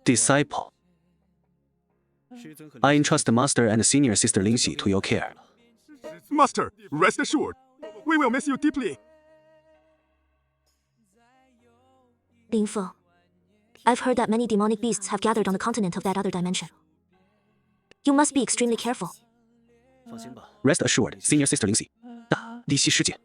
Disciple. I entrust the master and the senior sister Lingxi to your care. Master, rest assured, we will miss you deeply. Lingfeng, I've heard that many demonic beasts have gathered on the continent of that other dimension. You must be extremely careful. Rest assured, senior sister Lingxi. 大离析世界